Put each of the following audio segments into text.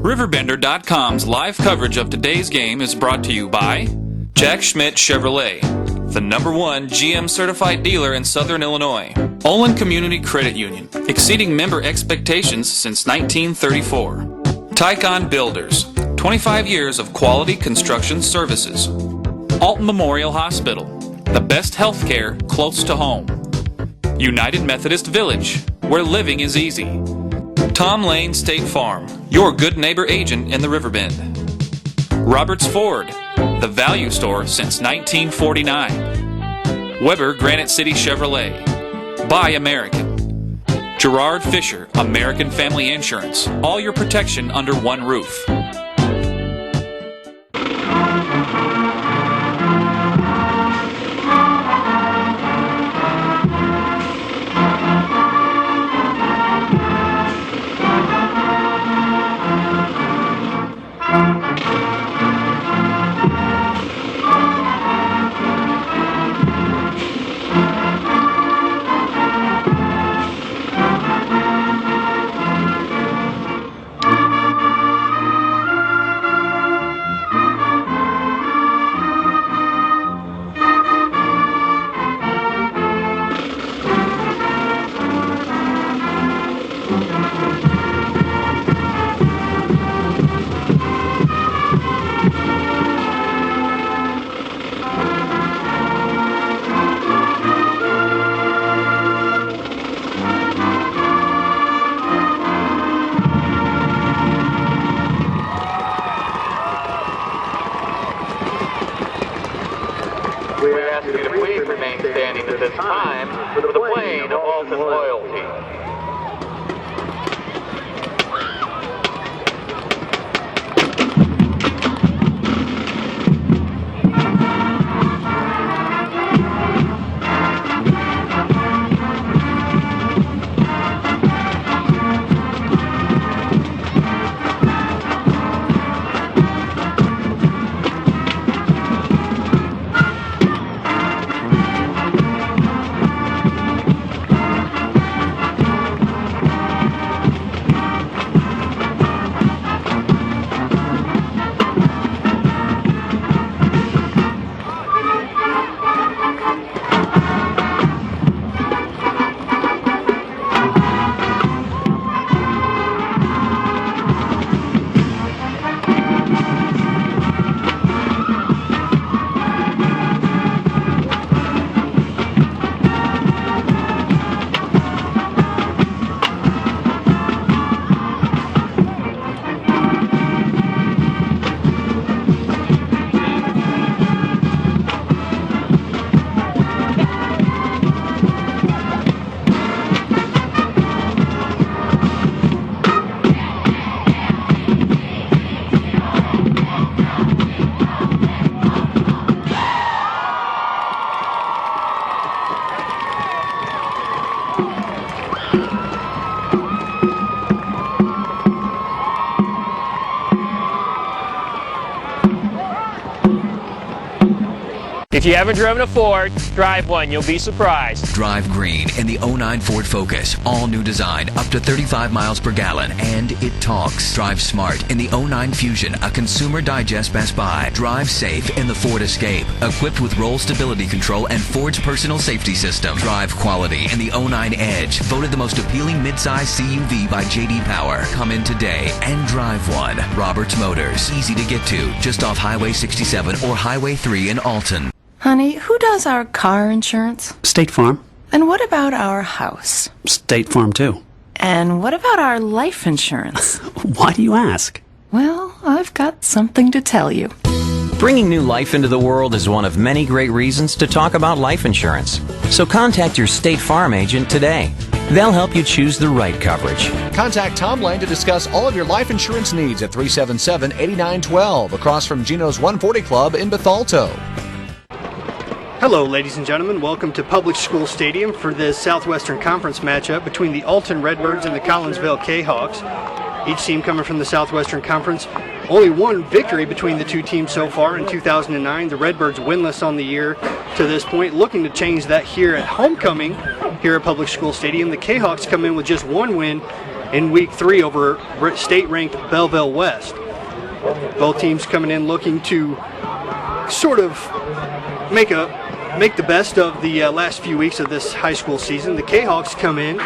RiverBender.com's live coverage of today's game is brought to you by Jack Schmidt Chevrolet, the #1 GM certified dealer in Southern Illinois. Olin Community Credit Union, exceeding member expectations since 1934. Tycon Builders, 25 years of quality construction services. Alton Memorial Hospital, the best health care close to home. United Methodist Village, where living is easy. Tom Lane State Farm, your good neighbor agent in the Riverbend. Roberts Ford, the value store since 1949. Weber Granite City Chevrolet, Buy American. Gerard Fisher, American Family Insurance, all your protection under one roof. We ask you to please remain standing at this time for the playing of Alton Loyalty. If you haven't driven a Ford, drive one. You'll be surprised. Drive green in the '09 Ford Focus. All new design, up to 35 miles per gallon, and it talks. Drive smart in the '09 Fusion, a Consumer Digest Best Buy. Drive safe in the Ford Escape, equipped with roll stability control and Ford's personal safety system. Drive quality in the '09 Edge, voted the most appealing midsize CUV by J.D. Power. Come in today and drive one. Roberts Motors, easy to get to, just off Highway 67 or Highway 3 in Alton. Honey, who does our car insurance? State Farm. And what about our house? State Farm, too. And what about our life insurance? Why do you ask? Well, I've got something to tell you. Bringing new life into the world is one of many great reasons to talk about life insurance. So contact your State Farm agent today. They'll help you choose the right coverage. Contact Tom Lane to discuss all of your life insurance needs at 377-8912 across from Gino's 140 Club in Bethalto. Hello, ladies and gentlemen. Welcome to Public School Stadium for this Southwestern Conference matchup between the Alton Redbirds and the Collinsville Cahawks. Each team coming from the Southwestern Conference. Only one victory between the two teams so far in 2009. The Redbirds winless on the year to this point, looking to change that here at homecoming here at Public School Stadium. The Cahawks come in with just one win in Week 3 over state-ranked Belleville West. Both teams coming in looking to sort of make the best of the last few weeks of this high school season. The Cahawks come in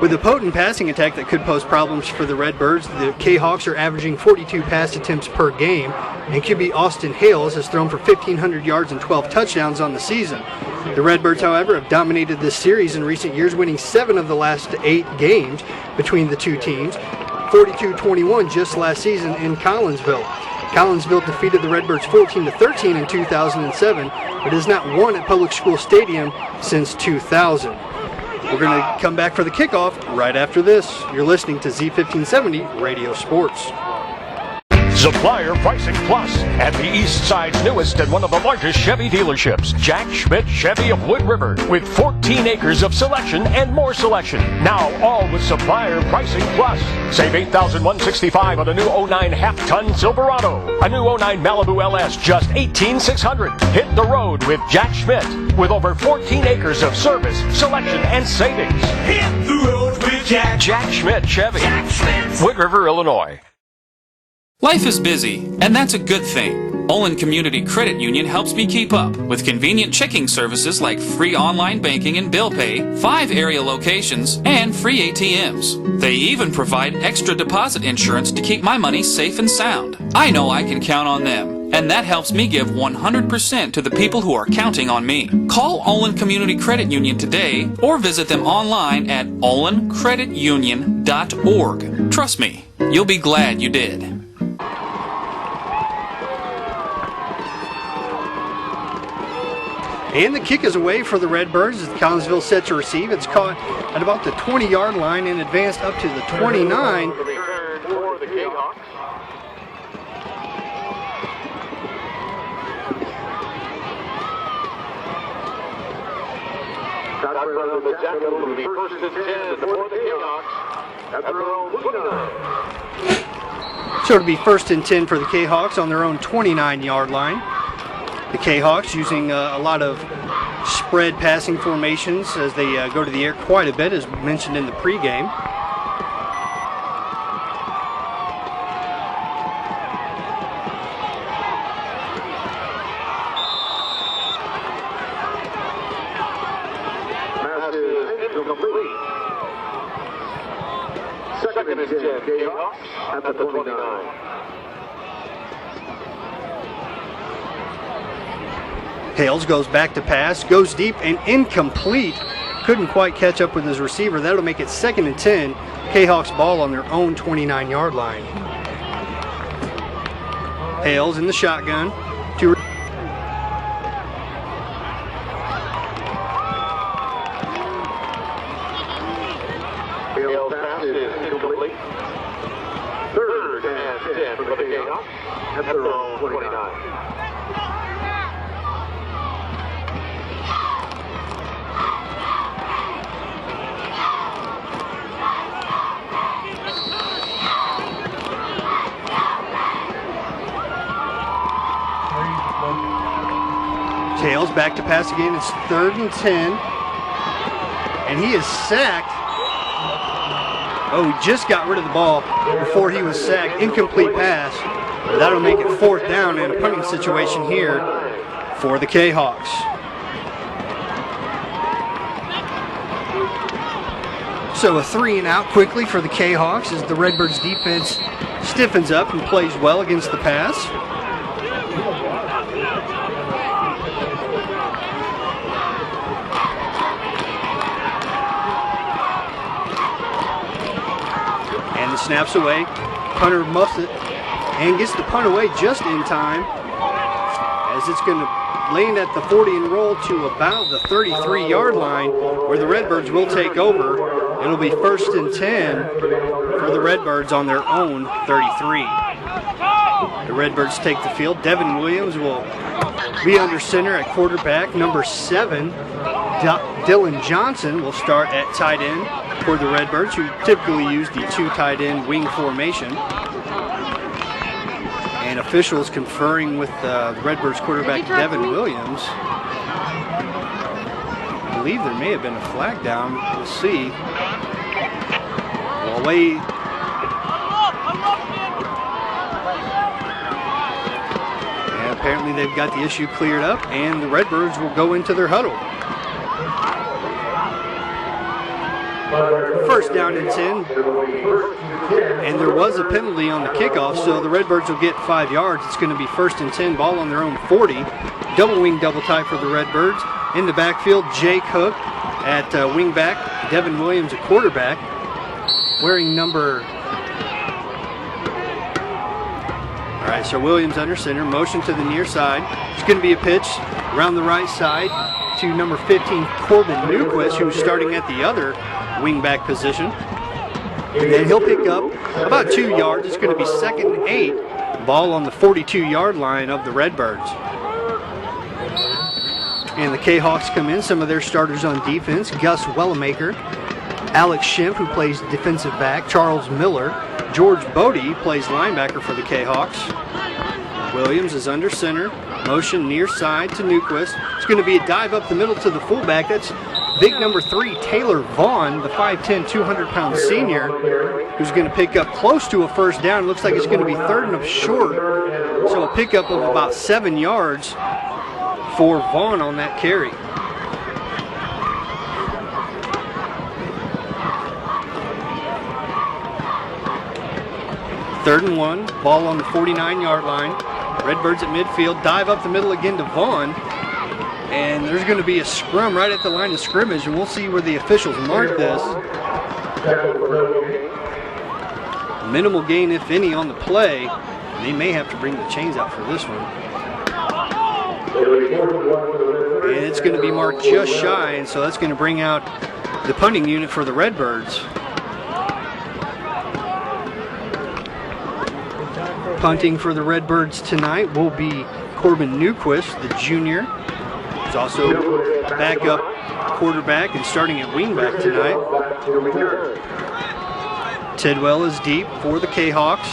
with a potent passing attack that could pose problems for the Redbirds. The Cahawks are averaging 42 pass attempts per game, and QB Austin Hales has thrown for 1,500 yards and 12 touchdowns on the season. The Redbirds, however, have dominated this series in recent years, winning 7 of the last 8 games between the two teams, 42-21 just last season in Collinsville. Collinsville defeated the Redbirds 14-13 in 2007, but has not won at Public School Stadium since 2000. We're going to come back for the kickoff right after this. You're listening to Z1570 Radio Sports. Supplier Pricing Plus at the East Side's newest and one of the largest Chevy dealerships, Jack Schmidt Chevy of Wood River, with 14 acres of selection and more selection. Now all with Supplier Pricing Plus. Save $8,165 on a new 09 half-ton Silverado. A new 09 Malibu LS, just $18,600. Hit the road with Jack Schmidt, with over 14 acres of service, selection, and savings. Hit the road with Jack Schmidt Chevy, Wood River, Illinois. Life is busy, and that's a good thing. Olin Community Credit Union helps me keep up with convenient checking services like free online banking and bill pay, 5 area locations, and free ATMs. They even provide extra deposit insurance to keep my money safe and sound. I know I can count on them, and that helps me give 100% to the people who are counting on me. Call Olin Community Credit Union today or visit them online at olincreditunion.org. Trust me, you'll be glad you did. And the kick is away for the Redbirds as Collinsville set to receive. It's caught at about the 20-yard line and advanced up to the 29. Return for the Cahawks. The Jackals will be first and 10 for the Cahawks at their own 29. So it'll be first and 10 for the Cahawks on their own 29-yard line. The Cahawks using a lot of spread passing formations as they go to the air quite a bit, as mentioned in the pregame. Pass is incomplete. Second and 10, Cahawks at the 29. Hales goes back to pass, goes deep and incomplete. Couldn't quite catch up with his receiver. That'll make it second and 10. Cahawks ball on their own 29-yard line. Hales in the shotgun. Hales pass is incomplete. Third and 10 for the Cahawks at their own 29. Hales back to pass again. It's third and 10. And he is sacked. Oh, he just got rid of the ball before he was sacked. Incomplete pass. That'll make it fourth down in a punting situation here for the Cahawks. So a 3 and out quickly for the Cahawks as the Redbirds defense stiffens up and plays well against the pass. Snaps away, punter muffs it, and gets the punt away just in time as it's going to land at the 40 and roll to about the 33-yard line where the Redbirds will take over. It'll be first and 10 for the Redbirds on their own 33. The Redbirds take the field. Devin Williams will be under center at quarterback. Number 7, Dylan Johnson will start at tight end for the Redbirds, who typically use the 2 tight end wing formation. And officials conferring with the Redbirds quarterback Devin Williams. I believe there may have been a flag down. We'll see. We'll Way. And apparently they've got the issue cleared up, and the Redbirds will go into their huddle. First down and 10. And there was a penalty on the kickoff, so the Redbirds will get 5 yards. It's going to be 1st and 10, ball on their own 40. Double wing, double tie for the Redbirds. In the backfield, Jake Hook at wing back, Devin Williams at quarterback, wearing number. All right, so Williams under center, motion to the near side. It's going to be a pitch around the right side to number 15, Corbin Newquist, who's starting at the other wing back position. And he'll pick up about 2 yards. It's going to be 2nd and 8. Ball on the 42-yard line of the Redbirds. And the Cahawks come in. Some of their starters on defense: Gus Wellemaker, Alex Schimpf, who plays defensive back, Charles Miller, George Bodie plays linebacker for the Cahawks. Williams is under center, motion near side to Newquist. It's going to be a dive up the middle to the fullback. That's big number 3, Taylor Vaughn, the 5'10", 200-pound senior, who's going to pick up close to a first down. Looks like it's going to be 3rd and short, so a pickup of about 7 yards for Vaughn on that carry. Third and 1, ball on the 49-yard line. Redbirds at midfield, dive up the middle again to Vaughn. And there's going to be a scrum right at the line of scrimmage, and we'll see where the officials mark this. Minimal gain, if any, on the play. They may have to bring the chains out for this one. And it's going to be marked just shy, and so that's going to bring out the punting unit for the Redbirds. Punting for the Redbirds tonight will be Corbin Newquist, the junior. He's also backup quarterback and starting at wingback tonight. Tidwell is deep for the Cahawks.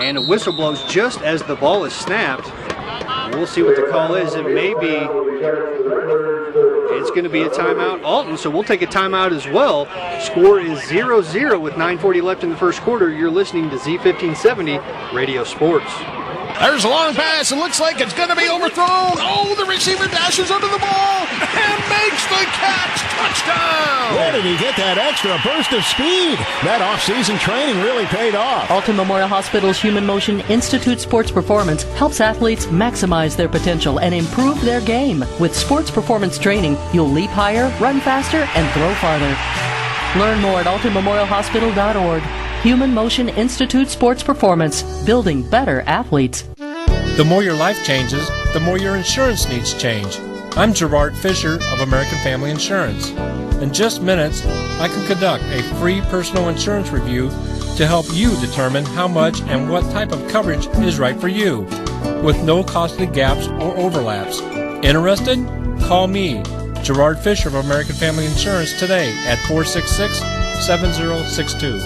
And a whistle blows just as the ball is snapped. We'll see what the call is. It may be, it's going to be a timeout, Alton, so we'll take a timeout as well. Score is 0-0 with 9:40 left in the first quarter. You're listening to Z1570 Radio Sports. There's a long pass. It looks like it's going to be overthrown. Oh, the receiver dashes under the ball and makes the catch. Touchdown! Where did he get that extra burst of speed? That off-season training really paid off. Alton Memorial Hospital's Human Motion Institute Sports Performance helps athletes maximize their potential and improve their game. With sports performance training, you'll leap higher, run faster, and throw farther. Learn more at altonmemorialhospital.org. Human Motion Institute Sports Performance, building better athletes. The more your life changes, the more your insurance needs change. I'm Gerard Fisher of American Family Insurance. In just minutes, I can conduct a free personal insurance review to help you determine how much and what type of coverage is right for you, with no costly gaps or overlaps. Interested? Call me, Gerard Fisher of American Family Insurance, today at 466-7062.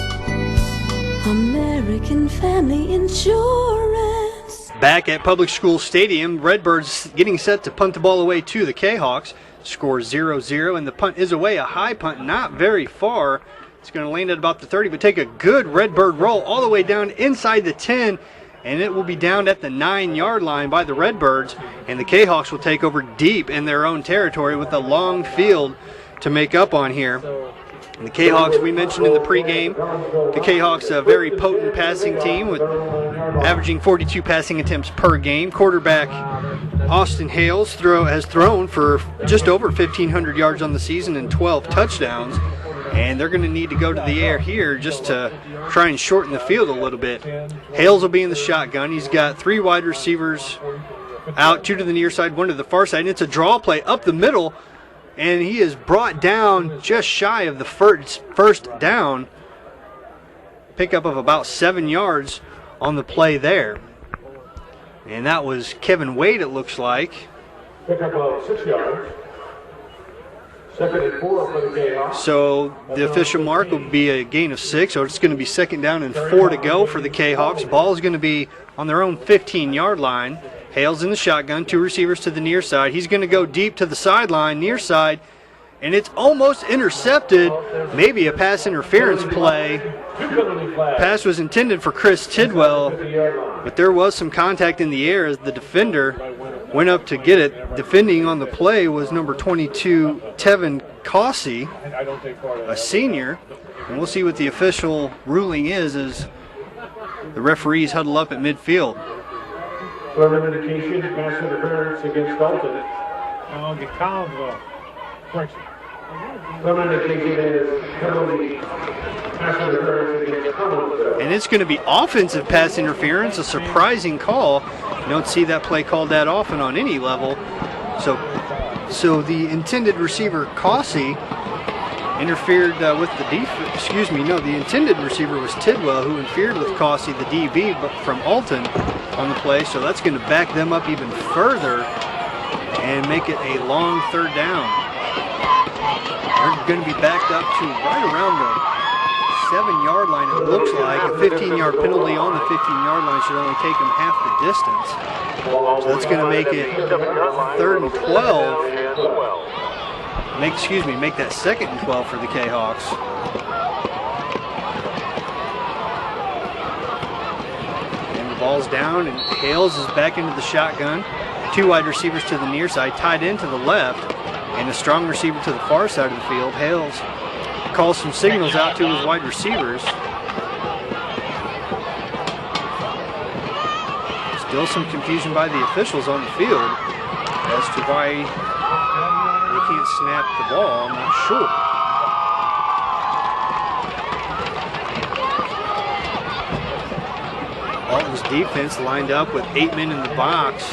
American Family Insurance. Back at Public School Stadium, Redbirds getting set to punt the ball away to the Cahawks. Score 0-0, and the punt is away. A high punt, not very far. It's going to land at about the 30, but take a good Redbird roll all the way down inside the 10, and it will be down at the 9-yard line by the Redbirds, and the Cahawks will take over deep in their own territory with a long field to make up on here. And the Cahawks, we mentioned in the pregame, the Cahawks, a very potent passing team with averaging 42 passing attempts per game. Quarterback Austin Hales has thrown for just over 1,500 yards on the season and 12 touchdowns. And they're going to need to go to the air here just to try and shorten the field a little bit. Hales will be in the shotgun. He's got 3 wide receivers out, 2 to the near side, 1 to the far side. And it's a draw play up the middle. And he is brought down just shy of the first down. Pickup of about 7 yards on the play there. And that was Kevin Wade, it looks like. Pickup of 6 yards. 2nd and 4 for the Cahawks. So the official mark will be a gain of 6. So it's going to be 2nd down and 4 to go for the Cahawks. Ball is going to be on their own 15-yard line. Hales in the shotgun, 2 receivers to the near side. He's going to go deep to the sideline, near side, and it's almost intercepted. Maybe a pass interference play. Pass was intended for Chris Tidwell, but there was some contact in the air as the defender went up to get it. Defending on the play was number 22, Tevin Cossey, a senior. And we'll see what the official ruling is as the referees huddle up at midfield. Further indication, pass interference against Alton. I'll get Collinsville. Correction. Further indication is penalty, pass interference against Collinsville. And it's going to be offensive pass interference, a surprising call. You don't see that play called that often on any level. So the intended receiver, Cossey, interfered with the defense. The intended receiver was Tidwell, who interfered with Cossey, the DB, but from Alton on the play. So that's going to back them up even further and make it a long third down. They're going to be backed up to right around the 7-yard line, it looks like. A 15-yard penalty on the 15-yard line should only take them half the distance. So that's going to make it 3rd and 12. Make that 2nd and 12 for the Cahawks. And the ball's down, and Hales is back into the shotgun. 2 wide receivers to the near side, tied in to the left, and a strong receiver to the far side of the field. Hales calls some signals out to his wide receivers. Still some confusion by the officials on the field as to why they can't snap the ball. I'm not sure. Alton's defense lined up with 8 men in the box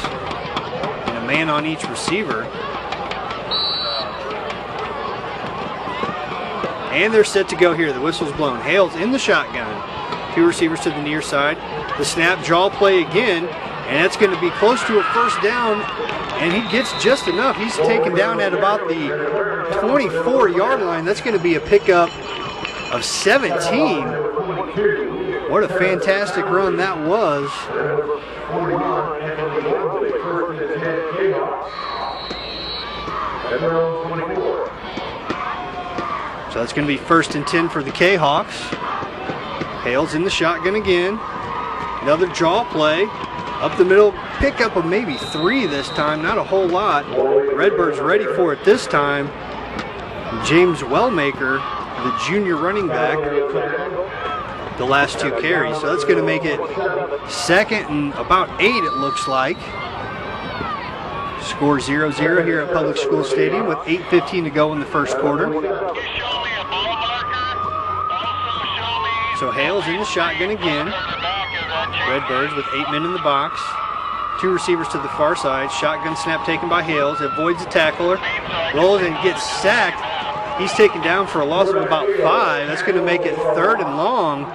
and a man on each receiver. And they're set to go here. The whistle's blown. Hales in the shotgun. 2 receivers to the near side. The snap, draw play again, and that's going to be close to a first down, and he gets just enough. He's taken down at about the 24-yard line. That's going to be a pickup of 17. What a fantastic run that was. So that's going to be 1st and 10 for the Cahawks. Hales in the shotgun again. Another draw play. Up the middle, pickup of maybe 3 this time, not a whole lot. Redbirds ready for it this time. James Wellmaker, the junior running back, the last 2 carries. So that's going to make it 2nd and about 8, it looks like. Score 0-0 here at Public School Stadium with 8:15 to go in the first quarter. So Hales in the shotgun again. Redbirds with 8 men in the box. 2 receivers to the far side. Shotgun snap taken by Hales. Avoids the tackler. Rolls and gets sacked. He's taken down for a loss of about 5. That's going to make it 3rd and long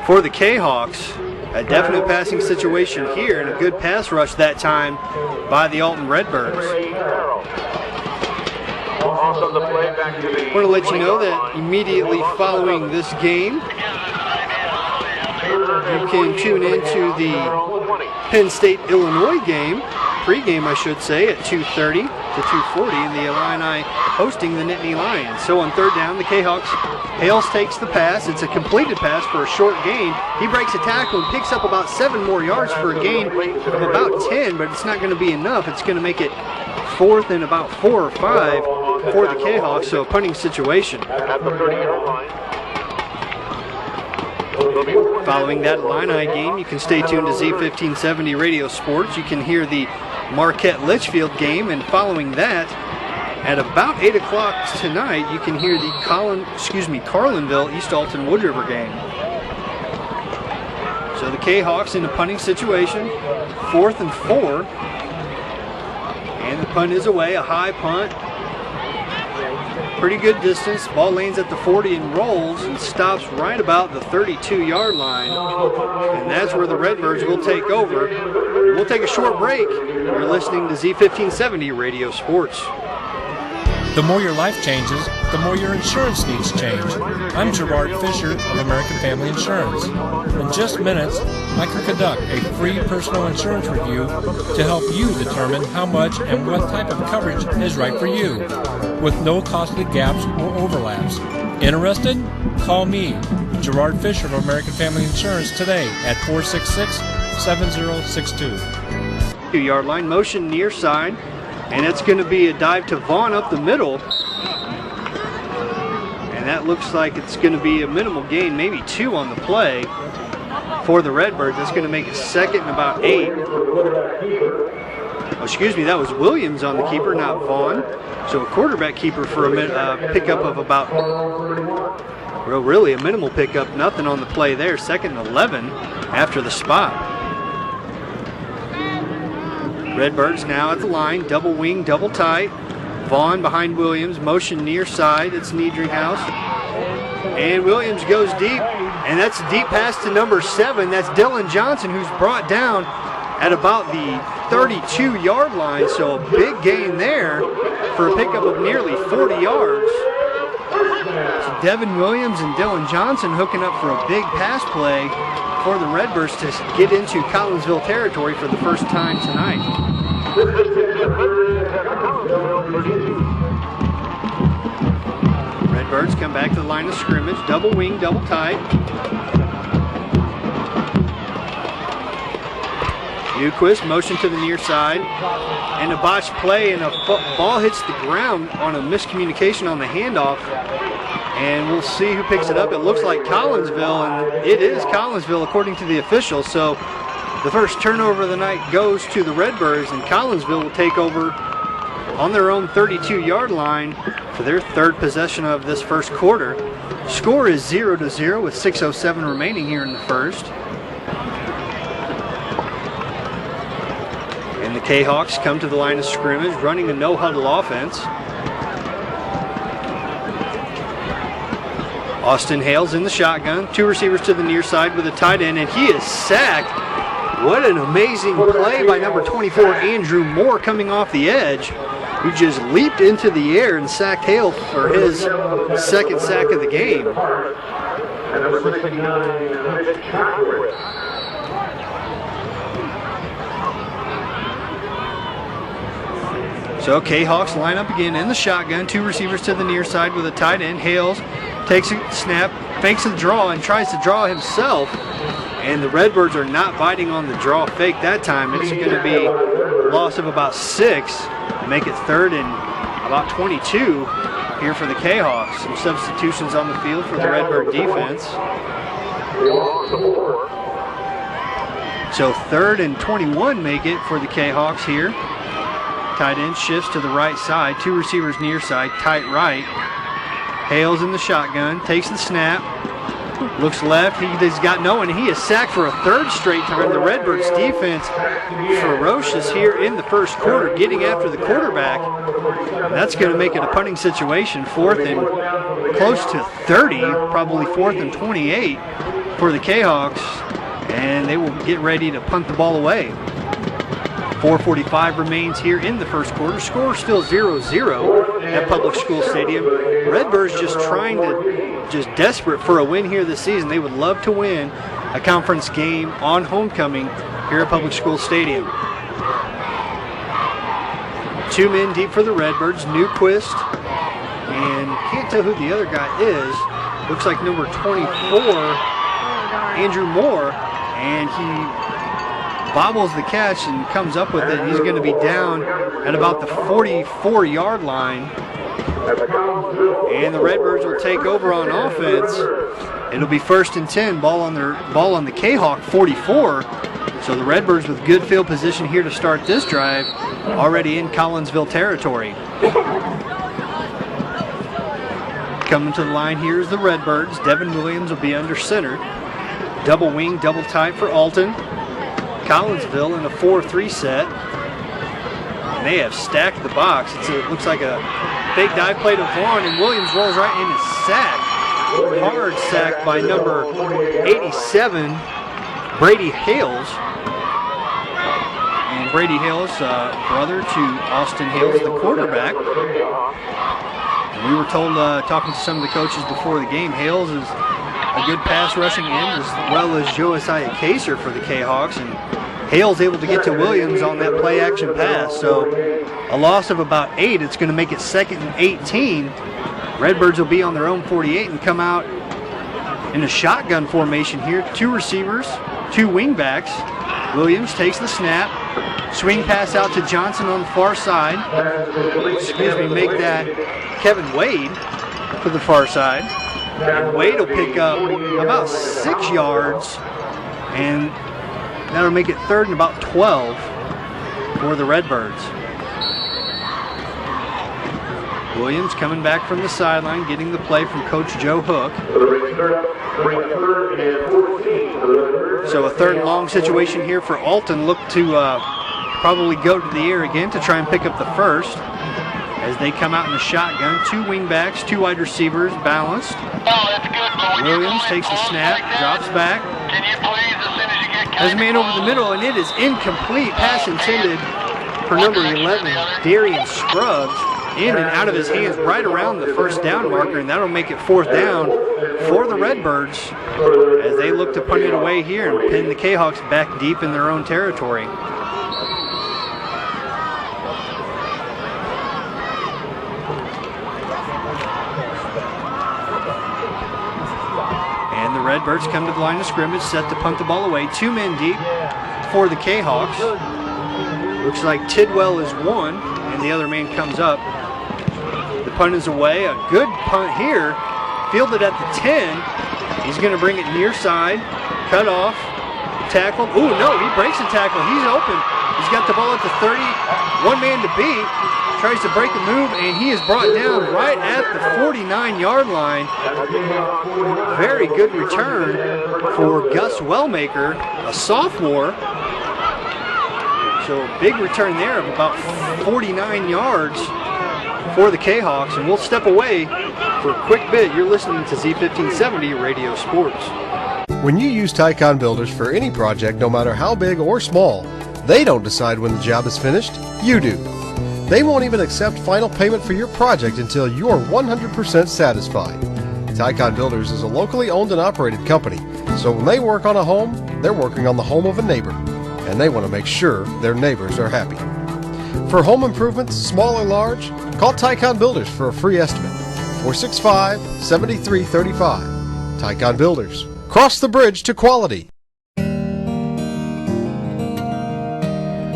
for the Cahawks. A definite passing situation here and a good pass rush that time by the Alton Redbirds. I want to let you know that immediately following this game, you can tune into the Penn State-Illinois game, pregame I should say, at 2:30 to 2:40, and the Illini hosting the Nittany Lions. So on 3rd down, the Cahawks, Hales takes the pass. It's a completed pass for a short gain. He breaks a tackle and picks up about 7 more yards for a gain of about 10, but it's not going to be enough. It's going to make it 4th and about 4 or 5 for the Cahawks, so a punting situation. Following that Illini game, you can stay tuned to Z1570 Radio Sports. You can hear the Marquette-Litchfield game, and following that, at about 8 o'clock tonight, you can hear the Carlinville-East Alton Wood River game. So the Cahawks in a punting situation, 4th and 4. And the punt is away, a high punt. Pretty good distance. Ball lands at the 40 and rolls and stops right about the 32-yard line. And that's where the Redbirds will take over. We'll take a short break. You're listening to Z1570 Radio Sports. The more your life changes, the more your insurance needs change. I'm Gerard Fisher of American Family Insurance. In just minutes, I can conduct a free personal insurance review to help you determine how much and what type of coverage is right for you, with no costly gaps or overlaps. Interested? Call me, Gerard Fisher of American Family Insurance, today at 466-7062. 2-yard line, motion near side, and it's going to be a dive to Vaughn up the middle. And that looks like it's going to be a minimal gain, maybe 2 on the play for the Redbirds. That's going to make it second and about 8. Oh, excuse me, that was Williams on the keeper, not Vaughn. So a quarterback keeper for a pickup of about, well, really a minimal pickup, nothing on the play there. Second and 11 after the spot. Redbirds now at the line, double wing, double tight. Vaughn behind Williams, motion near side, it's Niedringhaus. And Williams goes deep, and that's a deep pass to number 7. That's Dylan Johnson, who's brought down at about the 32-yard line, so a big gain there for a pickup of nearly 40 yards. So Devin Williams and Dylan Johnson hooking up for a big pass play for the Redbirds to get into Collinsville territory for the first time tonight. Redbirds come back to the line of scrimmage, double wing, double tight. Newquist motion to the near side, and a botched play, and a ball hits the ground on a miscommunication on the handoff, and we'll see who picks it up. It looks like Collinsville, and it is Collinsville according to the officials. So the first turnover of the night goes to the Redbirds, and Collinsville will take over on their own 32-yard line for their third possession of this first quarter. Score is 0-0 with 6:07 remaining here in the first. And the Cahawks come to the line of scrimmage, running a no-huddle offense. Austin Hales in the shotgun, 2 receivers to the near side with a tight end, and he is sacked. What an amazing play by number 24, Andrew Moore, coming off the edge, who just leaped into the air and sacked Hale for his second sack of the game. And number 69, Mitch Chadwick. So Cahawks line up again in the shotgun, 2 receivers to the near side with a tight end. Hales takes a snap, fakes a draw, and tries to draw himself. And the Redbirds are not biting on the draw fake that time. It's going to be a loss of about 6 to make it third and about 22 here for the Cahawks. Some substitutions on the field for the Redbird defense. So third and 21 make it for the Cahawks here. Tight end shifts to the right side, 2 receivers near side, tight right. Hales in the shotgun, takes the snap, looks left, he's got no one, and he is sacked for a third straight time. The Redbirds defense ferocious here in the first quarter, getting after the quarterback. That's going to make it a punting situation, 4th and close to 30, probably 4th and 28 for the Cahawks, and they will get ready to punt the ball away. 4:45 remains here in the first quarter. Score still 0-0 at Public School Stadium. Redbirds just trying to, just desperate for a win here this season. They would love to win a conference game on homecoming here at Public School Stadium. 2 men deep for the Redbirds, Newquist, and can't tell who the other guy is. Looks like number 24, Andrew Moore, and he bobbles the catch and comes up with it. He's going to be down at about the 44-yard line. And the Redbirds will take over on offense. It'll be 1st and 10, ball on the Cahawk 44. So the Redbirds with good field position here to start this drive, already in Collinsville territory. Coming to the line here is the Redbirds. Devin Williams will be under center. Double wing, double tight for Alton. Collinsville in a 4-3 set. And they have stacked the box. It looks like a fake dive play to Vaughn, and Williams rolls right in and sacked. Hard sack by number 87, Brady Hales. And And Brady Hales, brother to Austin Hales, the quarterback. And we were told, talking to some of the coaches before the game, Hales is a good pass rushing end, as well as Josiah Kaser for the Cahawks. And Hales able to get to Williams on that play action pass. So a loss of about 8. It's going to make it 2nd and 18. Redbirds will be on their own 48 and come out in a shotgun formation here. 2 receivers, 2 wingbacks. Williams takes the snap. Swing pass out to Johnson on the far side. Make that Kevin Wade for the far side. And Wade will pick up about 6 yards, and that'll make it 3rd and about 12 for the Redbirds. Williams coming back from the sideline, getting the play from Coach Joe Hook. So a 3rd and long situation here for Alton. Look to probably go to the air again to try and pick up the first as they come out in the shotgun. 2 wingbacks, 2 wide receivers, balanced. Williams takes the snap, drops back. Has a man over the middle, and it is incomplete. Pass intended for number 11, Darian Scruggs. In and out of his hands right around the first down marker, and that'll make it 4th down for the Redbirds as they look to punt it away here and pin the Cahawks back deep in their own territory. And the Redbirds come to the line of scrimmage, set to punt the ball away. 2 men deep for the Cahawks. Looks like Tidwell is 1, and the other man comes up. The punt is away. A good punt here. Fielded at the 10. He's going to bring it near side. Cut off. Tackled. Ooh, no, he breaks the tackle. He's open. He's got the ball at the 30. 1 man to beat. Tries to break the move, and he is brought down right at the 49-yard line. Very good return for Gus Wellmaker, a sophomore. So a big return there of about 49 yards for the Cahawks, and we'll step away for a quick bit. You're listening to Z1570 Radio Sports. When you use Tycon Builders for any project, no matter how big or small, they don't decide when the job is finished, you do. They won't even accept final payment for your project until you're 100% satisfied. Tycon Builders is a locally owned and operated company, so when they work on a home, they're working on the home of a neighbor, and they want to make sure their neighbors are happy. For home improvements, small or large, call Tycon Builders for a free estimate. 465-7335. Tycon Builders. Cross the bridge to quality.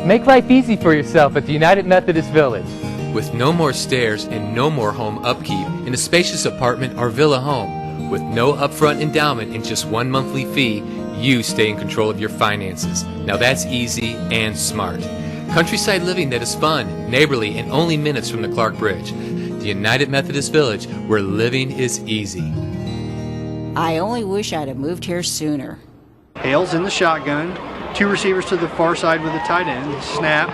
Make life easy for yourself at the United Methodist Village. With no more stairs and no more home upkeep in a spacious apartment or villa home, with no upfront endowment and just 1 monthly fee, you stay in control of your finances. Now that's easy and smart. Countryside living that is fun, neighborly, and only minutes from the Clark Bridge. The United Methodist Village, where living is easy. I only wish I'd have moved here sooner. Hales in the shotgun. 2 receivers to the far side with a tight end. Snap.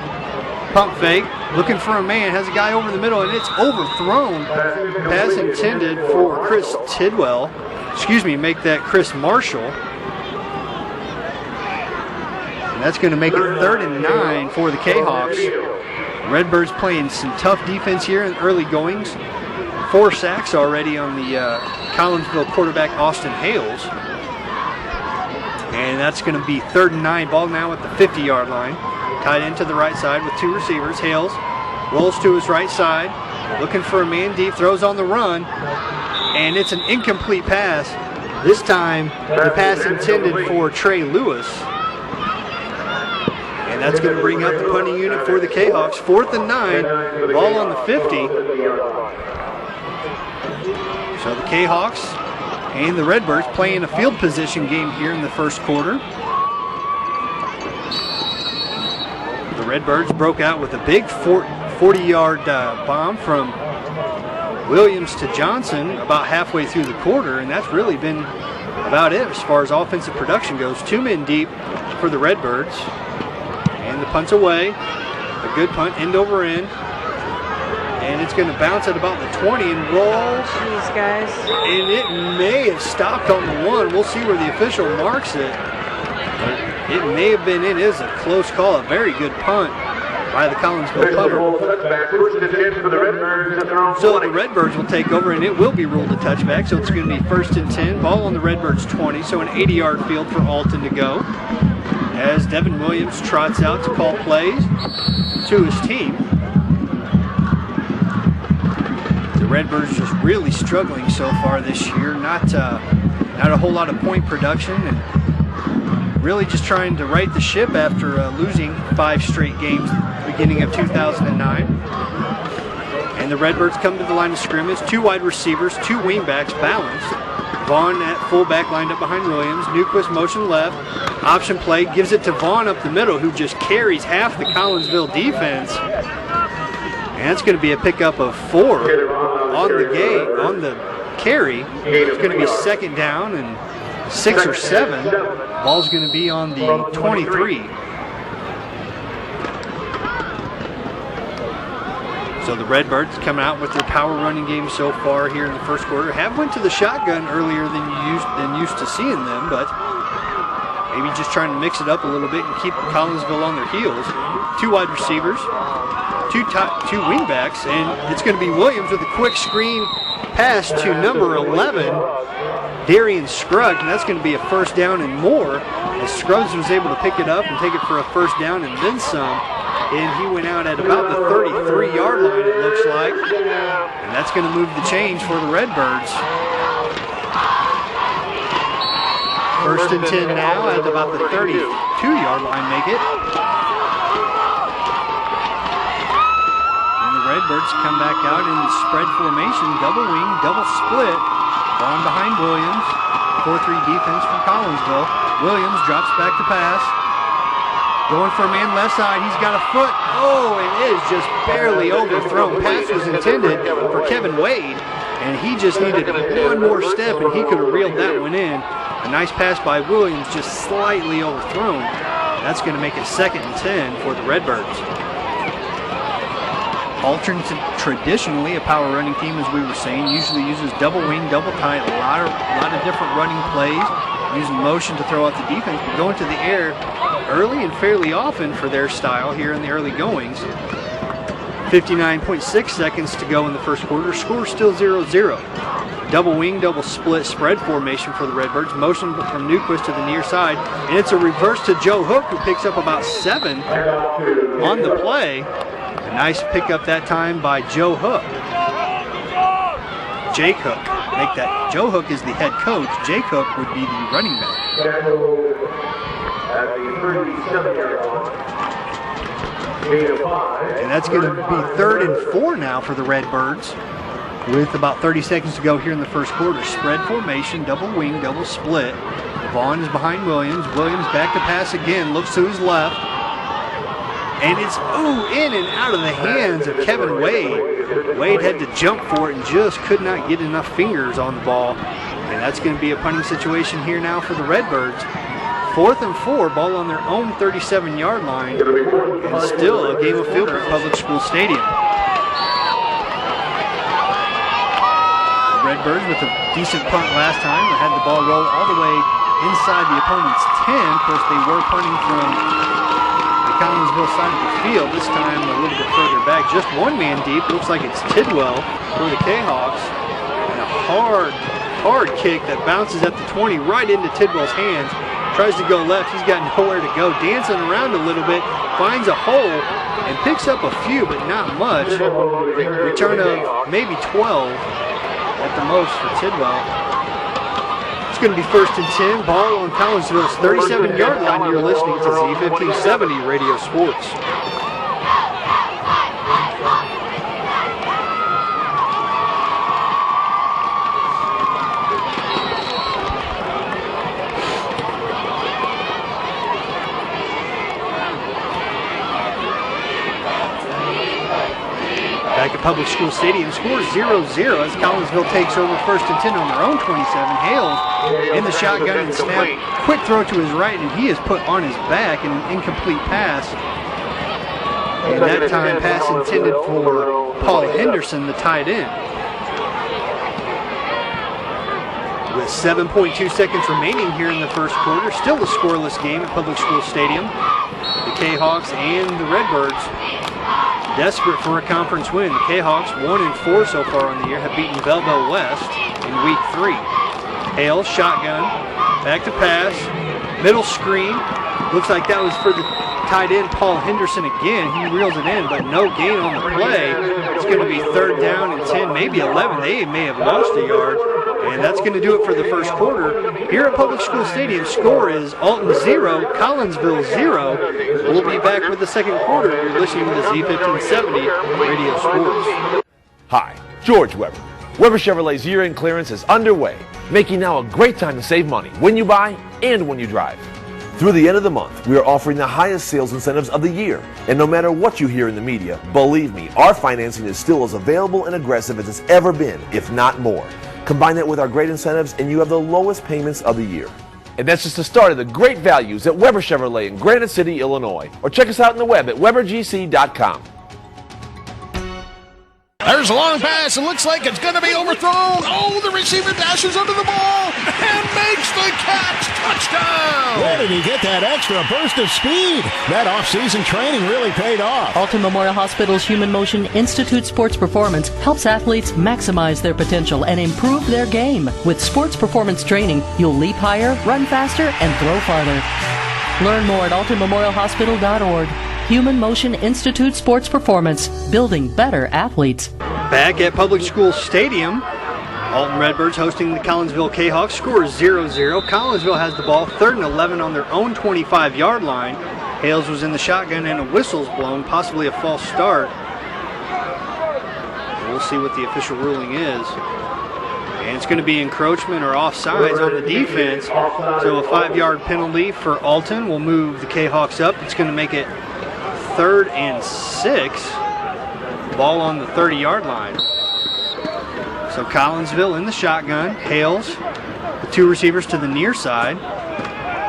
Pump fake. Looking for a man. Has a guy over the middle, and it's overthrown. Pass intended for Chris Tidwell. Make that Chris Marshall. And that's going to make it 3rd and 9 for the Cahawks. Redbirds playing some tough defense here in early goings. 4 sacks already on the Collinsville quarterback, Austin Hales. And that's going to be 3rd and 9. Ball now at the 50-yard line. Tied into the right side with 2 receivers. Hales rolls to his right side. Looking for a man deep. Throws on the run. And it's an incomplete pass. This time, the pass intended for Trey Lewis. And that's going to bring out the punting unit for the Cahawks. 4th and 9. Ball on the 50. So the Cahawks and the Redbirds playing a field position game here in the first quarter. The Redbirds broke out with a big 40-yard bomb from Williams to Johnson about halfway through the quarter, and that's really been about it as far as offensive production goes. 2 men deep for the Redbirds, and the punt's away. A good punt, end over end. And it's going to bounce at about the 20 and roll. Jeez, guys. And it may have stopped on the 1. We'll see where the official marks it. It may have been in. It is a close call. A very good punt by the Collinsville punter. So the Redbirds will take over, and it will be ruled a touchback. So it's going to be 1st and 10. Ball on the Redbirds 20. So an 80-yard field for Alton to go. As Devin Williams trots out to call plays to his team. The Redbirds just really struggling so far this year. Not a whole lot of point production, and really just trying to right the ship after losing 5 straight games beginning of 2009. And the Redbirds come to the line of scrimmage. 2 wide receivers, 2 wingbacks balanced. Vaughn at fullback lined up behind Williams. Newquist motion left. Option play gives it to Vaughn up the middle, who just carries half the Collinsville defense. And it's going to be a pickup of 4 on the carry. It's going to be 2nd down and 6 or 7. Ball's going to be on the 23. So the Redbirds come out with their power running game so far here in the first quarter. Have went to the shotgun earlier than used to seeing them, but maybe just trying to mix it up a little bit and keep Collinsville on their heels. 2 wide receivers, 2 wingbacks, and it's going to be Williams with a quick screen pass to number 11, Darian Scruggs, and that's going to be a 1st down and more, as Scruggs was able to pick it up and take it for a 1st down and then some. And he went out at about the 33-yard line, it looks like. And that's going to move the change for the Redbirds. 1st and 10 now at about the 32-yard line, make it. And the Redbirds come back out in the spread formation, double wing, double split. Vaughn behind Williams. 4-3 defense from Collinsville. Williams drops back to pass. Going for a man left side, he's got a foot. Oh, it is just barely overthrown. Pass was intended for Kevin Wade, and he just needed one more step, and he could have reeled that one in. A nice pass by Williams, just slightly overthrown. That's going to make it 2nd and 10 for the Redbirds. Alton, traditionally a power running team, as we were saying, usually uses double wing, double tight, a lot of different running plays, using motion to throw out the defense, but going to the air early and fairly often for their style here in the early goings. 59.6 seconds to go in the first quarter. Score still 0-0. Double wing, double split spread formation for the Redbirds. Motion from Newquist to the near side. And it's a reverse to Joe Hook, who picks up about 7 on the play. A nice pickup that time by Joe Hook. Jake Hook. Make that. Joe Hook is the head coach. Jake Hook would be the running back. And that's going to be 3rd and 4 now for the Redbirds, with about 30 seconds to go here in the first quarter. Spread formation, double wing, double split. Vaughn is behind Williams. Williams back to pass again, looks to his left. And it's in and out of the hands of Kevin Wade. Wade had to jump for it and just could not get enough fingers on the ball. And that's going to be a punting situation here now for the Redbirds. 4th and 4, ball on their own 37-yard line, and still a game of field at Public School Stadium. The Redbirds with a decent punt last time. They had the ball roll all the way inside the opponent's 10. Of course, they were punting from the Collinsville side of the field. This time a little bit further back, just 1 man deep. Looks like it's Tidwell for the Cahawks. And a hard kick that bounces at the 20 right into Tidwell's hands. Tries to go left, he's got nowhere to go. Dancing around a little bit, finds a hole, and picks up a few, but not much. Return of maybe 12 at the most for Tidwell. It's going to be 1st and 10. Ball on Collinsville's 37-yard line. You're listening to Z1570 Radio Sports. Back at Public School Stadium, score 0-0 as Collinsville takes over 1st and 10 on their own 27. Hales in the shotgun and snap. Quick throw to his right, and he is put on his back in an incomplete pass. And that time, pass intended for Paul Henderson, the tight end. With 7.2 seconds remaining here in the first quarter, still a scoreless game at Public School Stadium. The Cahawks and the Redbirds desperate for a conference win. The Cahawks, 1-4 so far on the year, have beaten Belleville West in week 3. Hales, shotgun, back to pass, middle screen. Looks like that was for the tight end, Paul Henderson again. He reels it in, but no gain on the play. It's going to be 3rd down and 10, maybe 11. They may have lost a yard, and that's going to do it for the first quarter. Here at Public School Stadium, score is Alton 0, Collinsville 0. We'll be back with the second quarter. You're listening to Z1570 Radio Sports. Hi, George Weber. Weber Chevrolet's year-end clearance is underway, making now a great time to save money when you buy and when you drive. Through the end of the month, we are offering the highest sales incentives of the year. And no matter what you hear in the media, believe me, our financing is still as available and aggressive as it's ever been, if not more. Combine that with our great incentives and you have the lowest payments of the year. And that's just the start of the great values at Weber Chevrolet in Granite City, Illinois. Or check us out on the web at webergc.com. There's a long pass. It looks like it's going to be overthrown. Oh, the receiver dashes under the ball and makes the catch. Touchdown! Where did he get that extra burst of speed? That off-season training really paid off. Alton Memorial Hospital's Human Motion Institute Sports Performance helps athletes maximize their potential and improve their game. With sports performance training, you'll leap higher, run faster, and throw farther. Learn more at altonmemorialhospital.org. Human Motion Institute Sports Performance, building better athletes. Back at Public School Stadium, Alton Redbirds hosting the Collinsville Cahawks. Score is 0-0. Collinsville has the ball, 3rd and 11 on their own 25-yard line. Hales was in the shotgun and a whistle's blown, possibly a false start. We'll see what the official ruling is. And it's going to be encroachment or offsides on the defense. So a 5-yard penalty for Alton will move the Cahawks up. It's going to make it 3rd and 6. Ball on the 30-yard line. So Collinsville in the shotgun. Hales with 2 receivers to the near side.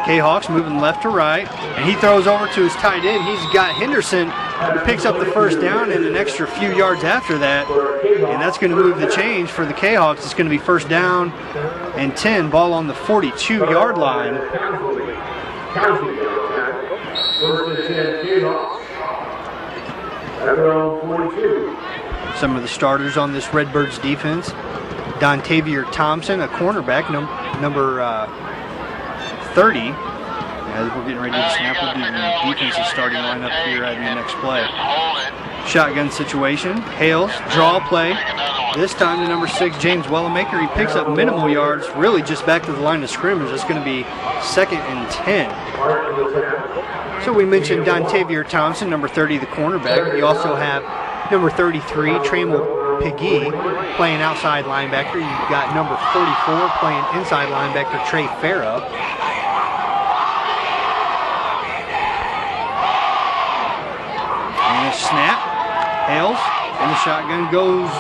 Cahawks moving left to right. And he throws over to his tight end. He's got Henderson, who picks up the first down and an extra few yards after that. And that's going to move the change for the Cahawks. It's going to be 1st down and 10. Ball on the 42-yard line. Some of the starters on this Redbirds defense. Dontavier Thompson, a cornerback, number 30. As we're getting ready to snap, we'll do the defensive starting lineup here at the next play. Shotgun situation. Hales, draw play. This time to number 6, James Wellamaker. He picks up minimal yards, really just back to the line of scrimmage. It's going to be 2nd and 10. So we mentioned Dontavier Thompson, number 30, the cornerback. You also have number 33, Trammell Piggy, playing outside linebacker. You've got number 44 playing inside linebacker, Trey Farah. And a snap. Hales in the shotgun goes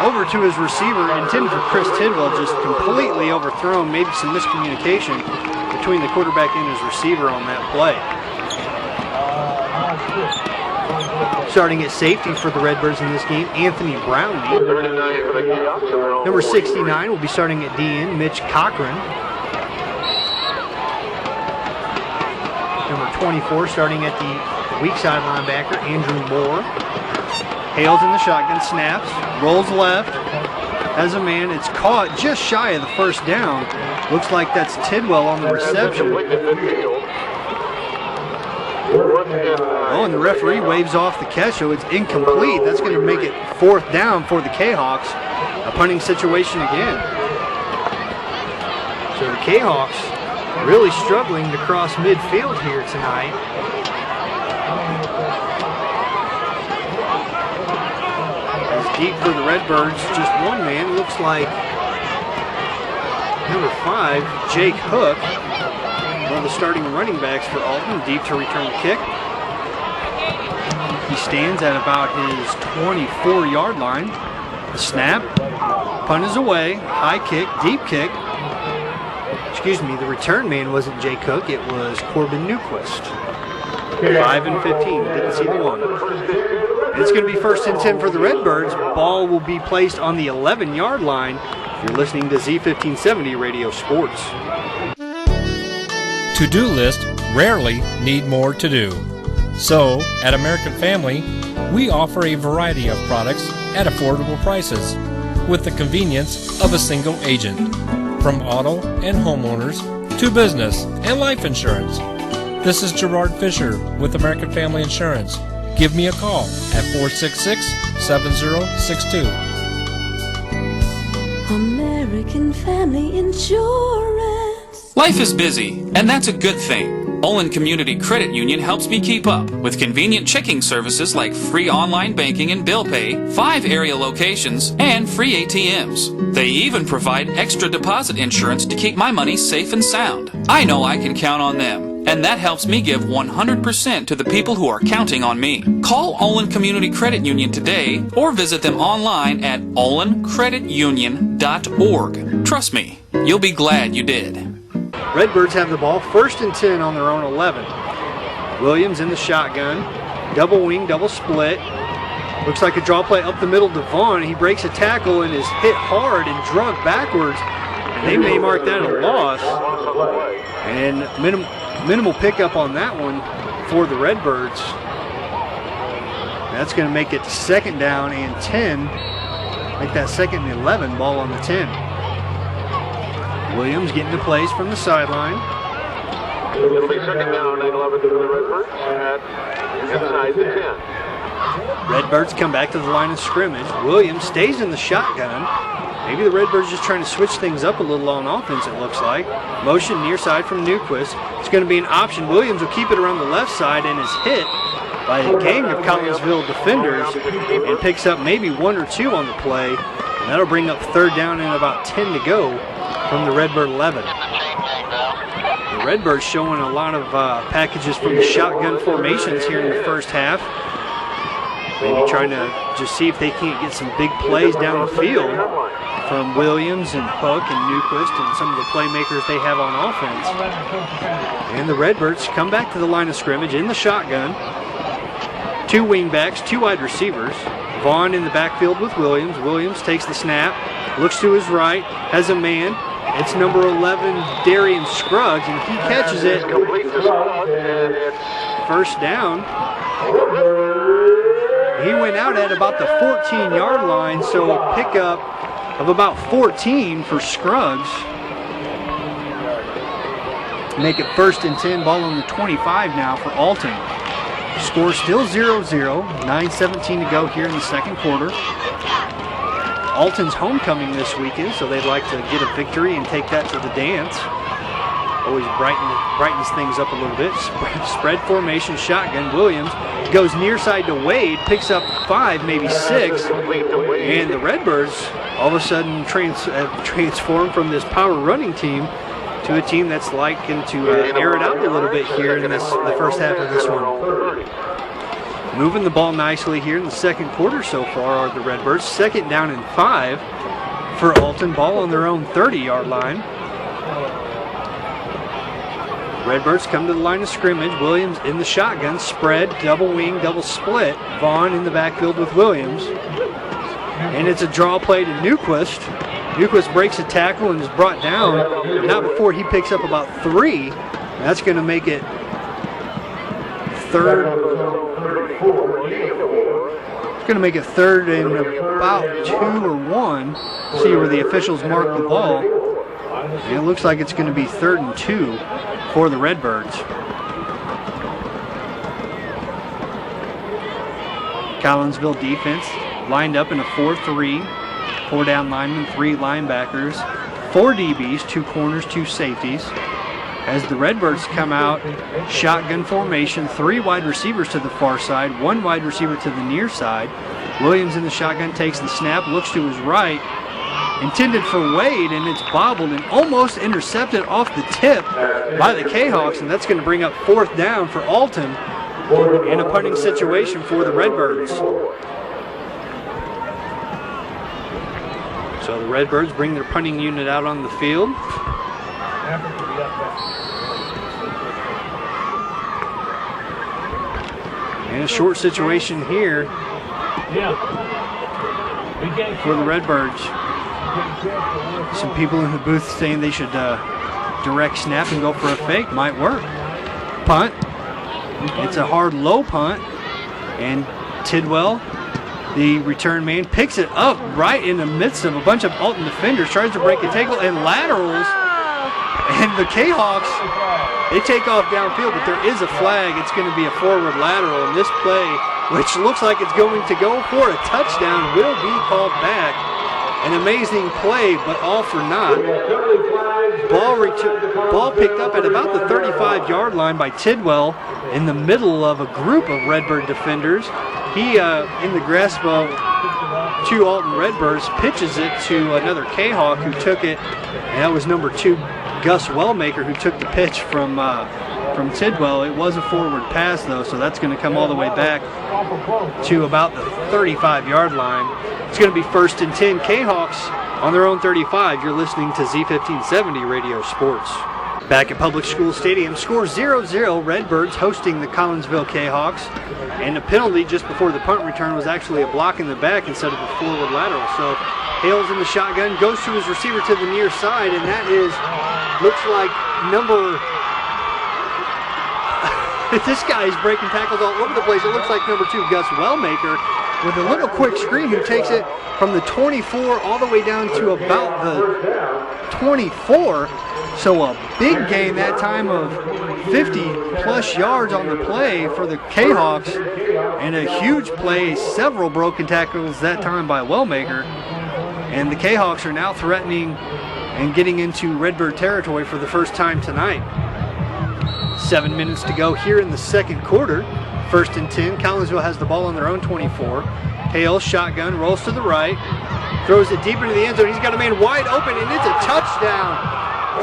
over to his receiver, intended for Chris Tidwell, just completely overthrown. Maybe some miscommunication between the quarterback and his receiver on that play. Starting at safety for the Redbirds in this game, Anthony Brownlee. Number 69 will be starting at DN, Mitch Cochran. Number 24 starting at the weak side linebacker, Andrew Moore. Hales in the shotgun, snaps, rolls left, has a man. It's caught just shy of the 1st down. Looks like that's Tidwell on the reception. Oh, and the referee waves off the catch, so it's incomplete. That's going to make it 4th down for the Cahawks. A punting situation again. So the Cahawks really struggling to cross midfield here tonight. As deep for the Redbirds, just one man. Looks like number 5, Jake Hook, one of the starting running backs for Alton, deep to return the kick. He stands at about his 24-yard line. The snap, punt is away, high kick, deep kick. Excuse me, the return man wasn't Jake Hook, it was Corbin Newquist. 5 and 15, didn't see the one. It's going to be 1st and 10 for the Redbirds. Ball will be placed on the 11-yard line. You're listening to Z1570 Radio Sports. To-do lists rarely need more to do. So, at American Family, we offer a variety of products at affordable prices with the convenience of a single agent. From auto and homeowners to business and life insurance. This is Gerard Fisher with American Family Insurance. Give me a call at 466-7062. American Family Insurance. Life is busy, and that's a good thing. Olin Community Credit Union helps me keep up with convenient checking services like free online banking and bill pay, 5 area locations, and free ATMs. They even provide extra deposit insurance to keep my money safe and sound. I know I can count on them, and that helps me give 100% to the people who are counting on me. Call Olin Community Credit Union today or visit them online at olincreditunion.org. Trust me, you'll be glad you did. Redbirds have the ball, 1st and 10 on their own 11. Williams in the shotgun, double wing, double split. Looks like a draw play up the middle to Vaughn. He breaks a tackle and is hit hard and drugged backwards. And they may mark that a loss. And minimal pickup on that one for the Redbirds. That's going to make it 2nd down and 10. Make that 2nd and 11, ball on the 10. Williams getting the plays from the sideline. It'll be 2nd down and 11 to the Redbirds at inside the 10. Redbirds come back to the line of scrimmage. Williams stays in the shotgun. Maybe the Redbirds just trying to switch things up a little on offense, it looks like. Motion near side from Newquist. It's going to be an option. Williams will keep it around the left side and is hit by a gang of Collinsville defenders and picks up maybe 1 or 2 on the play. And that'll bring up 3rd down and about 10 to go from the Redbird 11. The Redbirds showing a lot of packages from the shotgun formations here in the first half. Maybe trying to just see if they can't get some big plays down the field from Williams and Hook and Newquist and some of the playmakers they have on offense. And the Redbirds come back to the line of scrimmage in the shotgun. 2 wingbacks, 2 wide receivers. Vaughn in the backfield with Williams. Williams takes the snap, looks to his right, has a man. It's number 11, Darian Scruggs, and he catches it. 1st down. He went out at about the 14-yard line, so a pickup of about 14 for Scruggs. Make it 1st and 10, ball on the 25 now for Alton. Score still 0-0, 9:17 to go here in the 2nd quarter. Alton's homecoming this weekend, so they'd like to get a victory and take that to the dance. Always brightens things up a little bit. Spread formation, shotgun. Williams goes near side to Wade, picks up 5, maybe 6, and the Redbirds all of a sudden transformed from this power running team to a team that's liking to air it out a little bit here in the first half of this one. Moving the ball nicely here in the 2nd quarter so far are the Redbirds. 2nd down and 5 for Alton. Ball on their own 30-yard line. Redbirds come to the line of scrimmage. Williams in the shotgun. Spread, double wing, double split. Vaughn in the backfield with Williams. And it's a draw play to Newquist. Newquist breaks a tackle and is brought down. Not before he picks up about 3. That's going to make it 3rd. It's going to make it 3rd and about 2 or 1. See where the officials mark the ball. And it looks like it's going to be 3rd and 2 for the Redbirds. Collinsville defense lined up in a 4-3. 4 down linemen, 3 linebackers, 4 DBs, 2 corners, 2 safeties. As the Redbirds come out, shotgun formation, 3 wide receivers to the far side, 1 wide receiver to the near side. Williams in the shotgun takes the snap, looks to his right, intended for Wade, and it's bobbled and almost intercepted off the tip by the Cahawks, and that's going to bring up 4th down for Alton in a punting situation for the Redbirds. So the Redbirds bring their punting unit out on the field. And a short situation here for the Redbirds. Some people in the booth saying they should direct snap and go for a fake. Might work. Punt. It's a hard low punt. And Tidwell, the return man, picks it up right in the midst of a bunch of Alton defenders, tries to break a tackle and laterals. And the Cahawks, they take off downfield, but there is a flag. It's going to be a forward lateral. And this play, which looks like it's going to go for a touchdown, will be called back. An amazing play, but all for naught. Ball picked up at about the 35-yard line by Tidwell in the middle of a group of Redbird defenders. He, in the grasp of two Alton Redbirds, pitches it to another Cahawk who took it, and that was number 2, Gus Wellmaker, who took the pitch from Tidwell. It was a forward pass, though, so that's going to come all the way back to about the 35-yard line. It's going to be 1st and 10. Cahawks on their own 35. You're listening to Z1570 Radio Sports. Back at Public School Stadium, score 0-0. Redbirds hosting the Collinsville Cahawks. And the penalty just before the punt return was actually a block in the back instead of a forward lateral. So Hales in the shotgun, goes to his receiver to the near side, and that is, looks like number... This guy is breaking tackles all over the place. It looks like number 2, Gus Wellmaker, with a little quick screen, who takes it from the 24 all the way down to about the 24. So a big gain that time of 50-plus yards on the play for the Cahawks, and a huge play, several broken tackles that time by Wellmaker. And the Cahawks are now threatening and getting into Redbird territory for the first time tonight. 7 minutes to go here in the second quarter. 1st and 10. Collinsville has the ball on their own 24. Hales, shotgun, rolls to the right, throws it deep into the end zone. He's got a man wide open, and it's a touchdown.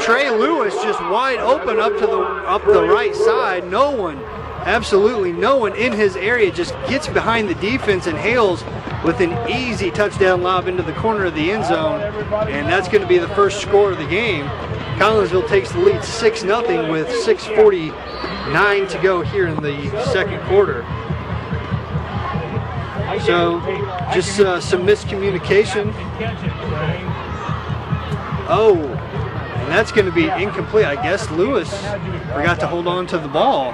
Trey Lewis just wide open up the right side. No one, absolutely no one in his area, just gets behind the defense, and Hales with an easy touchdown lob into the corner of the end zone, and that's going to be the first score of the game. Collinsville takes the lead 6-0 with 6:49 to go here in the second quarter. So just some miscommunication. Oh, and that's going to be incomplete. I guess Lewis forgot to hold on to the ball.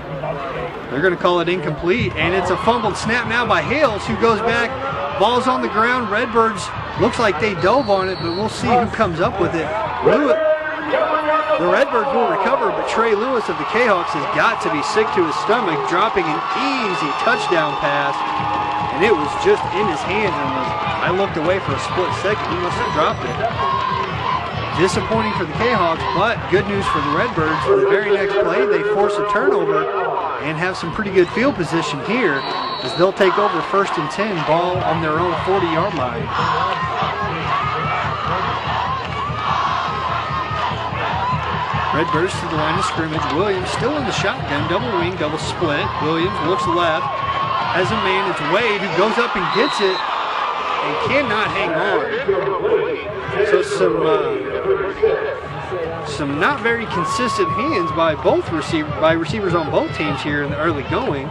They're going to call it incomplete, and it's a fumbled snap now by Hales, who goes back. Ball's on the ground. Redbirds, looks like they dove on it, but we'll see who comes up with it. The Redbirds will recover, but Trey Lewis of the Cahawks has got to be sick to his stomach, dropping an easy touchdown pass, and it was just in his hand, and I looked away for a split second. He must have dropped it. Disappointing for the Cahawks, but good news for the Redbirds. For the very next play, they force a turnover and have some pretty good field position here, as they'll take over 1st and 10, ball on their own 40-yard line. Redbirds to the line of scrimmage. Williams still in the shotgun, double wing, double split. Williams looks left, has a man. It's Wade who goes up and gets it and cannot hang on. So some not very consistent hands by receivers on both teams here in the early going.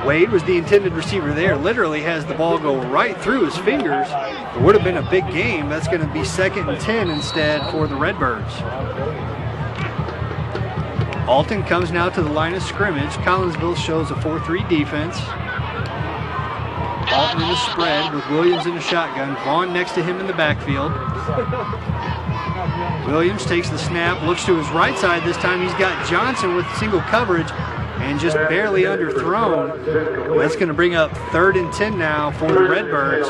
Wade was the intended receiver there. Literally has the ball go right through his fingers. It would have been a big game. That's going to be 2nd and 10 instead for the Redbirds. Alton comes now to the line of scrimmage. Collinsville shows a 4-3 defense. Alton in the spread with Williams in the shotgun. Vaughn next to him in the backfield. Williams takes the snap, looks to his right side. This time he's got Johnson with single coverage and just barely underthrown. That's going to bring up 3rd and 10 now for the Redbirds.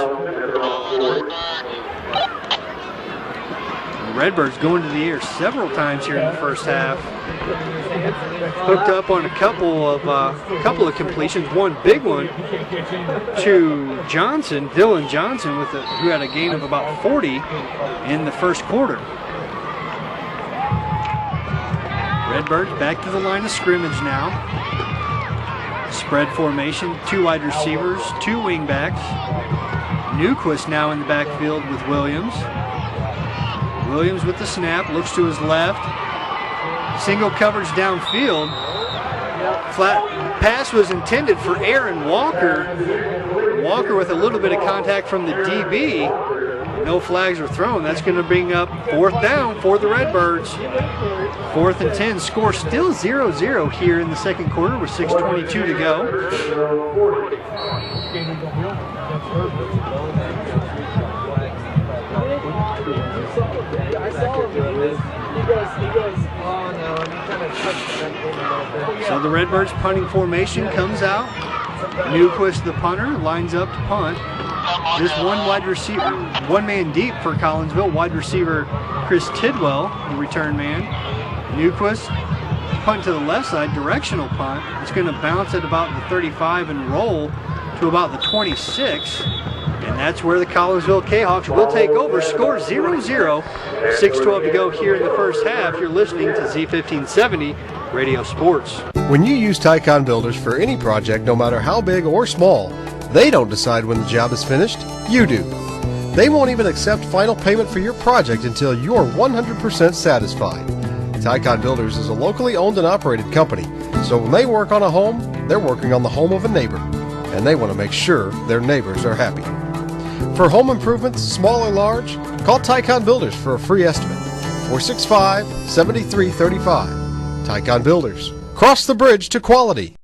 The Redbirds going to the air several times here in the first half. Hooked up on a couple of completions. One big one to Johnson, Dylan Johnson, who had a gain of about 40 in the first quarter. Redbirds back to the line of scrimmage now. Spread formation, 2 wide receivers, 2 wing backs. Newquist now in the backfield with Williams. Williams with the snap, looks to his left. Single coverage downfield. Flat pass was intended for Aaron Walker. Walker with a little bit of contact from the DB. No flags are thrown. That's going to bring up fourth down for the Redbirds. 4th and 10. Score still 0-0 here in the second quarter with 6:22 to go. So the Redbirds punting formation comes out. Newquist, the punter, lines up to punt. Just one man deep for Collinsville. Wide receiver Chris Tidwell, the return man. Newquist, punt to the left side, directional punt. It's going to bounce at about the 35 and roll to about the 26. And that's where the Collinsville Cahawks will take over. Score 0-0. 6:12 to go here in the first half. You're listening to Z1570 Radio Sports. When you use Tycon Builders for any project, no matter how big or small, they don't decide when the job is finished, you do. They won't even accept final payment for your project until you're 100% satisfied. Tycon Builders is a locally owned and operated company, so when they work on a home, they're working on the home of a neighbor, and they want to make sure their neighbors are happy. For home improvements, small or large, call Tycon Builders for a free estimate. 465-7335. Tycon Builders. Cross the bridge to quality.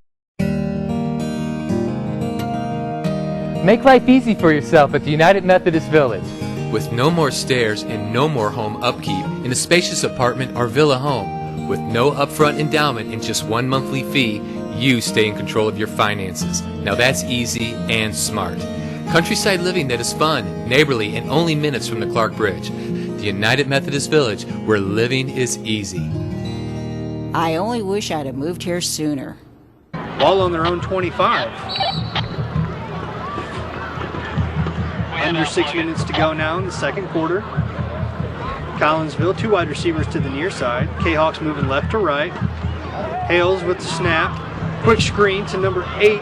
Make life easy for yourself at the United Methodist Village. With no more stairs and no more home upkeep in a spacious apartment or villa home, with no upfront endowment and just one monthly fee, you stay in control of your finances. Now that's easy and smart. Countryside living that is fun, neighborly, and only minutes from the Clark Bridge. The United Methodist Village, where living is easy. I only wish I'd have moved here sooner. Ball on their own 25. Under 6 minutes to go now in the second quarter. Collinsville, 2 wide receivers to the near side. Cahawks moving left to right. Hales with the snap. Quick screen to number 8.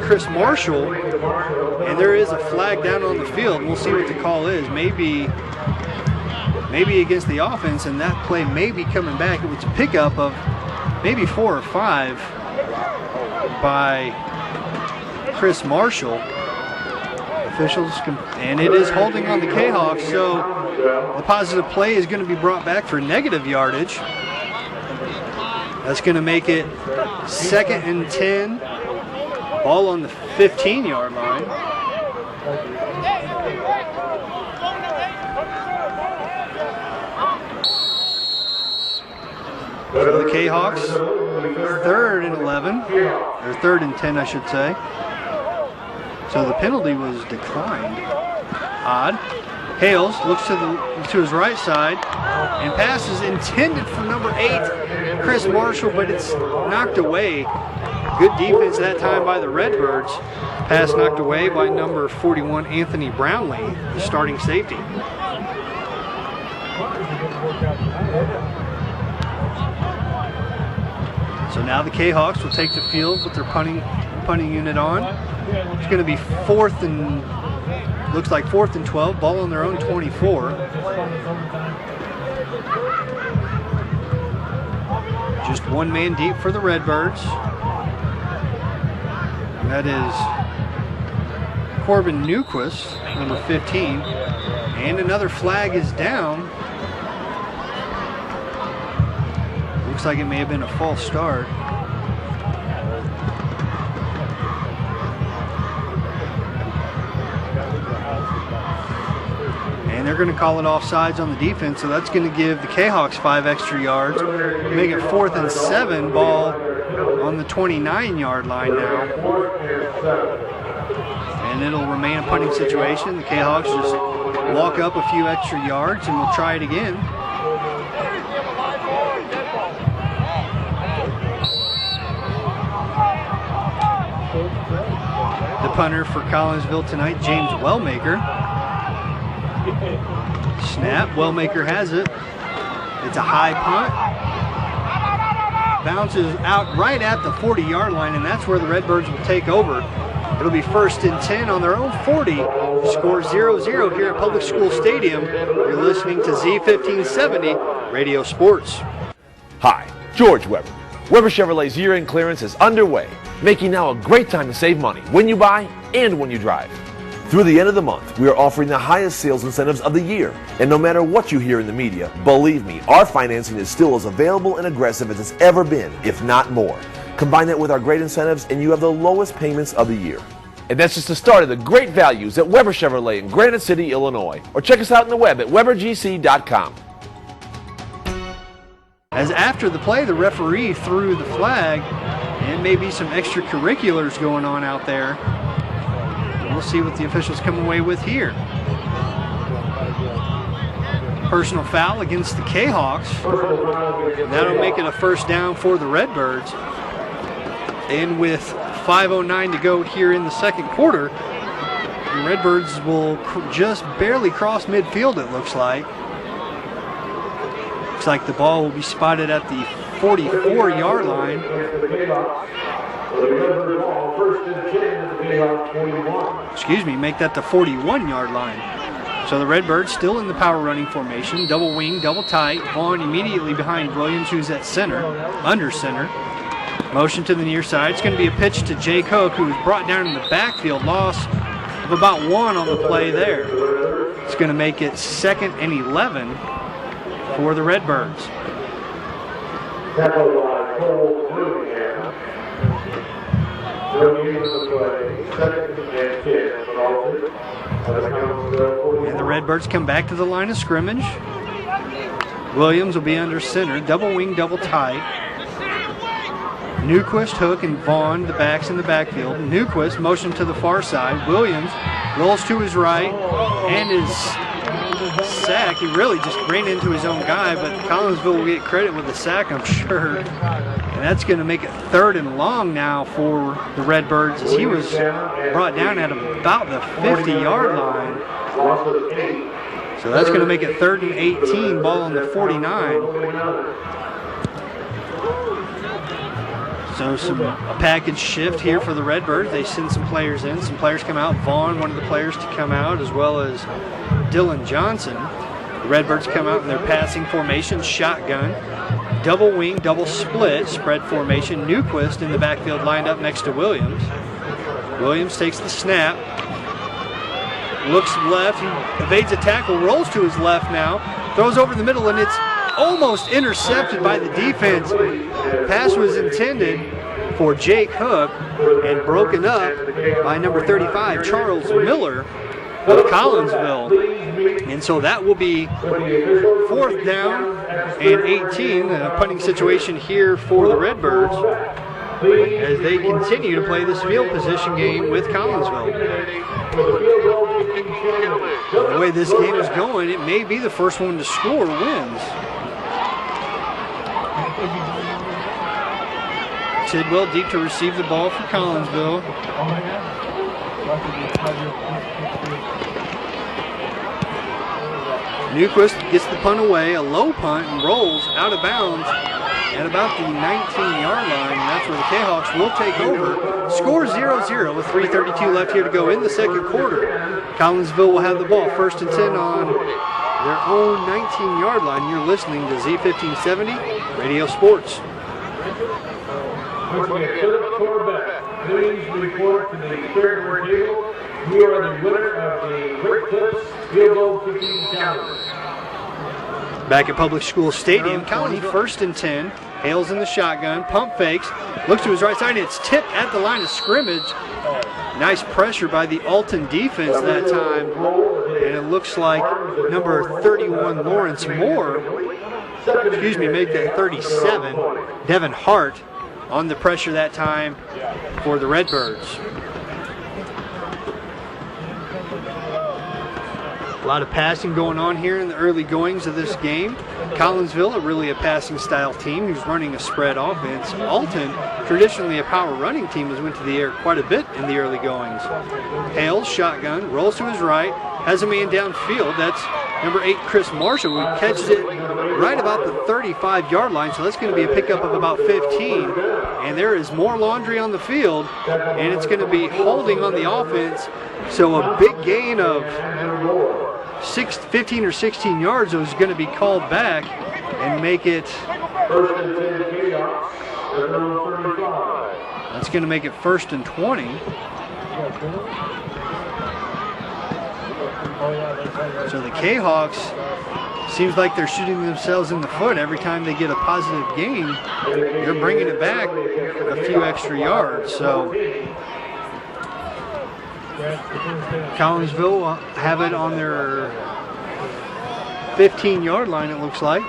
Chris Marshall, and there is a flag down on the field. We'll see what the call is. Maybe against the offense, and that play may be coming back. It was a pickup of maybe 4 or 5 by Chris Marshall. Officials, and it is holding on the Cahawks, so the positive play is going to be brought back for negative yardage. That's going to make it 2nd and 10. Ball on the 15-yard line. So the Cahawks, 3rd and 11, or 3rd and 10, I should say. So the penalty was declined. Odd. Hales looks to his right side and passes intended for number 8, Chris Marshall, but it's knocked away. Good defense that time by the Redbirds. Pass knocked away by number 41, Anthony Brownlee, the starting safety. So now the Cahawks will take the field with their punting unit on. It's going to be 4th and 12. Ball on their own 24. Just one man deep for the Redbirds. That is Corbin Newquist, number 15. And another flag is down. Looks like it may have been a false start. And they're going to call it offsides on the defense, so that's going to give the Cahawks 5 extra yards. Make it 4th and 7. Ball on the 29-yard line now. And it'll remain a punting situation. The Cahawks just walk up a few extra yards and we'll try it again. The punter for Collinsville tonight, James Wellmaker. Snap, Wellmaker has it. It's a high punt. Bounces out right at the 40-yard line, and that's where the Redbirds will take over. It'll be 1st and 10 on their own 40. Score 0-0 here at Public School Stadium. You're listening to Z1570 Radio Sports. Hi, George Weber. Weber Chevrolet's year-end clearance is underway, making now a great time to save money when you buy and when you drive. Through the end of the month, we are offering the highest sales incentives of the year. And no matter what you hear in the media, believe me, our financing is still as available and aggressive as it's ever been, if not more. Combine that with our great incentives and you have the lowest payments of the year. And that's just the start of the great values at Weber Chevrolet in Granite City, Illinois. Or check us out on the web at RiverBender.com. As after the play, the referee threw the flag, and maybe some extracurriculars going on out there. We'll see what the officials come away with here. Personal foul against the Cahawks. That'll make it a first down for the Redbirds. And with 5:09 to go here in the second quarter, the Redbirds will just barely cross midfield, it looks like. Looks like the ball will be spotted at the 44-yard line. Excuse me, make that the 41-yard line. So the Redbirds still in the power running formation, double wing, double tight. Vaughn immediately behind Williams, who's at center, under center. Motion to the near side. It's going to be a pitch to Jake Hook, who was brought down in the backfield. Loss of about 1 on the play there. It's going to make it 2nd and 11 for the Redbirds. And the Redbirds come back to the line of scrimmage. Williams will be under center, double wing, double tight. Newquist, Hook, and Vaughn, the backs in the backfield. Newquist, motion to the far side. Williams rolls to his right and is sacked. He really just ran into his own guy, but Collinsville will get credit with the sack, I'm sure. And that's going to make it 3rd and long now for the Redbirds, as he was brought down at about the 50-yard line. So that's going to make it 3rd and 18, ball on the 49. So a package shift here for the Redbirds. They send some players in. Some players come out. Vaughn, one of the players to come out, as well as Dylan Johnson. The Redbirds come out in their passing formation, shotgun, double wing, double split, spread formation. Newquist in the backfield lined up next to Williams. Williams takes the snap, looks left, he evades a tackle, rolls to his left now, throws over the middle, and it's almost intercepted by the defense. Pass was intended for Jake Hook and broken up by number 35, Charles Miller of Collinsville. And so that will be 4th down and 18, a punting situation here for the Redbirds as they continue to play this field position game with Collinsville. The way this game is going, it may be the first one to score wins. Tidwell deep to receive the ball for Collinsville. Newquist gets the punt away, a low punt, and rolls out of bounds at about the 19-yard line. And that's where the Cahawks will take over. Score 0-0 with 3:32 left here to go in the second quarter. Collinsville will have the ball, 1st and 10 on their own 19-yard line. You're listening to Z1570 Radio Sports. Please report to the third word table. You are the winner of the Quick Clips Field Goal Kicking Challenge. Back at Public School Stadium, County 1st and 10. Hales in the shotgun, pump fakes, looks to his right side, and it's tipped at the line of scrimmage. Nice pressure by the Alton defense that time. And it looks like number 31, Lawrence Moore, make that 37, Devin Hart, on the pressure that time for the Redbirds. A lot of passing going on here in the early goings of this game. Collinsville, really a passing style team who's running a spread offense. Alton, traditionally a power running team, has went to the air quite a bit in the early goings. Hales, shotgun, rolls to his right, has a man downfield. That's number 8, Chris Marshall, who catches it right about the 35-yard line. So that's going to be a pickup of about 15. And there is more laundry on the field, and it's going to be holding on the offense. So a big gain of 15 or 16 yards is going to be called back and make it. That's going to make it 1st and 20. So the Cahawks, seems like they're shooting themselves in the foot every time they get a positive gain. They're bringing it back a few extra yards. So Collinsville will have it on their 15-yard line, it looks like.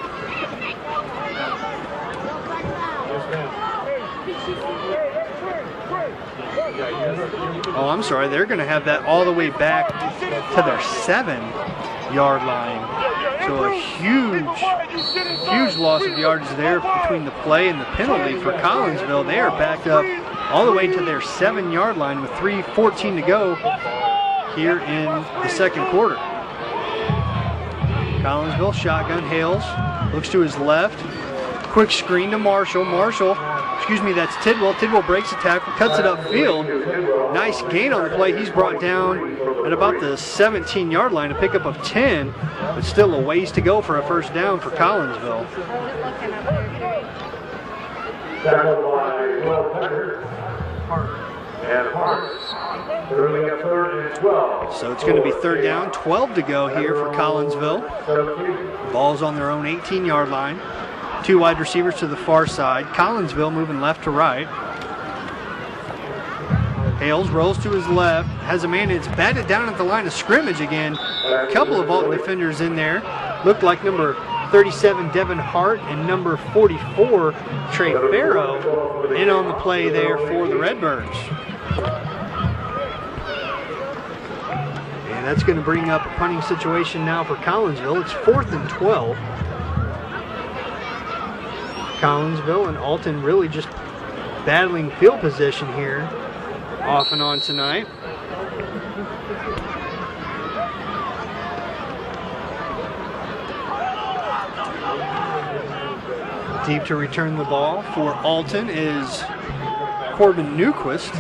Oh, I'm sorry. They're going to have that all the way back to their 7-yard line. So a huge loss of yardage there between the play and the penalty for Collinsville. They are backed up all the way to their 7-yard line with 3:14 to go here in the second quarter. Collinsville, shotgun. Hales looks to his left. Quick screen to Marshall. That's Tidwell. Tidwell breaks the tackle, cuts it upfield. Nice gain on the play. He's brought down at about the 17-yard line, a pickup of 10, but still a ways to go for a first down for Collinsville. So it's going to be third down, 12 to go here for Collinsville. Ball's on their own 18-yard line. Two wide receivers to the far side. Collinsville moving left to right. Hales rolls to his left, has a man that's batted down at the line of scrimmage again. A couple of Alton defenders in there. Looked like number 37 Devin Hart and number 44 Trey Farrow in on the play there for the Redbirds. And that's going to bring up a punting situation now for Collinsville. It's 4th and 12. Collinsville and Alton really just battling field position here off and on tonight. Deep to return the ball for Alton is Corbin Newquist.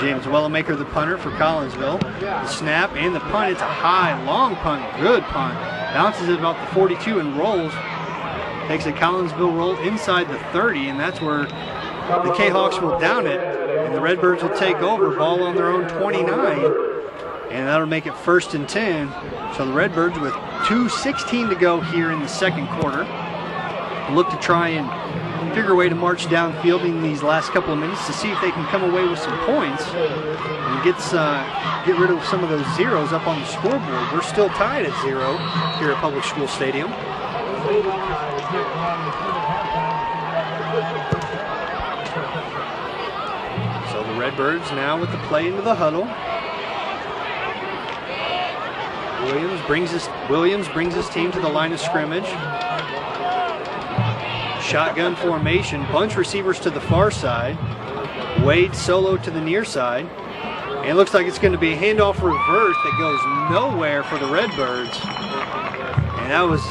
James Wellamaker, the punter for Collinsville. The snap and the punt. It's a high, long punt. Good punt. Bounces it about the 42 and rolls. Takes a Collinsville roll inside the 30, and that's where the Cahawks will down it. And the Redbirds will take over. Ball on their own 29. And that'll make it 1st and 10. So the Redbirds with 2:16 to go here in the second quarter. Look to try and figure a way to march downfield in these last couple of minutes to see if they can come away with some points and get rid of some of those zeros up on the scoreboard. We're still tied at 0 here at Public School Stadium. So the Redbirds now with the play into the huddle. Williams brings his team to the line of scrimmage. Shotgun formation, bunch receivers to the far side. Wade solo to the near side. And it looks like it's going to be a handoff reverse that goes nowhere for the Redbirds. And that was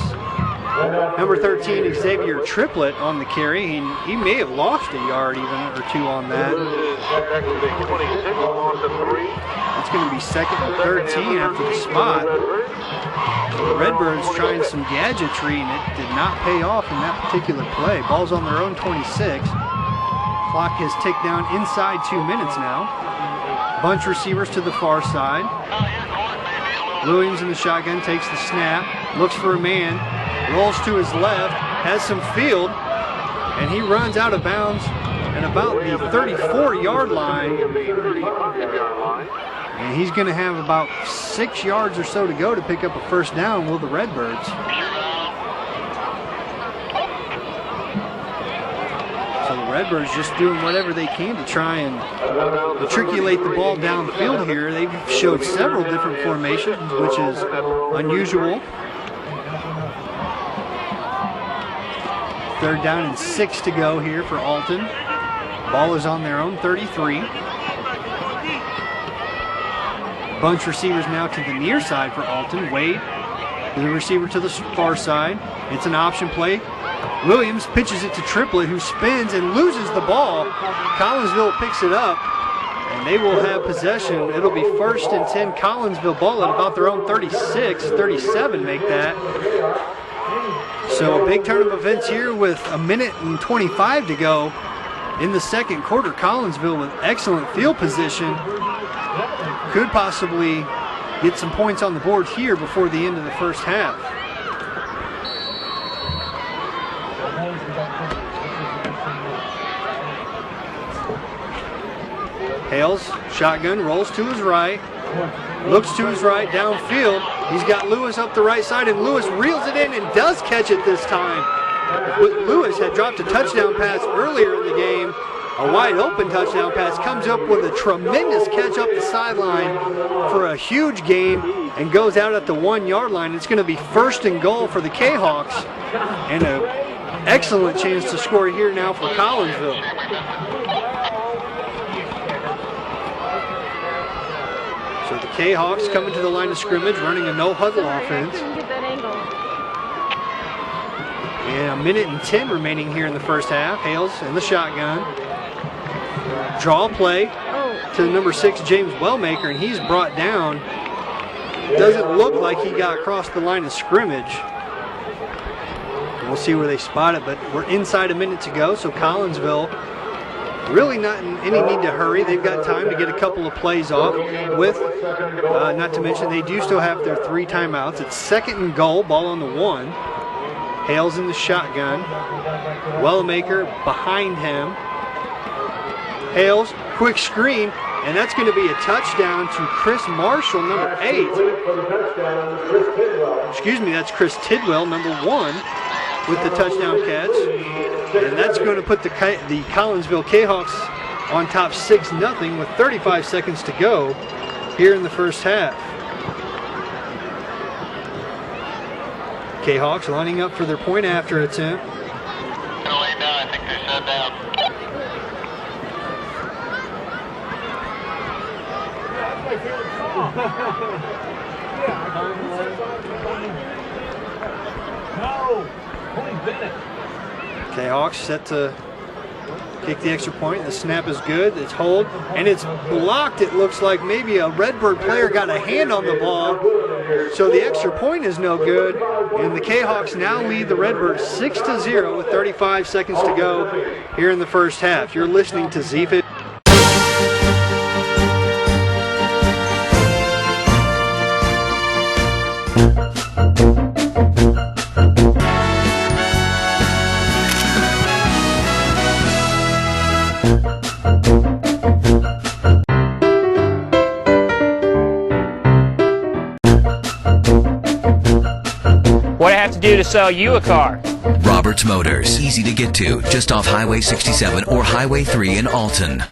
number 13, Xavier Triplett on the carry. He may have lost a yard even or two on that. It's going to be 2nd and 13 after the spot. The Redbirds trying some gadgetry, and it did not pay off in that particular play. Ball's on their own 26. Clock has ticked down inside 2 minutes now. Bunch receivers to the far side. Williams in the shotgun takes the snap, looks for a man, rolls to his left, has some field, and he runs out of bounds at about the 34-yard line. And he's going to have about 6 yards or so to go to pick up a first down, will the Redbirds. So the Redbirds just doing whatever they can to try and matriculate the ball downfield here. They've showed several different formations, which is unusual. 3rd down and 6 to go here for Alton. Ball is on their own 33. Bunch receivers now to the near side for Alton. Wade, the receiver to the far side. It's an option play. Williams pitches it to Triplett, who spins and loses the ball. Collinsville picks it up, and they will have possession. It'll be 1st and 10. Collinsville ball at about their own 36, 37 make that. So a big turn of events here with 1:25 to go in the second quarter. Collinsville with excellent field position. could possibly get some points on the board here before the end of the first half. Hales, shotgun, rolls to his right, looks to his right, downfield. He's got Lewis up the right side, and Lewis reels it in and does catch it this time. Lewis had dropped a touchdown pass earlier in the game. A wide open touchdown pass, comes up with a tremendous catch up the sideline for a huge gain and goes out at the 1 yard line. It's going to be 1st and goal for the Cahawks and an excellent chance to score here now for Collinsville. So the Cahawks coming to the line of scrimmage, running a no-huddle offense. And 1:10 remaining here in the first half. Hales in the shotgun. Draw play to number 6, James Wellmaker, and he's brought down. Doesn't look like he got across the line of scrimmage. We'll see where they spot it, but we're inside a minute to go, so Collinsville really not in any need to hurry. They've got time to get a couple of plays off with, not to mention they do still have their 3 timeouts. It's 2nd and goal, ball on the 1. Hales in the shotgun. Wellmaker behind him. Hales, quick screen, and that's going to be a touchdown to Chris Marshall, number 8. Excuse me, that's Chris Tidwell, number 1, with the touchdown catch. And that's going to put the Collinsville Cahawks on top 6-0 with 35 seconds to go here in the first half. Cahawks lining up for their point after attempt. I think they shut down. Cahawks set to kick the extra point. The snap is good. It's hold, and it's blocked. It looks like maybe a Redbird player got a hand on the ball, so the extra point is no good. And the Cahawks now lead the Redbirds 6-0 with 35 seconds to go here in the first half. You're listening to Z-Fit. What do I have to do to sell you a car? Roberts Motors, easy to get to, just off Highway 67 or Highway 3 in Alton.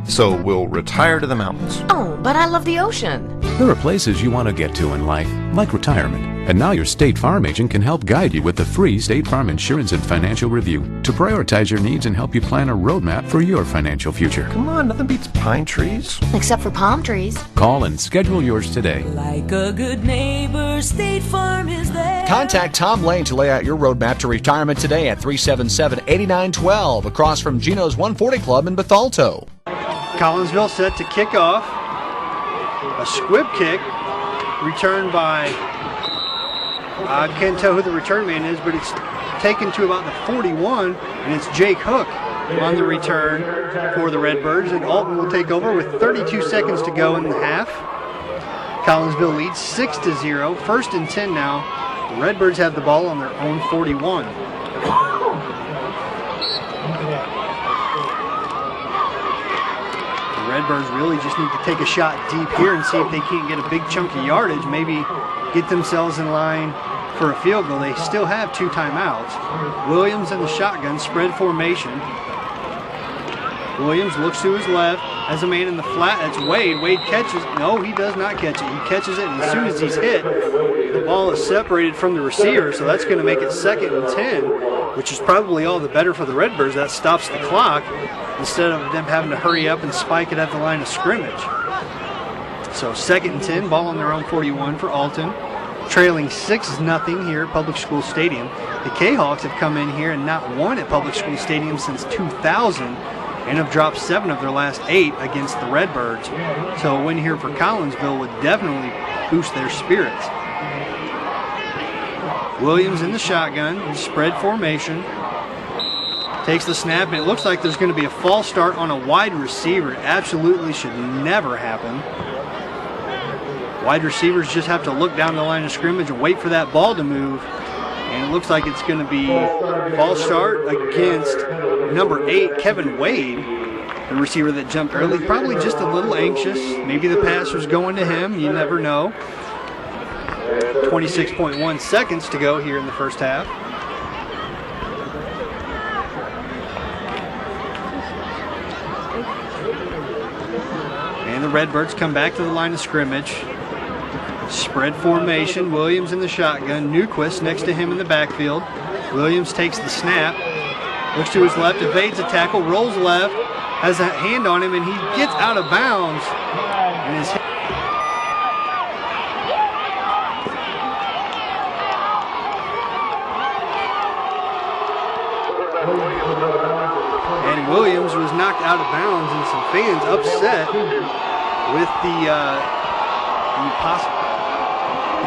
So we'll retire to the mountains. Oh, but I love the ocean. There are places you want to get to in life, like retirement. And now your State Farm agent can help guide you with the free State Farm Insurance and Financial Review to prioritize your needs and help you plan a roadmap for your financial future. Come on, nothing beats pine trees. Except for palm trees. Call and schedule yours today. Like a good neighbor, State Farm is there. Contact Tom Lane to lay out your roadmap to retirement today at 377-8912 across from Gino's 140 Club in Bethalto. Collinsville set to kick off. A squib kick returned by, I can't tell who the return man is, but it's taken to about the 41, and it's Jake Hook on the return for the Redbirds, and Alton will take over with 32 seconds to go in the half. Collinsville leads 6-0, 1st and 10 now. The Redbirds have the ball on their own 41. Redbirds really just need to take a shot deep here and see if they can't get a big chunk of yardage, maybe get themselves in line for a field goal. They still have 2 timeouts. Williams in the shotgun, spread formation. Williams looks to his left, has a man in the flat. That's Wade. Wade catches. No, he does not catch it. He catches it, and as soon as he's hit, the ball is separated from the receiver, so that's going to make it 2nd and 10, which is probably all the better for the Redbirds. That stops the clock instead of them having to hurry up and spike it at the line of scrimmage. So 2nd and 10, ball on their own 41 for Alton. Trailing 6-0 here at Public School Stadium. The Cahawks have come in here and not won at Public School Stadium since 2000 and have dropped 7 of their last 8 against the Redbirds. So a win here for Collinsville would definitely boost their spirits. Williams in the shotgun, spread formation. Takes the snap, and it looks like there's going to be a false start on a wide receiver. It absolutely should never happen. Wide receivers just have to look down the line of scrimmage and wait for that ball to move. And it looks like it's going to be false start against number 8, Kevin Wade, the receiver that jumped early. Probably just a little anxious. Maybe the pass was going to him. You never know. 26.1 seconds to go here in the first half. And the Redbirds come back to the line of scrimmage. Spread formation, Williams in the shotgun, Newquist next to him in the backfield. Williams takes the snap, looks to his left, evades a tackle, rolls left, has a hand on him, and he gets out of bounds. And is hit. And Williams was knocked out of bounds, and some fans upset with the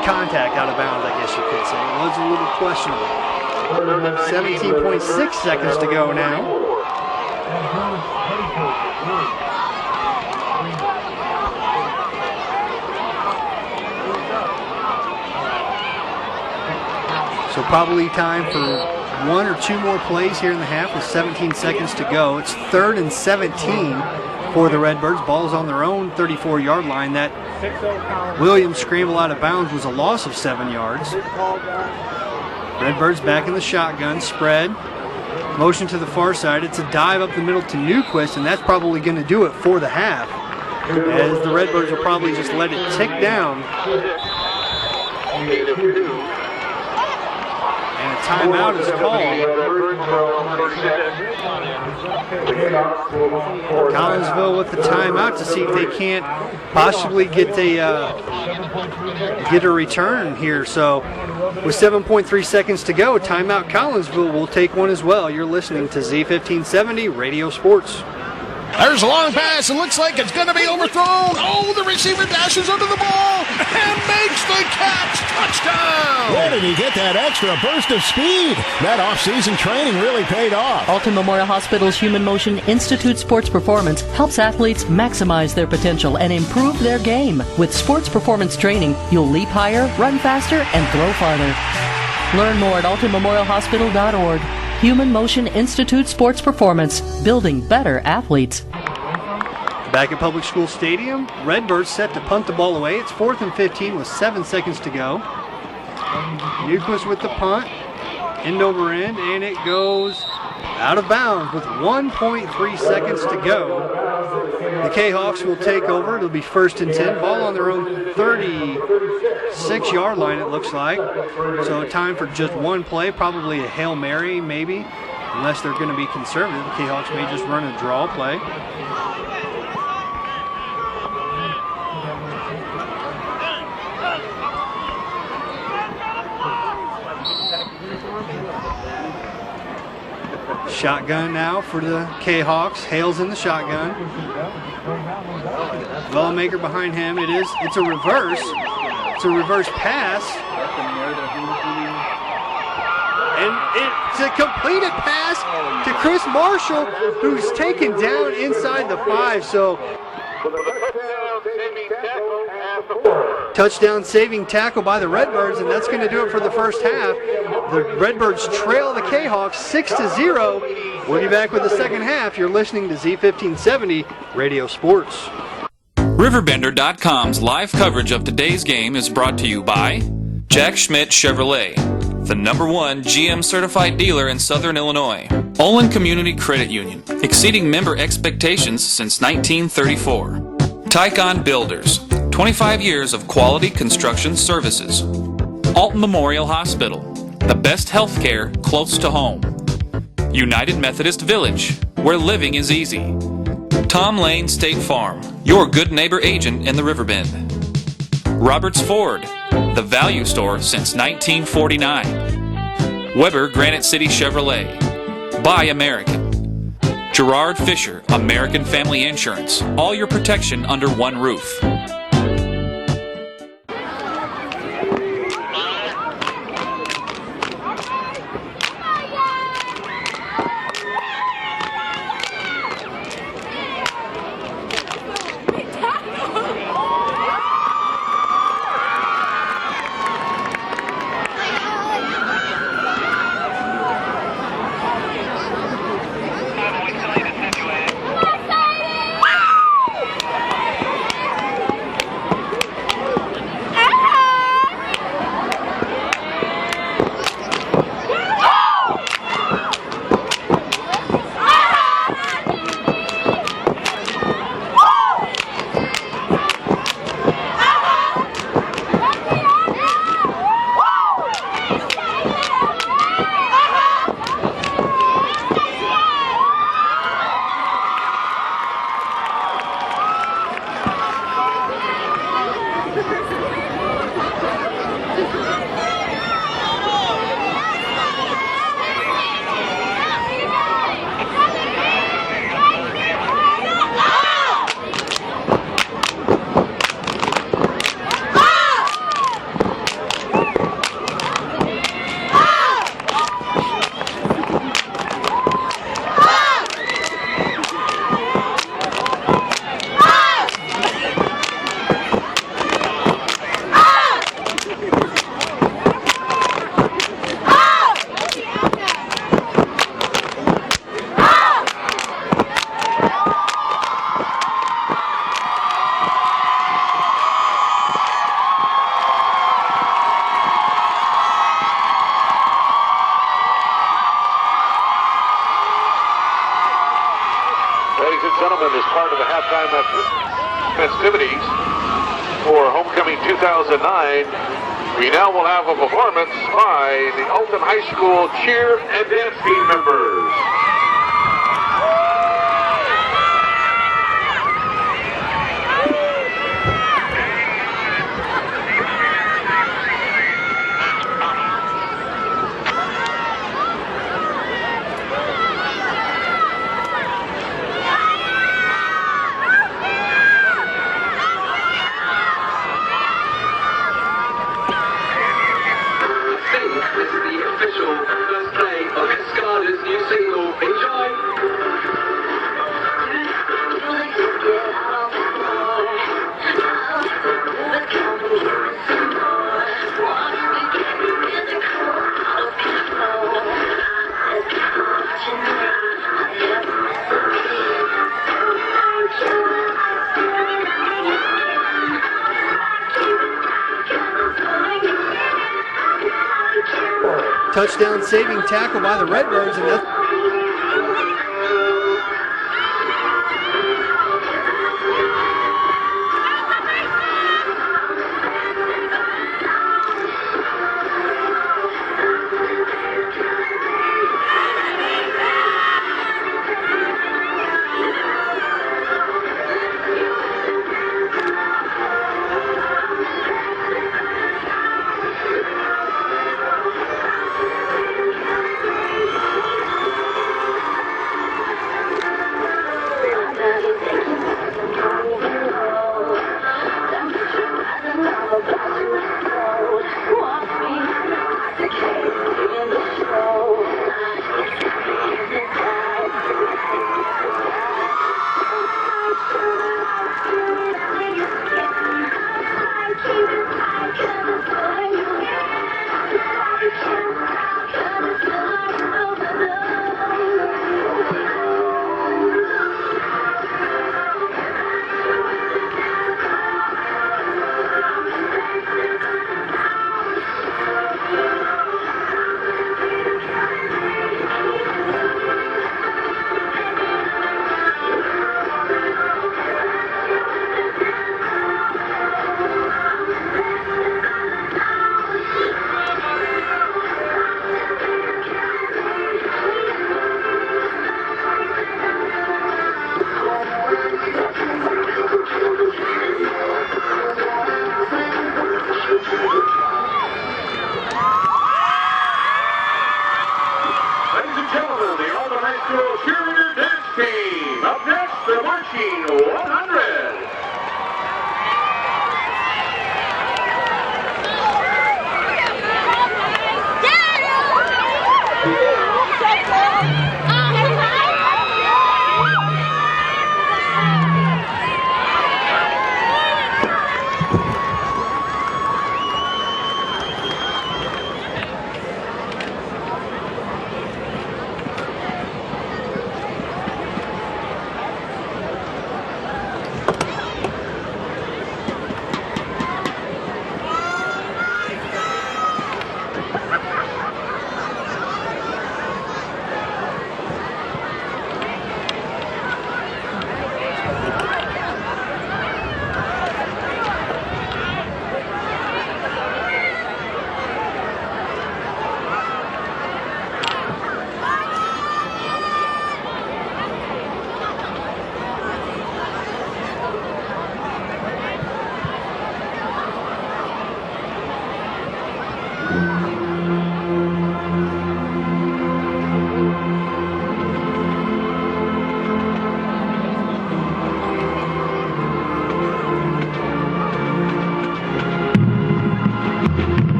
contact out of bounds, I guess you could say. It was a little questionable. 17.6 seconds to go now. So probably time for 1 or 2 more plays here in the half with 17 seconds to go. It's 3rd and 17 for the Redbirds. Ball's on their own 34-yard line. That Williams scramble out of bounds was a loss of 7 yards. Redbirds back in the shotgun, spread. Motion to the far side. It's a dive up the middle to Newquist, and that's probably going to do it for the half, as the Redbirds will probably just let it tick down. And a timeout is called. Collinsville with the timeout to see if they can't possibly get a return here. So with 7.3 seconds to go, timeout Collinsville will take one as well. You're listening to Z1570 Radio Sports. There's a long pass. It looks like it's going to be overthrown. Oh, the receiver dashes under the ball and makes the catch. Touchdown! Where did he get that extra burst of speed? That off-season training really paid off. Alton Memorial Hospital's Human Motion Institute Sports Performance helps athletes maximize their potential and improve their game. With sports performance training, you'll leap higher, run faster, and throw farther. Learn more at altonmemorialhospital.org. Human Motion Institute Sports Performance, building better athletes. Back at Public School Stadium, Redbirds set to punt the ball away. It's 4th and 15 with 7 seconds to go. Newquist with the punt, end over end, and it goes out of bounds with 1.3 seconds to go. The Cahawks will take over. It'll be 1st and 10. Ball on their own 36-yard line, it looks like. So time for just one play, probably a Hail Mary, maybe. Unless they're going to be conservative, the Cahawks may just run a draw play. Shotgun now for the Cahawks. Hales in the shotgun. Ballmaker behind him. It's a reverse. It's a reverse pass. And it's a completed pass to Chris Marshall, who's taken down inside the 5. So touchdown saving tackle by the Redbirds, and that's going to do it for the first half. The Redbirds trail the Cahawks 6-0. We'll be back with the second half. You're listening to Z1570 Radio Sports. RiverBender.com's live coverage of today's game is brought to you by Jack Schmidt Chevrolet, the #1 GM certified dealer in Southern Illinois. Olin Community Credit Union, exceeding member expectations since 1934. Tycon Builders, 25 years of quality construction services. Alton Memorial Hospital, the best health care close to home. United Methodist Village, where living is easy. Tom Lane State Farm, your good neighbor agent in the Riverbend. Roberts Ford, the value store since 1949. Weber Granite City Chevrolet, Buy American. Gerard Fisher, American Family Insurance, all your protection under one roof. and gentlemen, as part of the halftime festivities for Homecoming 2009, we now will have a performance by the Alton High School cheer and dance team members. Touchdown saving tackle by the Redbirds, and that's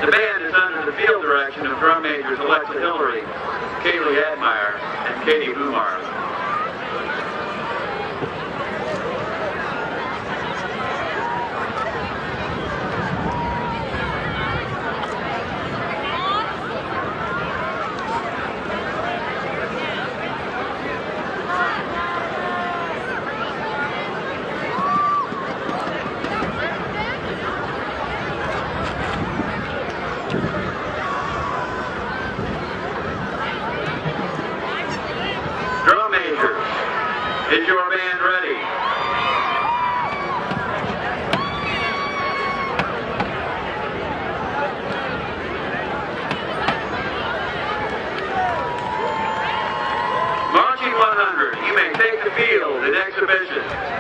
The band is under the field direction of drum majors Alexa Hillary, Kaylee Admire, and Katie Bumar. Drum majors, is your band ready? Marching 100, you may take the field in exhibition.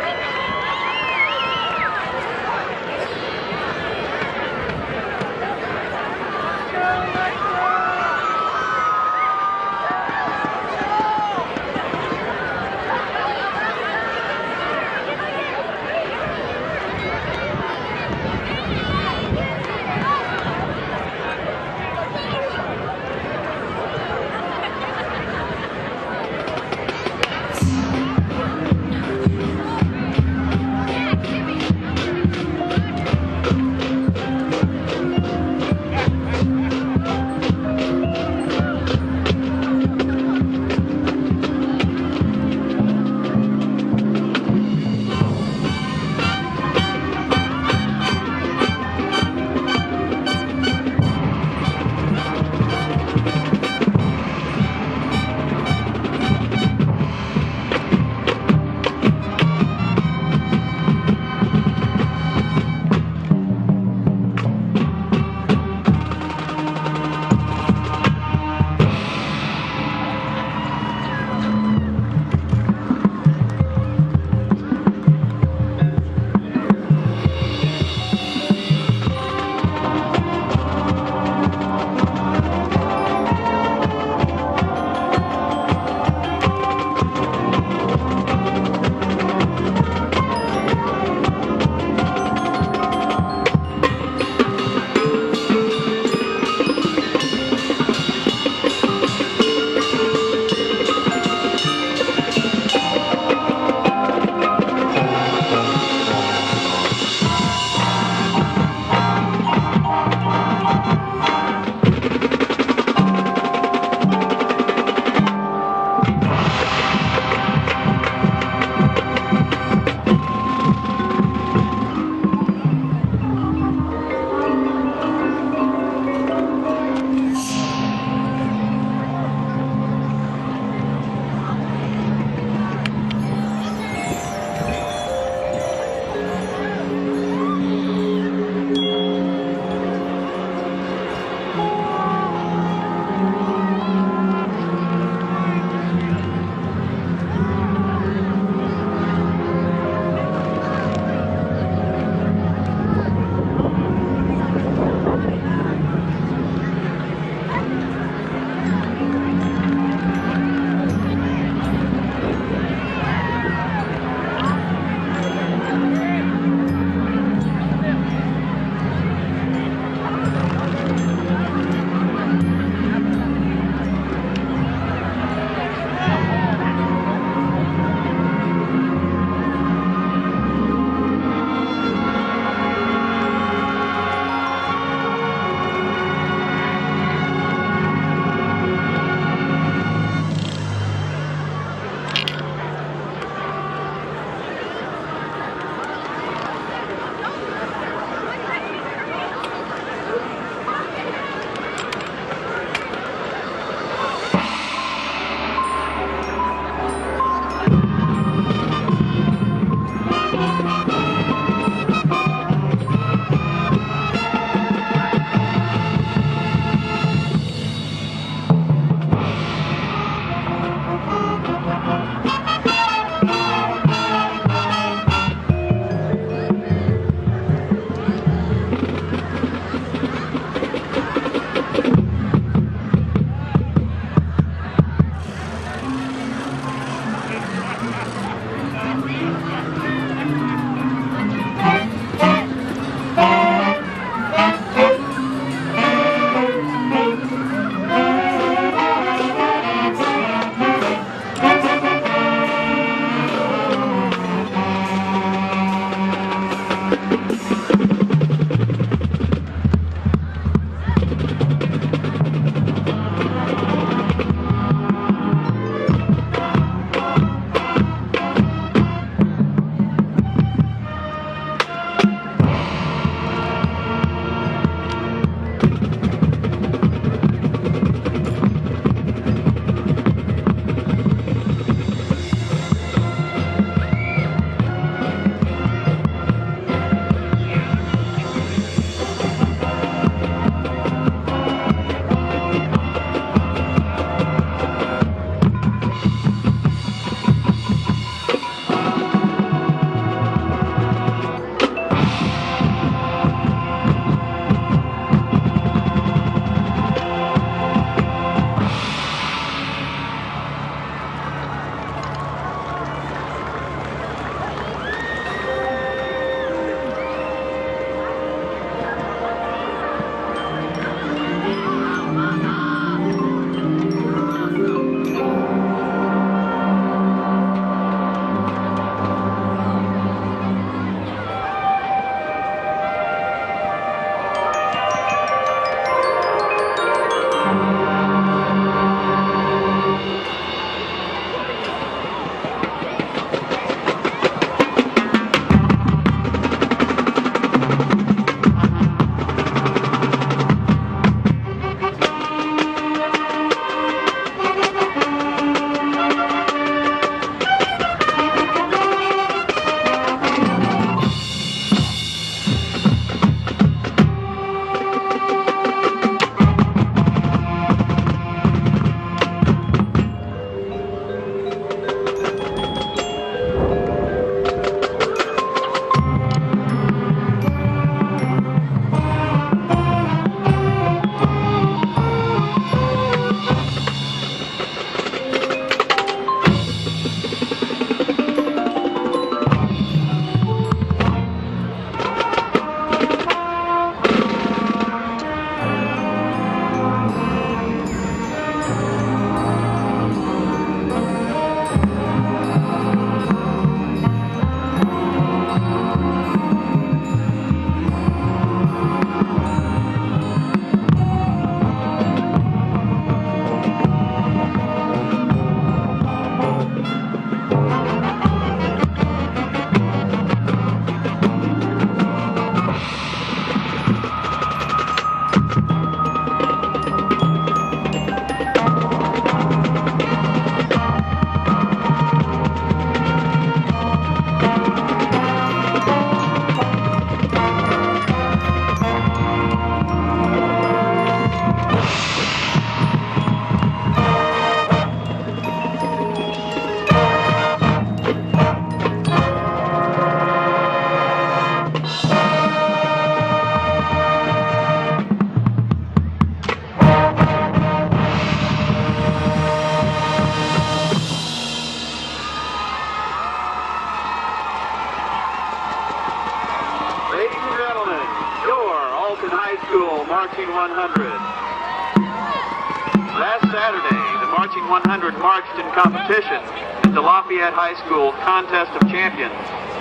Marching 100 marched in competition at the Lafayette High School Contest of Champions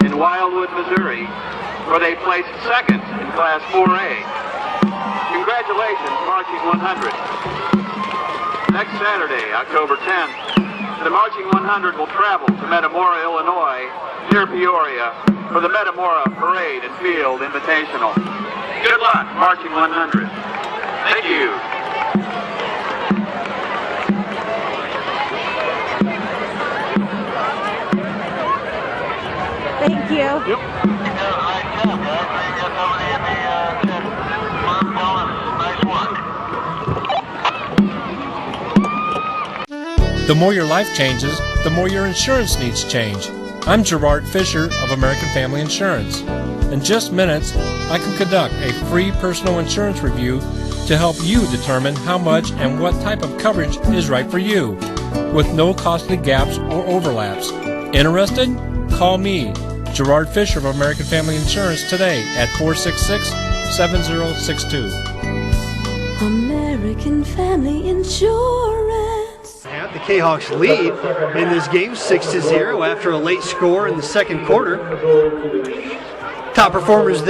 in Wildwood, Missouri, where they placed second in Class 4A. Congratulations, Marching 100. Next Saturday, October 10th, the Marching 100 will travel to Metamora, Illinois, near Peoria, for the Metamora Parade and Field Invitational. Good luck, Marching 100. Thank you. Thank you. Yep. The more your life changes, the more your insurance needs change. I'm Gerard Fisher of American Family Insurance. In just minutes, I can conduct a free personal insurance review to help you determine how much and what type of coverage is right for you, with no costly gaps or overlaps. Interested? Call me, Gerard Fisher of American Family Insurance, today at 466-7062. American Family Insurance. The Cahawks lead in this game 6-0 after a late score in the second quarter. Top performers in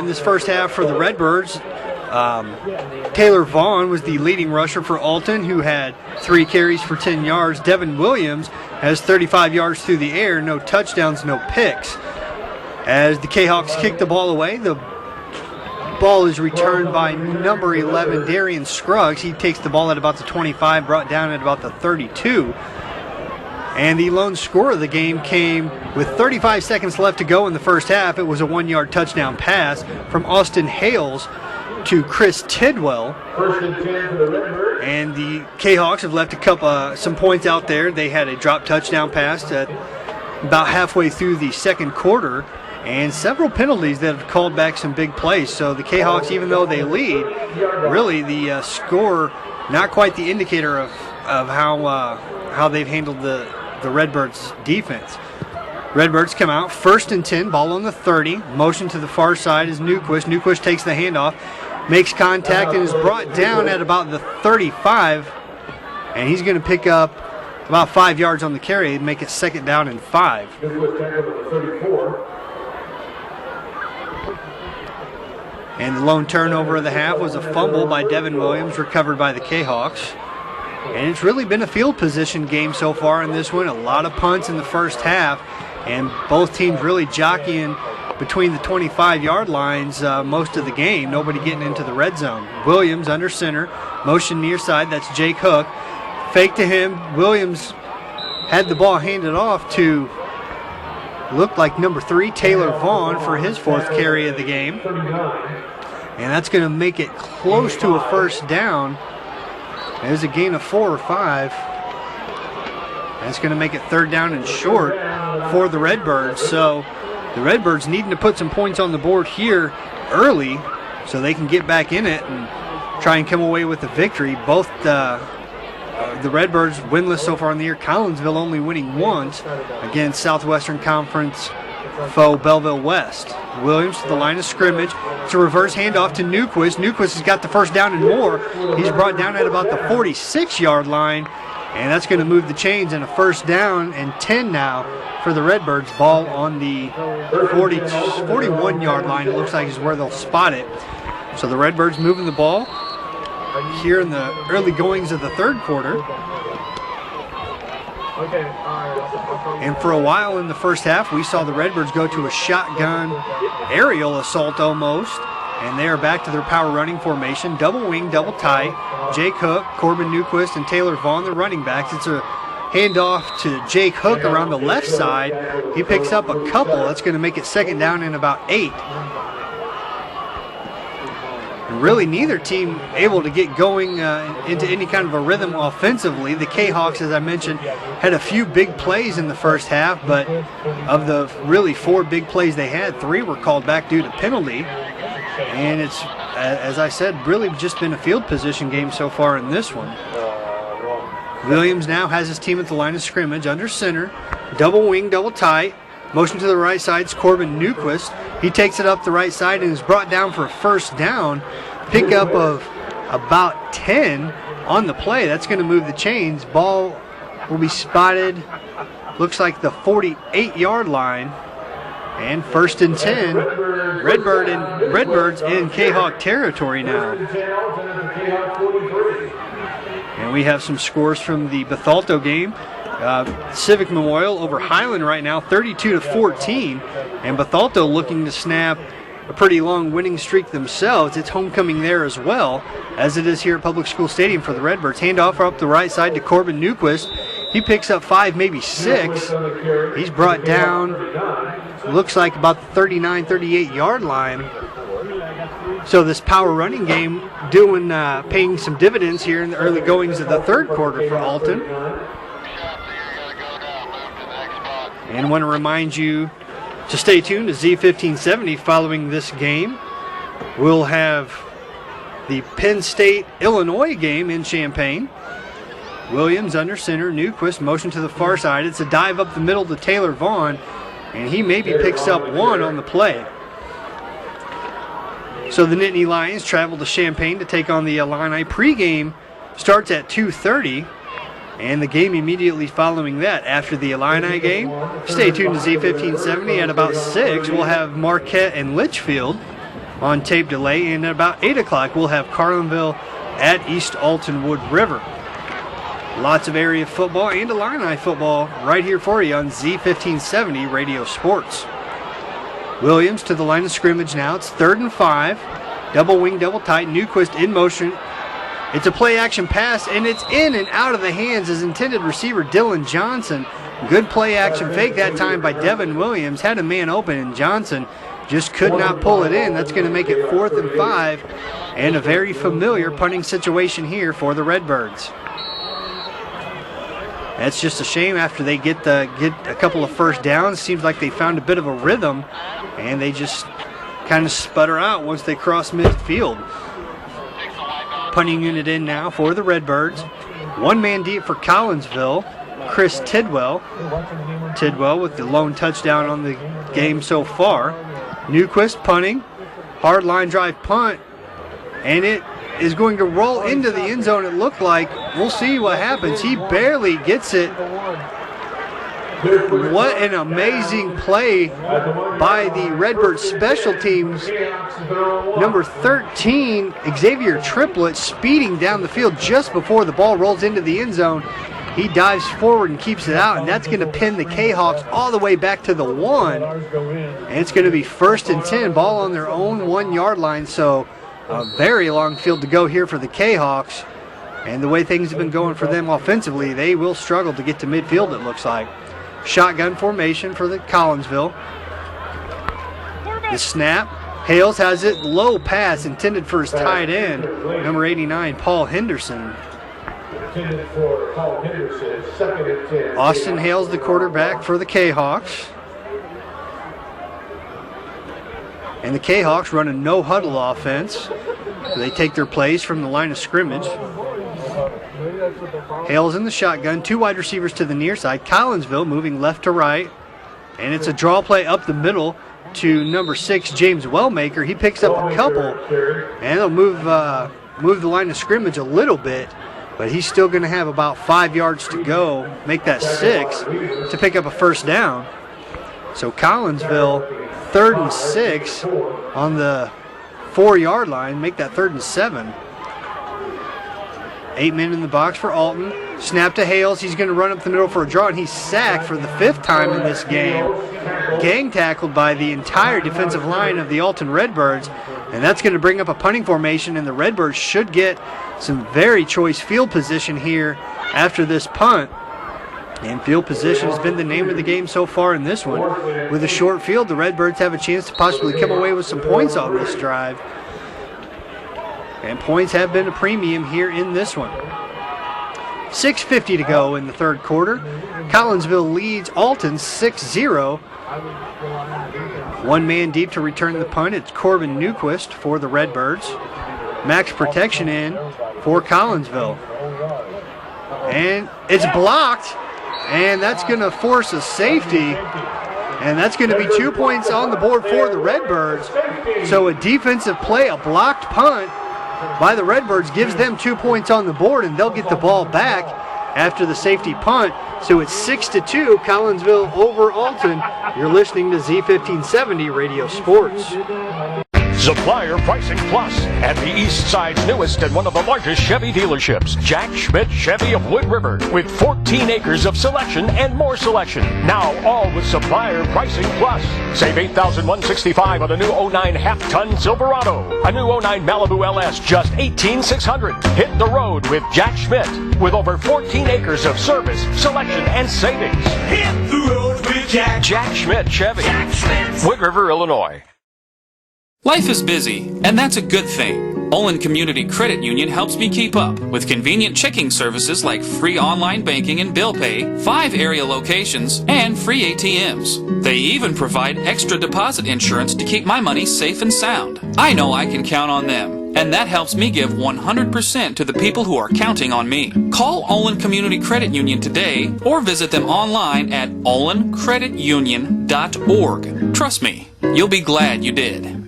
this first half for the Redbirds. Taylor Vaughn was the leading rusher for Alton, who had 3 carries for 10 yards. Devin Williams has 35 yards through the air, no touchdowns, no picks. As the Cahawks kick the ball away, the ball is returned by number 11, Darian Scruggs. He takes the ball at about the 25, brought down at about the 32. And the lone score of the game came with 35 seconds left to go in the first half. It was a 1-yard touchdown pass from Austin Hales to Chris Tidwell. And the Cahawks have left some points out there. They had a drop touchdown pass at about halfway through the second quarter, and several penalties that have called back some big plays. So the Cahawks, even though they lead, really the score not quite the indicator of how they've handled the Redbirds defense. Redbirds come out, 1st and 10, ball on the 30. Motion to the far side is Newquist. Newquist takes the handoff, makes contact, and is brought down at about the 35. And he's going to pick up about 5 yards on the carry and make it 2nd down and 5. And the lone turnover of the half was a fumble by Devin Williams, recovered by the Cahawks. And it's really been a field position game so far in this one. A lot of punts in the first half, and both teams really jockeying between the 25-yard lines most of the game. Nobody getting into the red zone. Williams under center, motion near side, that's Jake Hook. Fake to him. Williams had the ball handed off to, looked like number 3, Taylor Vaughn, for his 4th carry of the game. And that's going to make it close to a 1st down. There's a gain of 4 or 5. That's going to make it 3rd down and short for the Redbirds. So the Redbirds needing to put some points on the board here early so they can get back in it and try and come away with the victory. Both the Redbirds winless so far in the year. Collinsville only winning once against Southwestern Conference foe Belleville West. Williams to the line of scrimmage. It's a reverse handoff to Newquist. Newquist has got the 1st down and more. He's brought down at about the 46-yard line, and that's going to move the chains, and a 1st down and 10 now for the Redbirds. Ball on the 41-yard line, it looks like, is where they'll spot it. So the Redbirds moving the ball here in the early goings of the 3rd quarter. And for a while in the first half, we saw the Redbirds go to a shotgun aerial assault almost, and they are back to their power running formation. Double wing, double tight. Jake Hook, Corbin Newquist, and Taylor Vaughn, the running backs. It's a handoff to Jake Hook around the left side. He picks up a couple. That's going to make it 2nd down and about 8. Really, neither team able to get going into any kind of a rhythm offensively. The Cahawks, as I mentioned, had a few big plays in the first half, but of the really 4 big plays they had, 3 were called back due to penalty. And it's, as I said, really just been a field position game so far in this one. Williams now has his team at the line of scrimmage under center. Double wing, double tight. Motion to the right side is Corbin Newquist. He takes it up the right side and is brought down for a 1st down. Pickup of about 10 on the play. That's going to move the chains. Ball will be spotted, looks like the 48-yard line. And 1st and 10, Redbirds in Cahawk territory now. And we have some scores from the Bethalto game. Civic Memorial over Highland right now, 32-14. And Bethalto looking to snap a pretty long winning streak themselves. It's homecoming there as well, as it is here at Public School Stadium for the Redbirds. Handoff up the right side to Corbin Newquist. He picks up 5, maybe 6. He's brought down, looks like about the 39, 38-yard line. So this power running game paying some dividends here in the early goings of the third quarter for Alton. And I want to remind you to stay tuned to Z1570 following this game. We'll have the Penn State-Illinois game in Champaign. Williams under center, Newquist motion to the far side. It's a dive up the middle to Taylor Vaughn, and he maybe picks up 1 on the play. So the Nittany Lions travel to Champaign to take on the Illini. Pre-game starts at 2:30, and the game immediately following that after the Illini game. Stay tuned to Z1570 at about 6. We'll have Marquette and Litchfield on tape delay, and at about 8 o'clock we'll have Carlinville at East Alton Wood River. Lots of area football and Illini football right here for you on Z1570 Radio Sports. Williams to the line of scrimmage now. It's 3rd and 5. Double wing, double tight. Newquist in motion. It's a play action pass, and it's in and out of the hands as intended receiver Dylan Johnson. Good play action fake that time by Devin Williams. Had a man open, and Johnson just could not pull it in. That's going to make it 4th and 5, and a very familiar punting situation here for the Redbirds. That's just a shame after they get a couple of first downs. Seems like they found a bit of a rhythm, and they just kind of sputter out once they cross midfield. Punting unit in now for the Redbirds. 1 man deep for Collinsville, Chris Tidwell. Tidwell with the lone touchdown on the game so far. Newquist punting. Hard line drive punt, and it is going to roll into the end zone, it looked like. We'll see what happens. He barely gets it. What an amazing play by the Redbirds special teams. Number 13, Xavier Triplett, speeding down the field just before the ball rolls into the end zone. He dives forward and keeps it out, and that's going to pin the Cahawks all the way back to the 1. And it's going to be 1st and 10, ball on their own 1-yard line. So a very long field to go here for the Cahawks. And the way things have been going for them offensively, they will struggle to get to midfield, it looks like. Shotgun formation for the Collinsville. The snap. Hales has it. Low pass intended for his tight end, number 89, Paul Henderson. Austin Hales, the quarterback for the Cahawks. And the Cahawks run a no-huddle offense. They take their plays from the line of scrimmage. Hales in the shotgun, 2 wide receivers to the near side. Collinsville moving left to right. And it's a draw play up the middle to number 6, James Wellmaker. He picks up a couple, and they'll move the line of scrimmage a little bit, but he's still going to have about 5 yards to go, make that 6 to pick up a first down. So Collinsville, 3rd and 6 on the 4-yard line, make that 3rd and 7. 8 men in the box for Alton. Snap to Hales. He's going to run up the middle for a draw, and he's sacked for the 5th time in this game. Gang tackled by the entire defensive line of the Alton Redbirds, and that's going to bring up a punting formation, and the Redbirds should get some very choice field position here after this punt. And field position has been the name of the game so far in this one. With a short field, the Redbirds have a chance to possibly come away with some points on this drive. And points have been a premium here in this one. 6:50 to go in the third quarter. Collinsville leads Alton 6-0. 1 man deep to return the punt. It's Corbin Newquist for the Redbirds. Max protection in for Collinsville. And it's blocked. And that's going to force a safety. And that's going to be 2 points on the board for the Redbirds. So a defensive play, a blocked punt, by the Redbirds gives them 2 points on the board, and they'll get the ball back after the safety punt. So it's 6-2, Collinsville over Alton. You're listening to Z1570 Radio Sports. Supplier Pricing Plus at the East Side's newest and one of the largest Chevy dealerships, Jack Schmidt Chevy of Wood River, with 14 acres of selection and more selection. Now all with Supplier Pricing Plus. Save $8,165 on a new 09 half-ton Silverado. A new 09 Malibu LS, just $18,600. Hit the road with Jack Schmidt, with over 14 acres of service, selection, and savings. Hit the road with Jack Schmidt Chevy. Jack Schmidt. Wood River, Illinois. Life is busy, and that's a good thing. Olin Community Credit Union helps me keep up with convenient checking services like free online banking and bill pay, 5 area locations, and free ATMs. They even provide extra deposit insurance to keep my money safe and sound. I know I can count on them, and that helps me give 100% to the people who are counting on me. Call Olin Community Credit Union today or visit them online at olincreditunion.org. Trust me, you'll be glad you did.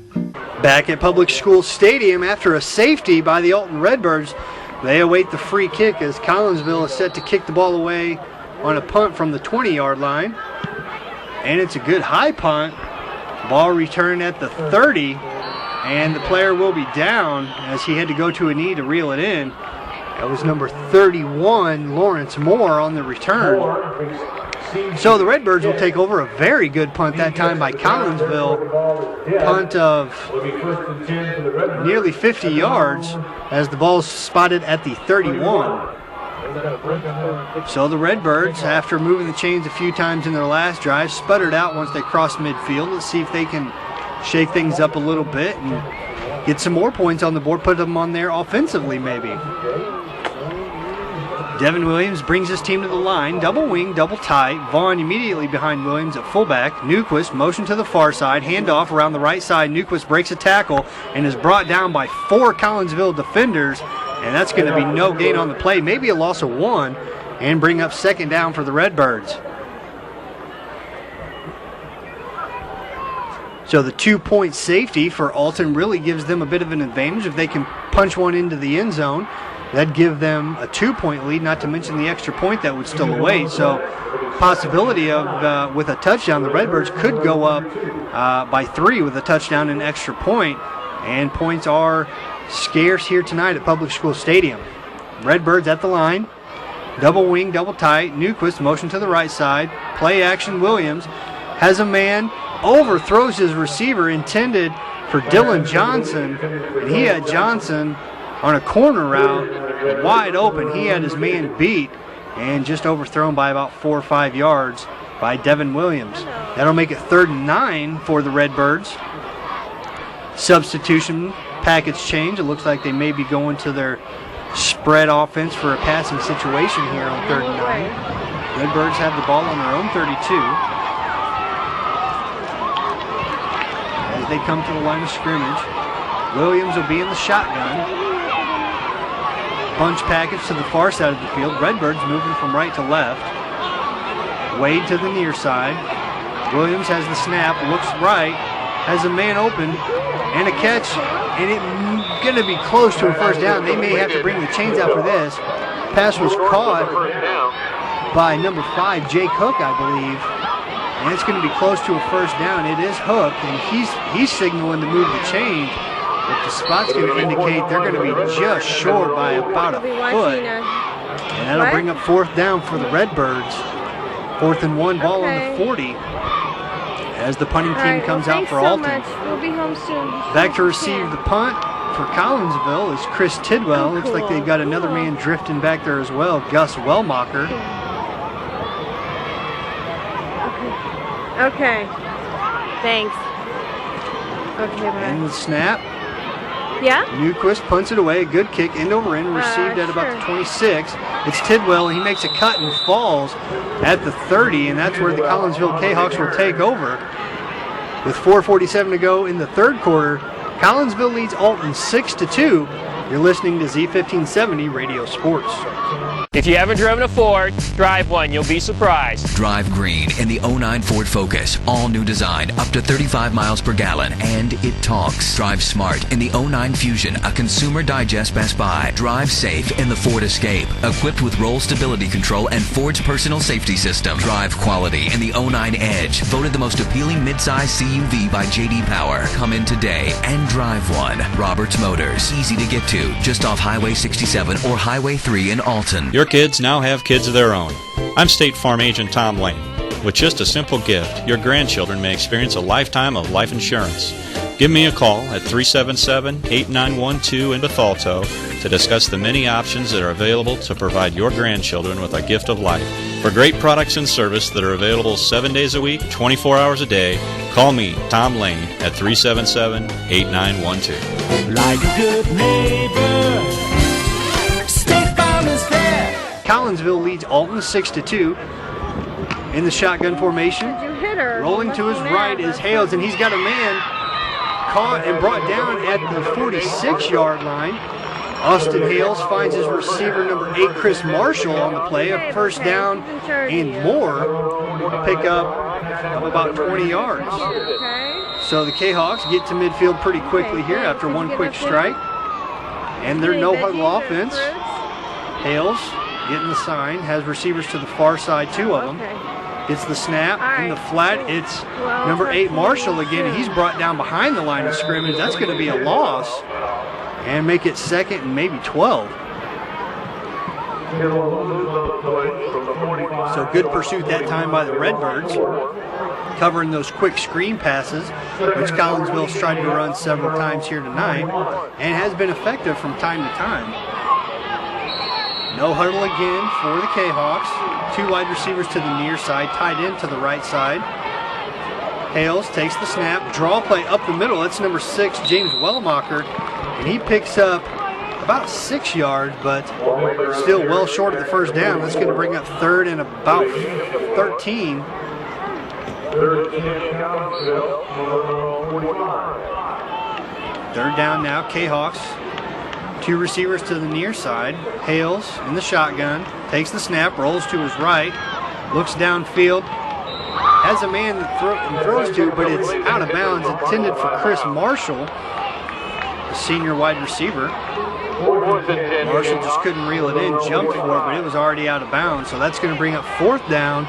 Back at Public School Stadium after a safety by the Alton Redbirds, they await the free kick as Collinsville is set to kick the ball away on a punt from the 20-yard line. And it's a good high punt. Ball returned at the 30, and the player will be down as he had to go to a knee to reel it in. That was number 31, Lawrence Moore, on the return. So the Redbirds will take over. A very good punt that time by Collinsville. Punt of nearly 50 yards as the ball is spotted at the 31. So the Redbirds, after moving the chains a few times in their last drive, sputtered out once they crossed midfield. Let's see if they can shake things up a little bit and get some more points on the board, put them on there offensively maybe. Devin Williams brings his team to the line. Double wing, double tight. Vaughn immediately behind Williams at fullback. Newquist motion to the far side. Handoff around the right side. Newquist breaks a tackle and is brought down by 4 Collinsville defenders. And that's going to be no gain on the play. Maybe a loss of 1 and bring up second down for the Redbirds. So the 2-point safety for Alton really gives them a bit of an advantage. If they can punch one into the end zone, that'd give them a 2-point lead, not to mention the extra point that would still await. So possibility of, with a touchdown, the Redbirds could go up by 3 with a touchdown and extra point. And points are scarce here tonight at Public School Stadium. Redbirds at the line. Double wing, double tight. Newquist motion to the right side. Play action, Williams has a man, overthrows his receiver intended for Dylan Johnson. And he had Johnson on a corner route, wide open. He had his man beat and just overthrown by about 4 or 5 yards by Devin Williams. That'll make it 3rd and 9 for the Redbirds. Substitution package change. It looks like they may be going to their spread offense for a passing situation here on 3rd and 9. Redbirds have the ball on their own 32. As they come to the line of scrimmage, Williams will be in the shotgun. Bunch package to the far side of the field. Redbirds moving from right to left. Wade to the near side. Williams has the snap, looks right, has a man open, and a catch, and it's going to be close to a first down. They may have to bring the chains out for this. Pass was caught by number 5, Jake Hook, I believe, and it's going to be close to a first down. It is Hook, and he's signaling to move the chains. But the spot's going to indicate they're going to be just short by about a foot. And that'll bring up 4th down for the Redbirds. 4th and 1, ball on the 40. As the punting team comes out for Alton. We'll be home soon. Back to receive the punt for Collinsville is Chris Tidwell. Looks like they've got another man drifting back there as well, Gus Wellmacher. Okay. Thanks. Okay, bye. And the snap. Yeah? Newquist punts it away. A good kick, end over end, received at about the 26. It's Tidwell, and he makes a cut and falls at the 30, and that's where the Collinsville Cahawks will take over. With 4:47 to go in the 3rd quarter, Collinsville leads Alton 6-2. You're listening to Z1570 Radio Sports. If you haven't driven a Ford, drive one. You'll be surprised. Drive green in the 09 Ford Focus. All new design, up to 35 miles per gallon, and it talks. Drive smart in the 09 Fusion, a Consumer Digest Best Buy. Drive safe in the Ford Escape, equipped with roll stability control and Ford's personal safety system. Drive quality in the 09 Edge, voted the most appealing midsize CUV by J.D. Power. Come in today and drive one. Roberts Motors, easy to get to, just off Highway 67 or Highway 3 in Alton. Your kids now have kids of their own. I'm State Farm Agent Tom Lane. With just a simple gift, your grandchildren may experience a lifetime of life insurance. Give me a call at 377-8912 in Bethalto to discuss the many options that are available to provide your grandchildren with a gift of life. For great products and service that are available 7 days a week, 24 hours a day, call me, Tom Lane, at 377-8912. Like a good neighbor, State Farm is there. Collinsville leads Alton 6-2 in the shotgun formation. Rolling to his right is Hales, and he's got a man caught and brought down at the 46-yard line. Austin Hales finds his receiver number 8, Chris Marshall, on the play. A first down and more. Pick up of about 20 yards. So the Cahawks get to midfield pretty quickly here after one quick strike. And their no-huddle offense. Hales getting the sign, has receivers to the far side, 2 of them. Gets the snap in the flat. It's number 8, Marshall again, and he's brought down behind the line of scrimmage. That's going to be a loss and make it 2nd and maybe 12. So good pursuit that time by the Redbirds, covering those quick screen passes, which Collinsville's tried to run several times here tonight and has been effective from time to time. No huddle again for the Cahawks. 2 wide receivers to the near side, tied in to the right side. Hales takes the snap, draw play up the middle. That's number 6, James Wellmacher, and he picks up about 6 yards, but still well short of the first down. That's going to bring up 3rd and about 13. Third down now, Cahawks. 2 receivers to the near side. Hales in the shotgun, takes the snap, rolls to his right, looks downfield, has a man that throws to, but it's out of bounds, intended for Chris Marshall, the senior wide receiver. Marshall just couldn't reel it in, jumped for it, but it was already out of bounds, so that's going to bring up 4th down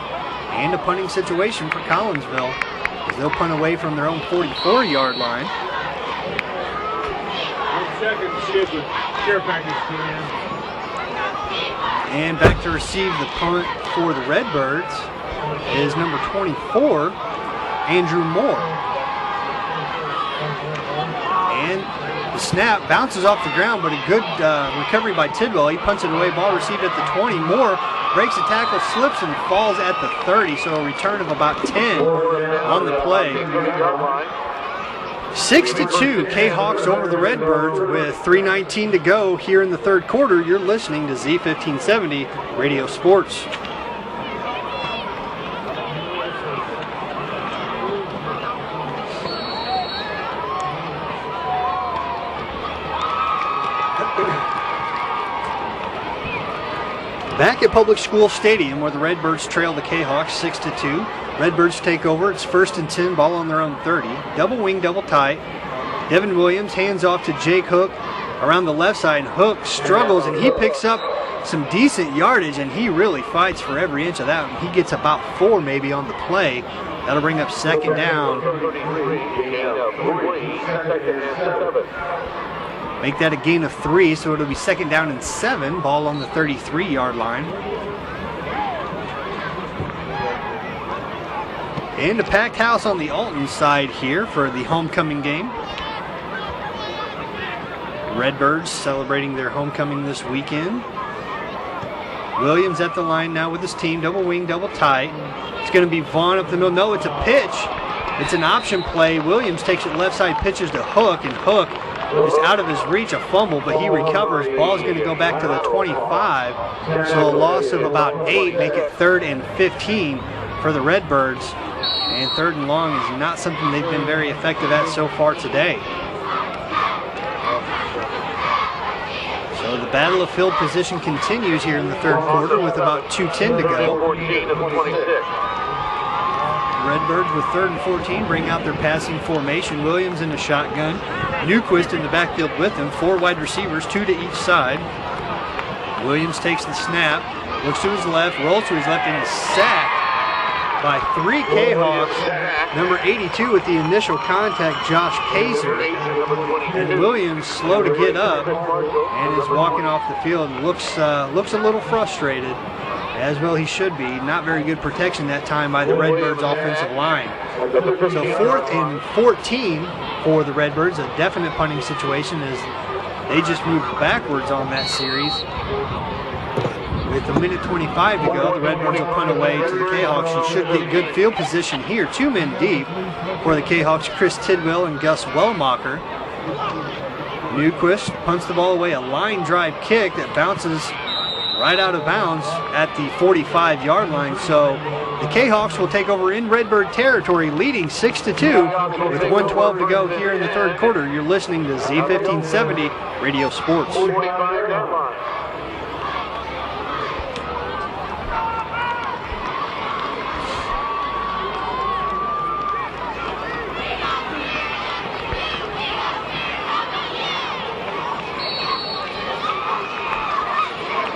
and a punting situation for Collinsville, as they'll punt away from their own 44-yard line. And back to receive the punt for the Redbirds is number 24, Andrew Moore. And the snap bounces off the ground, but a good recovery by Tidwell. He punts it away, ball received at the 20. Moore breaks a tackle, slips, and falls at the 30, so a return of about 10 on the play. 6-2, Cahawks over the Redbirds with 3:19 to go here in the third quarter. You're listening to Z1570 Radio Sports. Back at Public School Stadium, where the Redbirds trail the Cahawks 6-2. Redbirds take over. It's 1st and 10, ball on their own 30. Double wing, double tight. Devin Williams hands off to Jake Hook around the left side. Hook struggles, and he picks up some decent yardage, and he really fights for every inch of that. He gets about 4 maybe on the play. That'll bring up 2nd down. Make that a gain of 3, so it'll be 2nd down and 7. Ball on the 33-yard line. And a packed house on the Alton side here for the homecoming game. Redbirds celebrating their homecoming this weekend. Williams at the line now with his team. Double wing, double tight. It's going to be Vaughn up the middle. No, it's a pitch. It's an option play. Williams takes it left side, pitches to Hook, and Hook is out of his reach, a fumble, but he recovers. Ball's going to go back to the 25. So a loss of about 8, make it 3rd and 15 for the Redbirds. And 3rd and long is not something they've been very effective at so far today. So the battle of field position continues here in the third quarter with about 2:10 to go. Redbirds with 3rd and 14 bring out their passing formation. Williams in the shotgun. Newquist in the backfield with him. 4 wide receivers, 2 to each side. Williams takes the snap, looks to his left, rolls to his left, and is sacked by 3 Cahawks. Number 82 with the initial contact, Josh Kaiser. And Williams slow to get up and is walking off the field. Looks a little frustrated, as well he should be. Not very good protection that time by the Redbirds offensive line. So 4th and 14 for the Redbirds, a definite punting situation as they just moved backwards on that series. With a minute 25 to go, the Redbirds will punt away to the Cahawks, who should get good field position here. 2 men deep for the Cahawks, Chris Tidwell and Gus Wellmacher. Newquist punts the ball away, a line drive kick that bounces right out of bounds at the 45-yard line. So the Cahawks will take over in Redbird territory, leading 6-2 with 1:12 to go here in the third quarter. You're listening to Z1570 Radio Sports.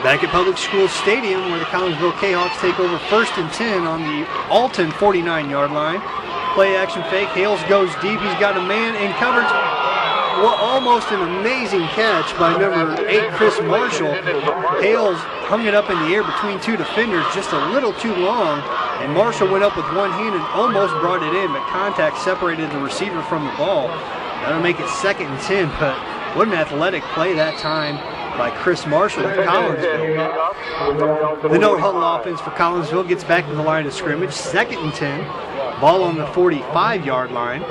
Back at Public School Stadium, where the Collinsville Cahawks take over 1st and 10 on the Alton 49-yard line. Play action fake. Hales goes deep. He's got a man in coverage. Well, almost an amazing catch by number 8, Chris Marshall. Hales hung it up in the air between 2 defenders, just a little too long. And Marshall went up with one hand and almost brought it in, but contact separated the receiver from the ball. That'll make it 2nd and 10, but what an athletic play that time by Chris Marshall of Collinsville. The no-huddle offense for Collinsville gets back to the line of scrimmage. 2nd and 10. Ball on the 45-yard line.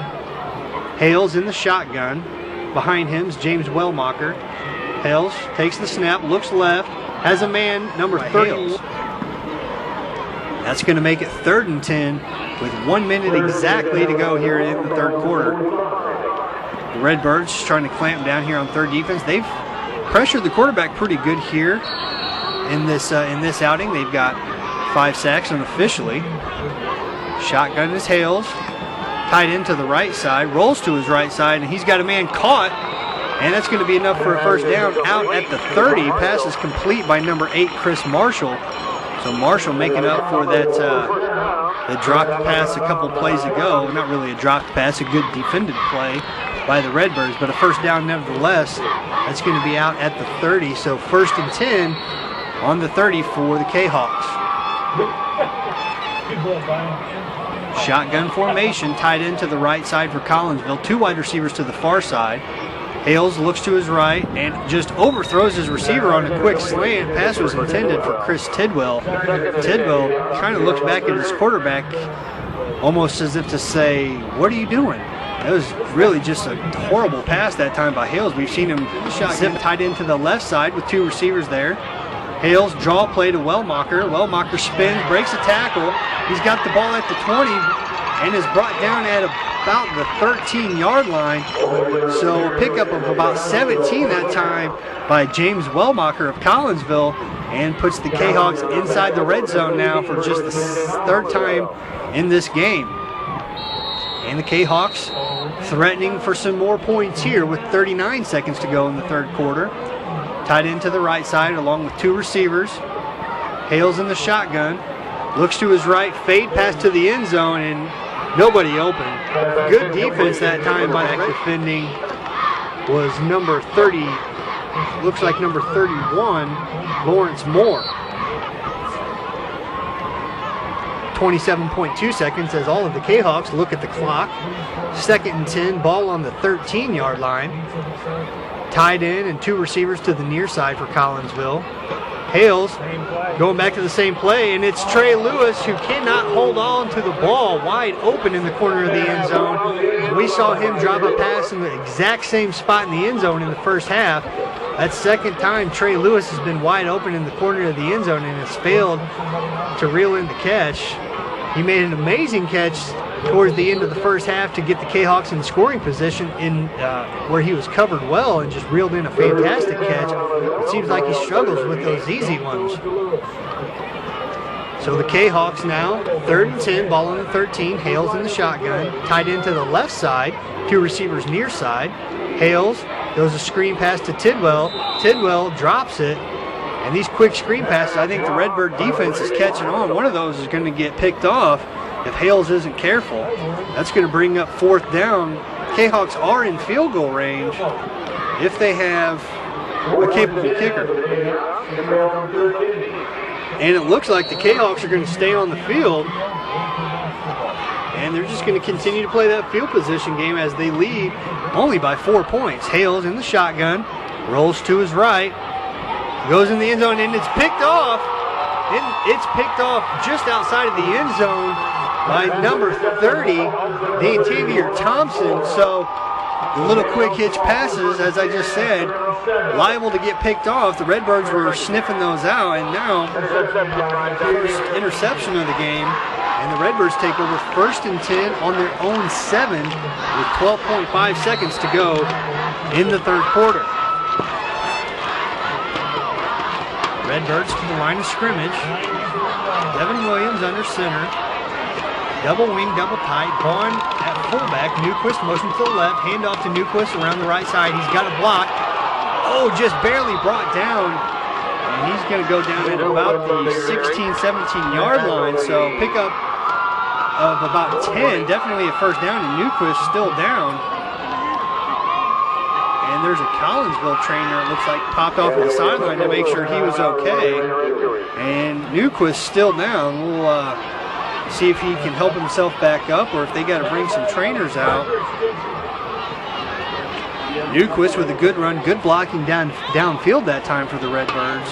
Hales in the shotgun. Behind him is James Wellmacher. Hales takes the snap, looks left, has a man, number 30. That's going to make it 3rd and 10 with 1 minute exactly to go here in the third quarter. The Redbirds trying to clamp down here on third defense. They've pressured the quarterback pretty good here in this outing. They've got 5 sacks unofficially. Shotgun is Hales. Tight end to the right side. Rolls to his right side, and he's got a man caught. And that's going to be enough for a first down out at the 30. Pass is complete by number 8, Chris Marshall. So Marshall making up for that the dropped pass a couple plays ago. Not really a dropped pass, a good defended play by the Redbirds, but a first down nevertheless. That's going to be out at the 30. So 1st and 10 on the 30 for the Cahawks. Shotgun formation, tight end to the right side for Collinsville. 2 wide receivers to the far side. Hales looks to his right and just overthrows his receiver on a quick slant. Pass was intended for Chris Tidwell. Tidwell kind of looks back at his quarterback almost as if to say, what are you doing? That was really just a horrible pass that time by Hales. We've seen him zip tight end to the left side with 2 receivers there. Hales draw play to Wellmacher. Wellmacher spins, breaks a tackle. He's got the ball at the 20 and is brought down at about the 13-yard line. So a pickup of about 17 that time by James Wellmacher of Collinsville, and puts the Cahawks inside the red zone now for just the 3rd time in this game. And the Cahawks threatening for some more points here with 39 seconds to go in the third quarter. Tight end to the right side along with 2 receivers. Hales in the shotgun. Looks to his right, fade pass to the end zone, and nobody open. Good defense that time by that defending was number 30, looks like number 31, Lawrence Moore. 27.2 seconds as all of the Cahawks look at the clock. 2nd and 10, ball on the 13-yard line. Tied in and 2 receivers to the near side for Collinsville. Hales going back to the same play, and it's Trey Lewis who cannot hold on to the ball, wide open in the corner of the end zone. We saw him drop a pass in the exact same spot in the end zone in the first half. That's 2nd time Trey Lewis has been wide open in the corner of the end zone and has failed to reel in the catch. He made an amazing catch towards the end of the first half to get the Cahawks in scoring position in where he was covered well and just reeled in a fantastic catch. It seems like he struggles with those easy ones. So the Cahawks now, 3rd and 10, ball on the 13. Hales in the shotgun, tied into the left side, 2 receivers near side. Hales goes a screen pass to Tidwell. Tidwell drops it. And these quick screen passes, I think the Redbird defense is catching on. One of those is going to get picked off if Hales isn't careful. That's going to bring up 4th down. Cahawks are in field goal range if they have a capable kicker. And it looks like the Cahawks are going to stay on the field. And they're just going to continue to play that field position game as they lead only by 4 points. Hales in the shotgun, rolls to his right, goes in the end zone, and it's picked off. It's picked off just outside of the end zone by number 30, D'Antavier Thompson. So the little quick hitch passes, as I just said, liable to get picked off. The Redbirds were sniffing those out, and now first interception of the game. And the Redbirds take over 1st and 10 on their own 7 with 12.5 seconds to go in the 3rd quarter. Redbirds to the line of scrimmage. Devin Williams under center. Double wing, double tight. Vaughn at fullback. Newquist motion to the left. Handoff to Newquist around the right side. He's got a block. Oh, just barely brought down. And he's going to go down at about the 16, 17-yard line. So pickup of about 10. Definitely a first down, and Newquist still down. And there's a Collinsville trainer, it looks like, popped off of the sideline to make sure he was okay. And Newquist still down. We'll see if he can help himself back up or if they got to bring some trainers out. Newquist with a good run, good blocking downfield that time for the Redbirds.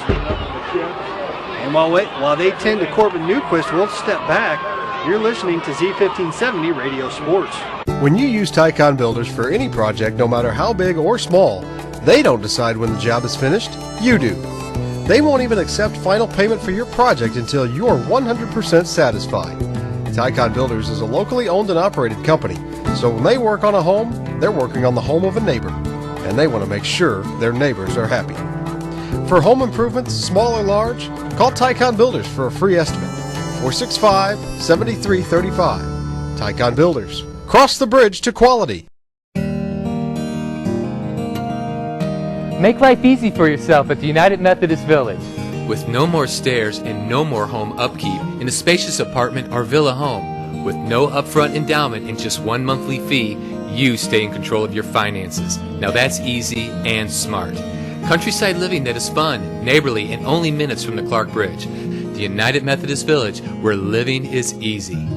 And while they tend to Corbin Newquist, we'll step back. You're listening to Z1570 Radio Sports. When you use Tycon Builders for any project, no matter how big or small, they don't decide when the job is finished, you do. They won't even accept final payment for your project until you're 100% satisfied. Tycon Builders is a locally owned and operated company, so when they work on a home, they're working on the home of a neighbor, and they want to make sure their neighbors are happy. For home improvements, small or large, call Tycon Builders for a free estimate. 465-7335. Tycon Builders. Cross the bridge to quality. Make life easy for yourself at the United Methodist Village. With no more stairs and no more home upkeep in a spacious apartment or villa home, with no upfront endowment and just 1 monthly fee, you stay in control of your finances. Now that's easy and smart. Countryside living that is fun, neighborly, and only minutes from the Clark Bridge. The United Methodist Village, where living is easy.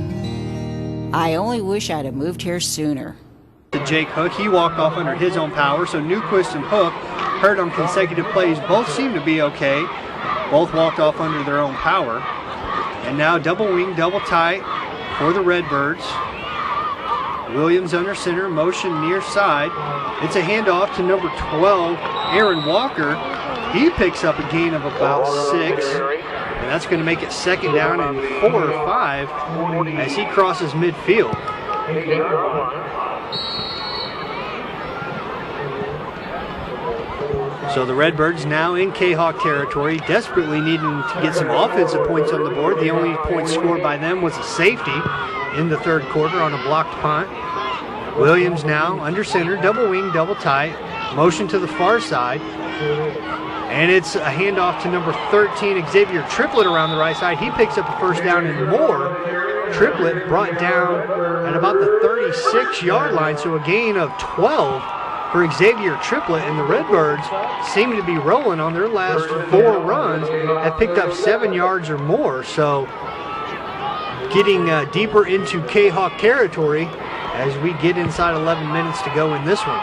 I only wish I'd have moved here sooner. Jake Hook, he walked off under his own power, so Newquist and Hook hurt on consecutive plays. Both seem to be okay. Both walked off under their own power. And now double wing, double tight for the Redbirds. Williams under center, motion near side. It's a handoff to number 12, Aaron Walker. He picks up a gain of about 6. And that's going to make it 2nd down and 4 or 5 as he crosses midfield. So the Redbirds now in Cahawk territory, desperately needing to get some offensive points on the board. The only point scored by them was a safety in the 3rd quarter on a blocked punt. Williams now under center, double wing, double tight, motion to the far side. And it's a handoff to number 13, Xavier Triplett around the right side. He picks up a first down and more. Triplett brought down at about the 36-yard line, so a gain of 12 for Xavier Triplett. And the Redbirds seem to be rolling on their last 4 runs, have picked up 7 yards or more. So getting deeper into Cahawk territory as we get inside 11 minutes to go in this one.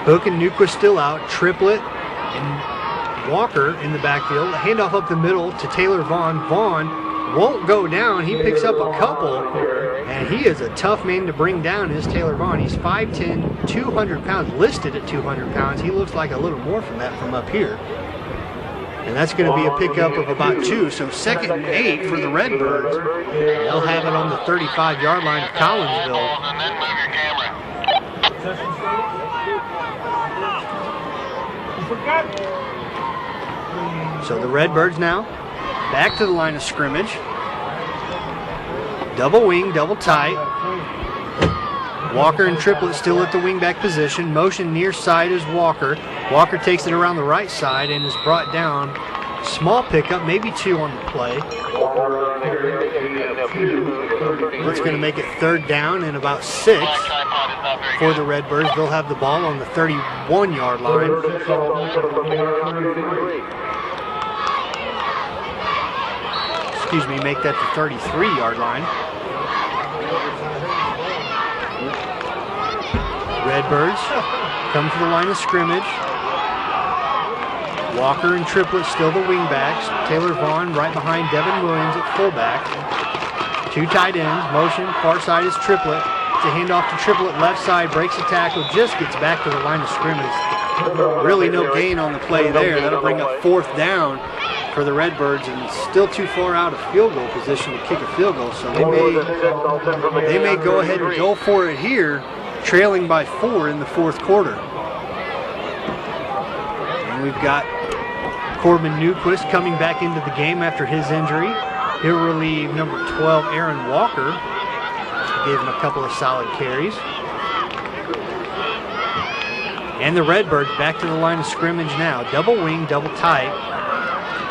Hook and Newquist still out. Triplett and Walker in the backfield. A handoff up the middle to Taylor Vaughn. Vaughn won't go down. He picks up a couple, and he is a tough man to bring down, is Taylor Vaughn. He's 5'10", 200 pounds, listed at 200 pounds. He looks like a little more from that from up here. And that's going to be a pickup of about 2. So 2nd and 8 for the Redbirds. They'll have it on the 35-yard line of Collinsville. So the Redbirds now back to the line of scrimmage. Double wing, double tight. Walker and Triplett still at the wingback position. Motion near side is Walker. Walker takes it around the right side and is brought down. Small pickup, maybe 2 on the play. That's going to make it 3rd down and about 6 for the Redbirds. They'll have the ball on the 31-yard line. Excuse me, make that the 33-yard line. Redbirds come to the line of scrimmage. Walker and Triplett still the wingbacks. Taylor Vaughn right behind Devin Williams at fullback. 2 tight ends. Motion. Far side is Triplett. It's a handoff to Triplett. Left side breaks the tackle. Just gets back to the line of scrimmage. Really no gain on the play there. That'll bring up 4th down for the Redbirds, and still too far out of field goal position to kick a field goal. So they may go ahead and go for it here, trailing by 4 in the 4th quarter. And we've got Corbin Newquist coming back into the game after his injury. He'll relieve number 12, Aaron Walker. Gave him a couple of solid carries. And the Redbirds back to the line of scrimmage now. Double wing, double tight.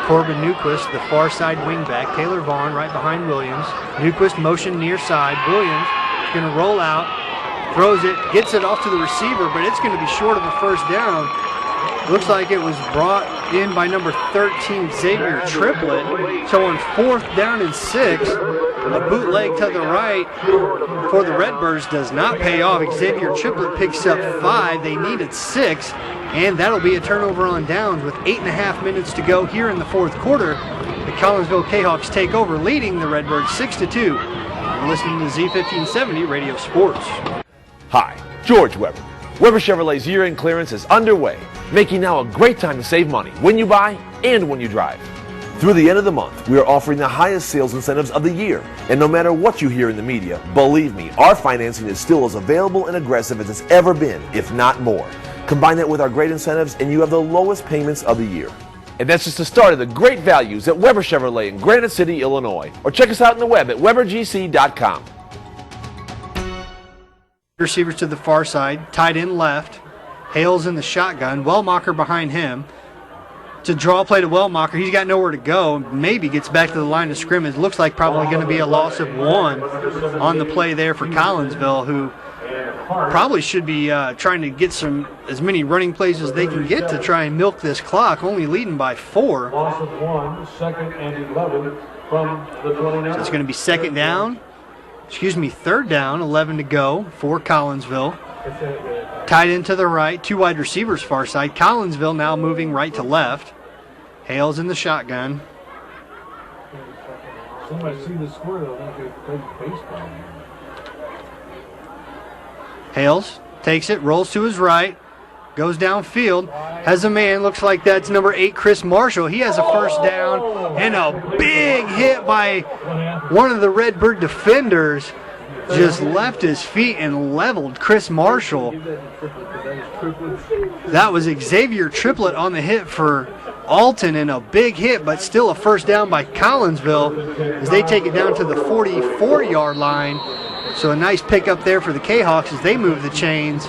Corbin Newquist, the far side wingback. Taylor Vaughn right behind Williams. Newquist motion near side. Williams is going to roll out. Throws it, gets it off to the receiver, but it's going to be short of a 1st down. Looks like it was brought in by number 13, Xavier Triplett. So on 4th down and 6, a bootleg to the right for the Redbirds does not pay off. Xavier Triplett picks up 5. They needed 6, and that'll be a turnover on downs with 8.5 minutes to go here in the 4th quarter. The Collinsville Cahawks take over, leading the Redbirds 6-2. You're listening to Z1570 Radio Sports. Hi, George Weber. Weber Chevrolet's year-end clearance is underway, making now a great time to save money when you buy and when you drive. Through the end of the month, we are offering the highest sales incentives of the year. And no matter what you hear in the media, believe me, our financing is still as available and aggressive as it's ever been, if not more. Combine that with our great incentives and you have the lowest payments of the year. And that's just the start of the great values at Weber Chevrolet in Granite City, Illinois. Or check us out on the web at webergc.com. Receivers to the far side, tight end left. Hales in the shotgun. Wellmacher behind him. To draw play to Wellmacher. He's got nowhere to go. As gets back to the line of scrimmage. Looks like probably going to be a loss of 1 on the play there for Collinsville, who probably should be trying to get as many running plays as they can get to try and milk this clock, only leading by 4. Loss of 1, 2nd and 11 from the 29. So it's going to be 3rd down, 11 to go for Collinsville. Tight end to the right, 2 wide receivers far side. Collinsville now moving right to left. Hales in the shotgun. Somebody see the score, though, they could play baseball. Hales takes it, rolls to his right, goes downfield, has a man, looks like that's number 8, Chris Marshall. He has a 1st down, and a big hit by one of the Redbird defenders. Just left his feet and leveled Chris Marshall. That was Xavier Triplett on the hit for Alton, and a big hit, but still a 1st down by Collinsville as they take it down to the 44-yard line. So a nice pickup there for the Cahawks as they move the chains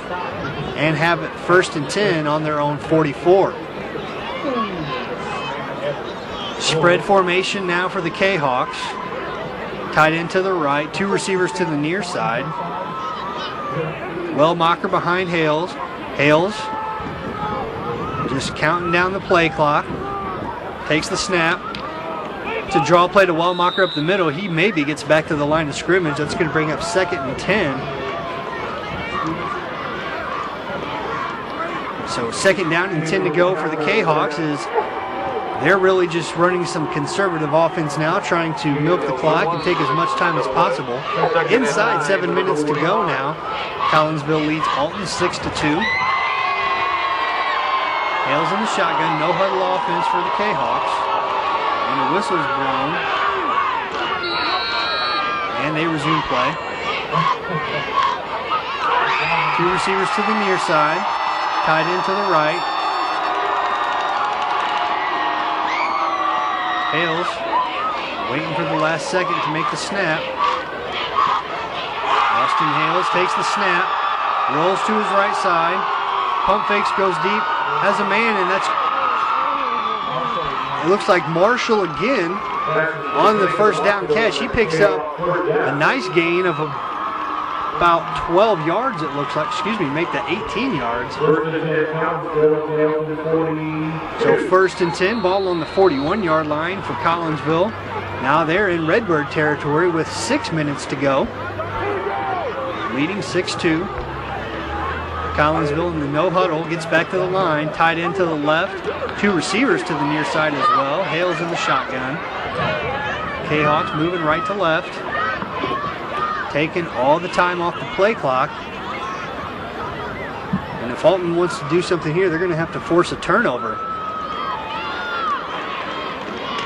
and have it 1st and 10 on their own 44. Spread formation now for the Cahawks. Tight end to the right, 2 receivers to the near side. Wellmacher behind Hales. Hales just counting down the play clock. Takes the snap. To draw play to Wellmacher up the middle. He maybe gets back to the line of scrimmage. That's going to bring up 2nd and 10. So 2nd down and 10 to go for the Cahawks as they're really just running some conservative offense now, trying to milk the clock and take as much time as possible. Inside 7 minutes to go now. Collinsville leads Alton 6-2. Hales in the shotgun, no huddle offense for the Cahawks. And the whistle's blown. And they resume play. Two receivers to the near side. Tight end to the right. Hales waiting for the last second to make the snap. Austin Hales takes the snap. Rolls to his right side. Pump fakes, goes deep. Has a man, and that's... It looks like Marshall again on the first down catch. He picks up a nice gain of about 12 yards, it looks like. Excuse me, make that 18 yards. So 1st and 10, ball on the 41-yard line for Collinsville. Now they're in Redbird territory with 6 minutes to go. Leading 6-2. Collinsville in the no huddle, gets back to the line, tight end to the left, two receivers to the near side as well. Hales in the shotgun. Cahawks moving right to left, taking all the time off the play clock. And if Alton wants to do something here, they're going to have to force a turnover.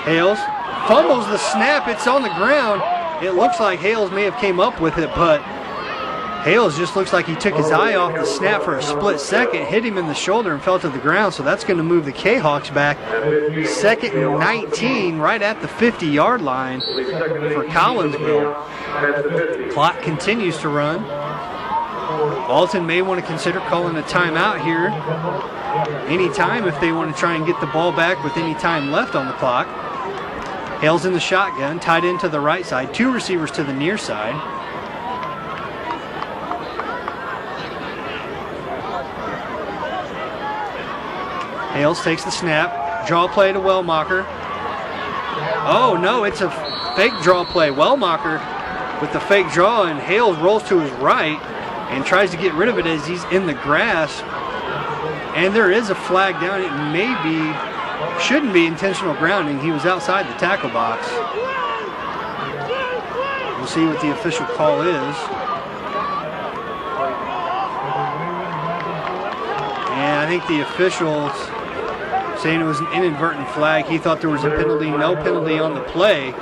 Hales fumbles the snap, it's on the ground. It looks like Hales may have came up with it, but Hales just looks like he took his eye off the snap for a split second, hit him in the shoulder and fell to the ground, so that's going to move the Cahawks back. 2nd and 19 right at the 50-yard line for Collinsville. Clock continues to run. Alton may want to consider calling a timeout here anytime if they want to try and get the ball back with any time left on the clock. Hales in the shotgun, tight end to the right side, two receivers to the near side. Hales takes the snap, draw play to Wellmacher. Oh no, it's a fake draw play. Wellmacher with the fake draw, and Hales rolls to his right and tries to get rid of it as he's in the grass. And there is a flag down. It may be, shouldn't be intentional grounding. He was outside the tackle box. We'll see what the official call is. And I think the officials saying it was an inadvertent flag. He thought there was a penalty, no penalty on the play.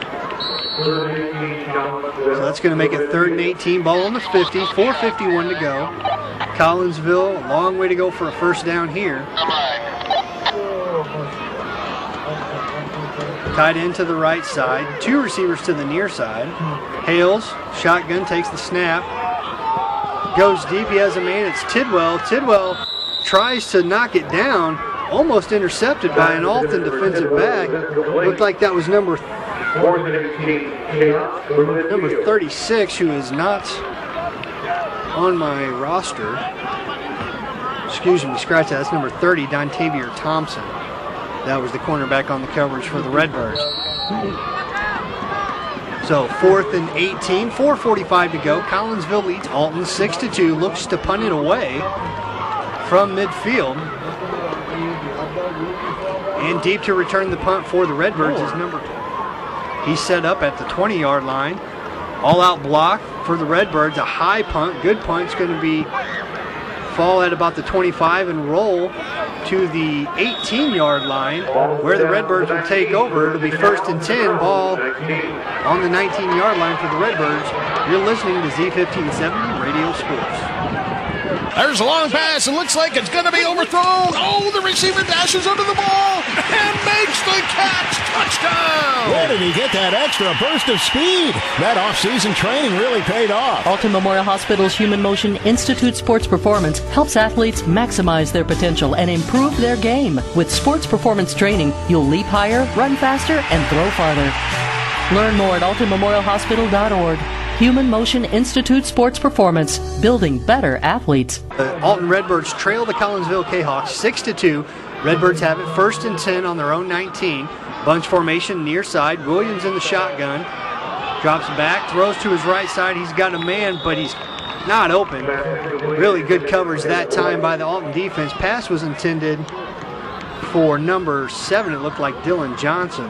So that's going to make it 3rd and 18, ball on the 50, 4:51 to go. Collinsville, a long way to go for a first down here. Tight end to the right side, two receivers to the near side. Hales, shotgun, takes the snap. Goes deep, he has a man, it's Tidwell. Tidwell tries to knock it down, almost intercepted by an Alton defensive back. Looked like that was number 36, who is not on my roster. Excuse me, scratch that. That's number 30, Dontavier Thompson. That was the cornerback on the coverage for the Redbirds. So 4th and 18, 4:45 to go. Collinsville leads Alton 6-2. Looks to punt it away from midfield. And deep to return the punt for the Redbirds is number 2. He's set up at the 20-yard line. All-out block for the Redbirds. A high punt, good punt. It's going to be fall at about the 25 and roll to the 18-yard line where the Redbirds will take over. It'll be 1st and 10, ball on the 19-yard line for the Redbirds. You're listening to Z1570 Radio Sports. There's a long pass. It looks like it's going to be overthrown. Oh, the receiver dashes under the ball and makes the catch. Touchdown! Where did he get that extra burst of speed? That off-season training really paid off. Alton Memorial Hospital's Human Motion Institute Sports Performance helps athletes maximize their potential and improve their game. With sports performance training, you'll leap higher, run faster, and throw farther. Learn more at altonmemorialhospital.org. Human Motion Institute Sports Performance, building better athletes. The Alton Redbirds trail the Collinsville Cahawks 6-2. Redbirds have it 1st and 10 on their own 19. Bunch formation near side. Williams in the shotgun. Drops back, throws to his right side. He's got a man, but he's not open. Really good coverage that time by the Alton defense. Pass was intended for number 7, it looked like Dylan Johnson.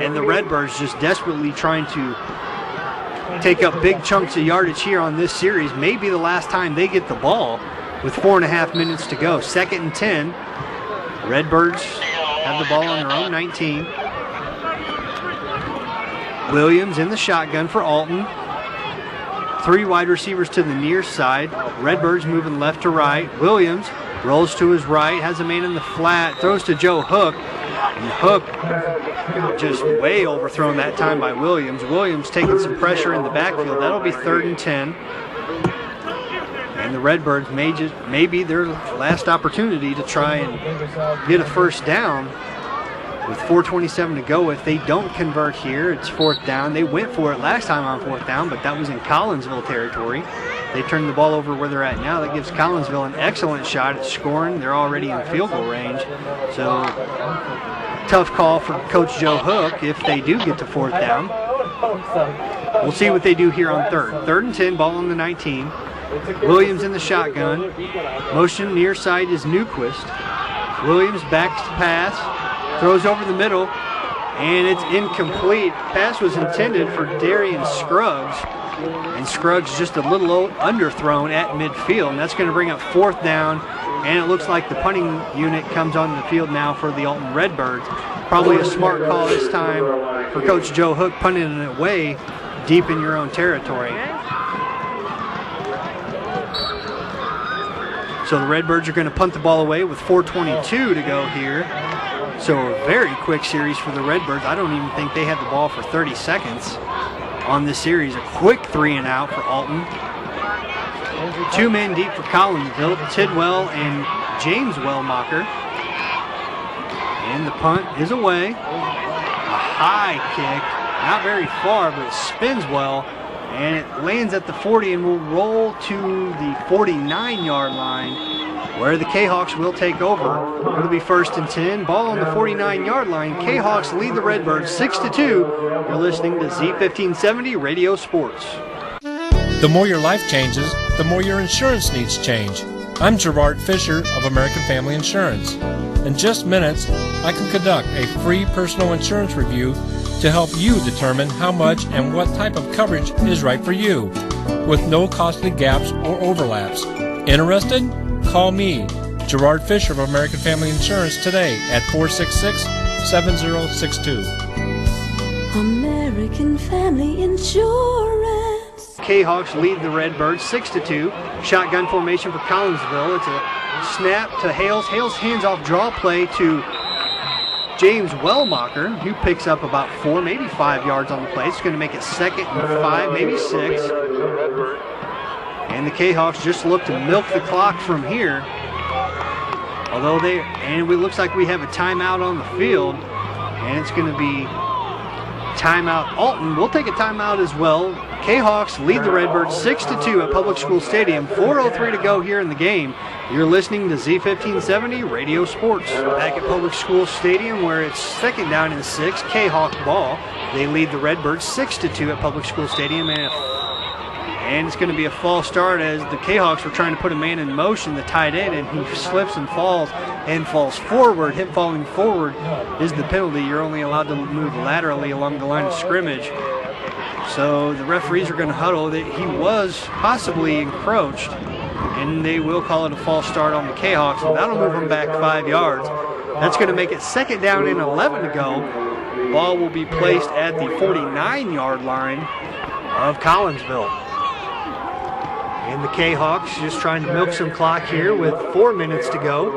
And the Redbirds just desperately trying to take up big chunks of yardage here on this series. Maybe the last time they get the ball. with 4.5 minutes to go. 2nd and 10. Redbirds have the ball on their own 19. Williams in the shotgun for Alton. 3 wide receivers to the near side. Redbirds moving left to right. Williams rolls to his right, has a man in the flat, throws to Joe Hook. And Hook just way overthrown that time by Williams. Williams taking some pressure in the backfield. That'll be 3rd and 10. And the Redbirds may be their last opportunity to try and get a first down with 4:27 to go. If they don't convert here, it's 4th down. They went for it last time on 4th down, but that was in Collinsville territory. They turned the ball over where they're at now. That gives Collinsville an excellent shot at scoring. They're already in field goal range. So tough call for Coach Joe Hook if they do get to 4th down. We'll see what they do here on 3rd. 3rd and 10, ball on the 19. Williams in the shotgun. Motion near side is Newquist. Williams backs to pass. Throws over the middle, and it's incomplete. Pass was intended for Darian Scruggs, and Scruggs just a little underthrown at midfield, and that's going to bring up 4th down, and it looks like the punting unit comes on the field now for the Alton Redbirds. Probably a smart call this time for Coach Joe Hook, punting it away deep in your own territory. So the Redbirds are going to punt the ball away with 4:22 to go here. So a very quick series for the Redbirds. I don't even think they had the ball for 30 seconds on this series. A quick 3 and out for Alton. 2 men deep for Collinsville, Tidwell and James Wellmacher. And the punt is away. A high kick, not very far, but it spins well. And it lands at the 40 and will roll to the 49-yard line, where the Cahawks will take over. It'll be 1st and 10. Ball on the 49-yard line. Cahawks lead the Redbirds 6-2. You're listening to Z1570 Radio Sports. The more your life changes, the more your insurance needs change. I'm Gerard Fisher of American Family Insurance. In just minutes, I can conduct a free personal insurance review to help you determine how much and what type of coverage is right for you, with no costly gaps or overlaps. Interested? Call me, Gerard Fisher of American Family Insurance, today at 466-7062. American Family Insurance. Cahawks lead the Redbirds 6-2. Shotgun formation for Collinsville. It's a snap to Hales. Hales hands off draw play to James Wellmacher, who picks up about 4, maybe 5 yards on the play. It's going to make it 2nd and 5, maybe 6. And the Cahawks just look to milk the clock from here. Although it looks like we have a timeout on the field, and it's going to be timeout Alton. We'll take a timeout as well. Cahawks lead the Redbirds 6-2 at Public School Stadium. 4:03 to go here in the game. You're listening to Z1570 Radio Sports. Back at Public School Stadium, where it's 2nd down and 6, Cahawk ball. They lead the Redbirds 6-2 at Public School Stadium, and it's going to be a false start as the Cahawks were trying to put a man in motion, the tight end, and he slips and falls forward. Him falling forward is the penalty. You're only allowed to move laterally along the line of scrimmage. So the referees are going to huddle that he was possibly encroached, and they will call it a false start on the Cahawks, and that'll move them back 5 yards. That's going to make it 2nd down and 11 to go. Ball will be placed at the 49-yard line of Collinsville. And the Cahawks just trying to milk some clock here with 4 minutes to go.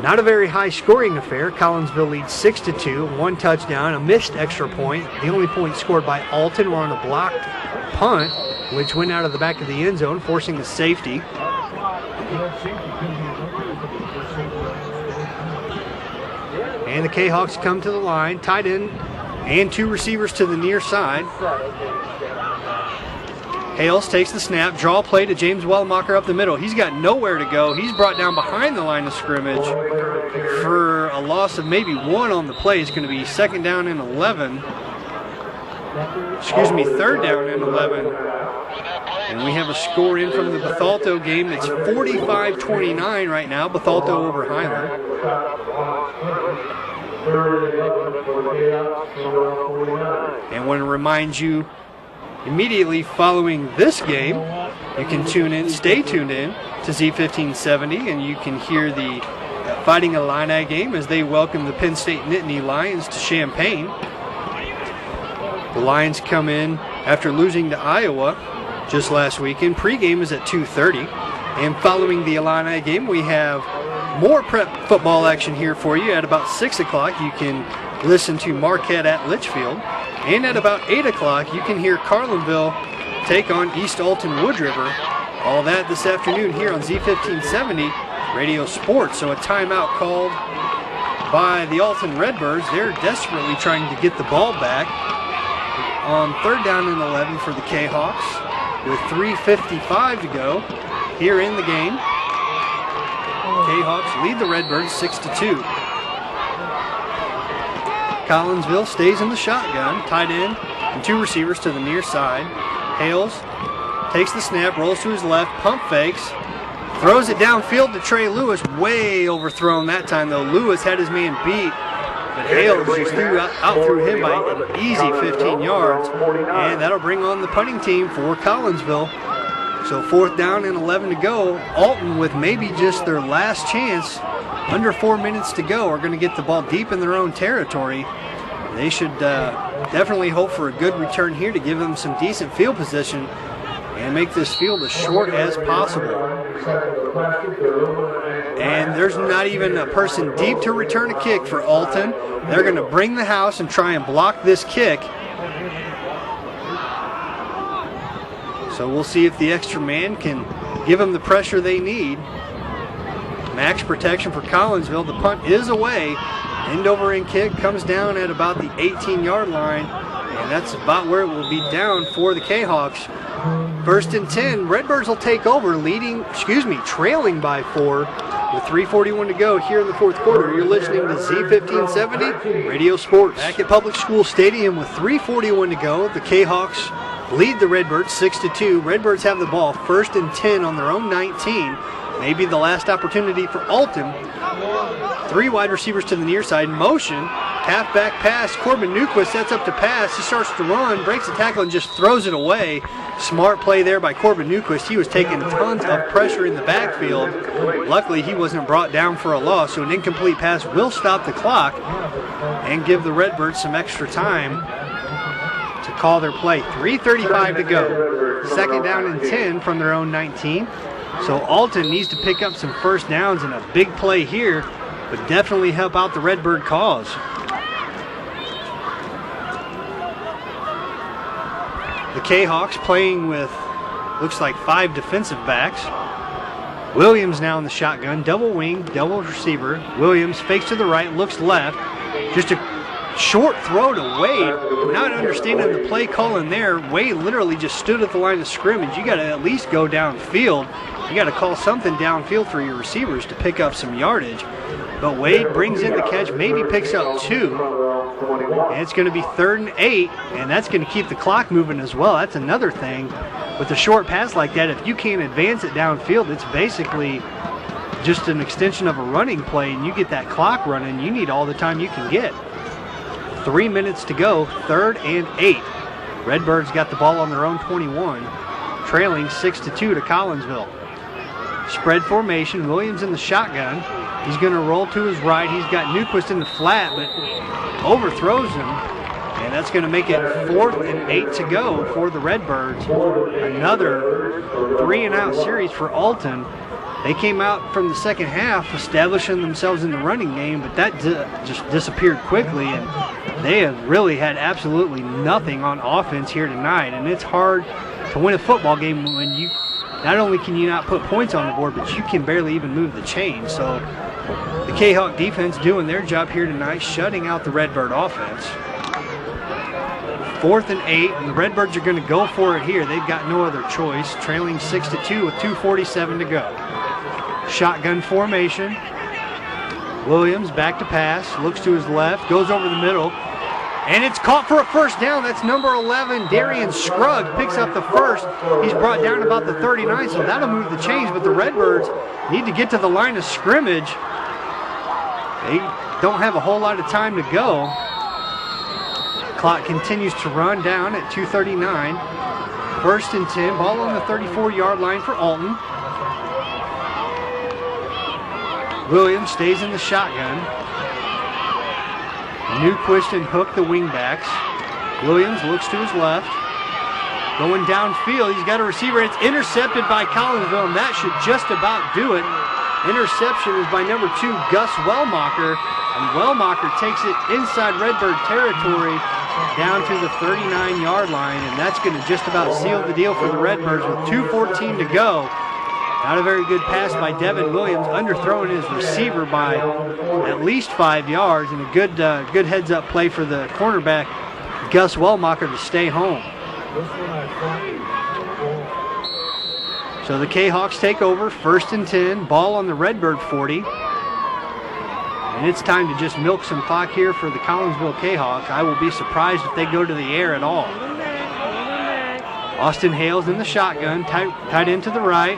Not a very high scoring affair. Collinsville leads 6-2, 1 touchdown, a missed extra point. The only point scored by Alton were on a blocked punt, which went out of the back of the end zone, forcing a safety. And the Cahawks come to the line, tight end and 2 receivers to the near side. Hales takes the snap, draw play to James Wellmacher up the middle. He's got nowhere to go. He's brought down behind the line of scrimmage for a loss of maybe 1 on the play. It's going to be 2nd down and 11. Excuse me, 3rd down and 11. And we have a score in from the Bethalto game. It's 45-29 right now, Bethalto over Highland. And I want to remind you, immediately following this game, You can stay tuned in to Z1570, and you can hear the Fighting Illini game as they welcome the Penn State Nittany Lions to Champaign. The Lions come in after losing to Iowa just last weekend. Pregame is at 2:30. And following the Illini game, we have more prep football action here for you. At about 6 o'clock, you can listen to Marquette at Litchfield. And at about 8 o'clock, you can hear Carlinville take on East Alton Wood River. All that this afternoon here on Z1570 Radio Sports. So a timeout called by the Alton Redbirds. They're desperately trying to get the ball back on 3rd down and 11 for the Cahawks with 3:55 to go here in the game. Cahawks lead the Redbirds 6-2. Collinsville stays in the shotgun, tight end and 2 receivers to the near side. Hales takes the snap, rolls to his left, pump fakes, throws it downfield to Trey Lewis. Way overthrown that time, though. Lewis had his man beat, but Hales just threw him by an easy 15 yards, and that'll bring on the punting team for Collinsville. So 4th down and 11 to go. Alton, with maybe just their last chance, under 4 minutes to go, are going to get the ball deep in their own territory. They should definitely hope for a good return here to give them some decent field position and make this field as short as possible. And there's not even a person deep to return a kick for Alton. They're going to bring the house and try and block this kick. So we'll see if the extra man can give them the pressure they need. Max protection for Collinsville. The punt is away. End over end kick comes down at about the 18-yard line, and that's about where it will be down for the Cahawks. 1st and 10. Redbirds will take over, trailing by 4 with 3:41 to go here in the 4th quarter. You're listening to Z1570 Radio Sports. Back at Public School Stadium with 3:41 to go. The Cahawks lead the Redbirds 6-2. Redbirds have the ball 1st and 10 on their own 19. Maybe the last opportunity for Alton. 3 wide receivers to the near side. Motion. Halfback pass. Corbin Newquist sets up to pass. He starts to run, breaks the tackle, and just throws it away. Smart play there by Corbin Newquist. He was taking tons of pressure in the backfield. Luckily, he wasn't brought down for a loss, so an incomplete pass will stop the clock and give the Redbirds some extra time to call their play. 3:35 to go. 2nd down and 10 from their own 19. So Alton needs to pick up some first downs, and a big play here would definitely help out the Redbird cause. The Cahawks playing with, looks like 5 defensive backs. Williams now in the shotgun, double wing, double receiver. Williams fakes to the right, looks left. Just a short throw to Wade. Not understanding the play calling there. Wade literally just stood at the line of scrimmage. You got to at least go downfield. You got to call something downfield for your receivers to pick up some yardage. But Wade brings in the catch, maybe picks up 2. And it's going to be 3rd and 8, and that's going to keep the clock moving as well. That's another thing. With a short pass like that, if you can't advance it downfield, it's basically just an extension of a running play, and you get that clock running, you need all the time you can get. 3 minutes to go, 3rd and 8. Redbirds got the ball on their own 21, trailing 6-2 to Collinsville. Spread formation, Williams in the shotgun. He's going to roll to his right. He's got Newquist in the flat, but overthrows him. And that's going to make it 4th and 8 to go for the Redbirds. Another 3-and-out series for Alton. They came out from the second half establishing themselves in the running game, but that just disappeared quickly, and they have really had absolutely nothing on offense here tonight. And it's hard to win a football game when you not only can you not put points on the board, but you can barely even move the chains. So the Cahawk defense doing their job here tonight, shutting out the Redbird offense. 4th and 8, and the Redbirds are going to go for it here. They've got no other choice, trailing 6-2 with 2:47 to go. Shotgun formation. Williams back to pass, looks to his left, goes over the middle, and it's caught for a first down. That's number 11, Darian Scruggs, picks up the first. He's brought down about the 39, so that'll move the chains, but the Redbirds need to get to the line of scrimmage. They don't have a whole lot of time to go. Clock continues to run down at 2:39. First and 10, ball on the 34-yard line for Alton. Williams stays in the shotgun. Newquist and Hook, the wingbacks. Williams looks to his left. Going downfield, he's got a receiver. It's intercepted by Collinsville, and that should just about do it. Interception is by number 2, Gus Wellmacher, and Wellmacher takes it inside Redbird territory down to the 39-yard line, and that's going to just about seal the deal for the Redbirds with 2:14 to go. Not a very good pass by Devin Williams, underthrowing his receiver by at least 5 yards, and a good heads-up play for the cornerback, Gus Wellmacher, to stay home. So the Cahawks take over, first and 10, ball on the Redbird 40. And it's time to just milk some clock here for the Collinsville Cahawks. I will be surprised if they go to the air at all. Austin Hales in the shotgun, tight end to the right.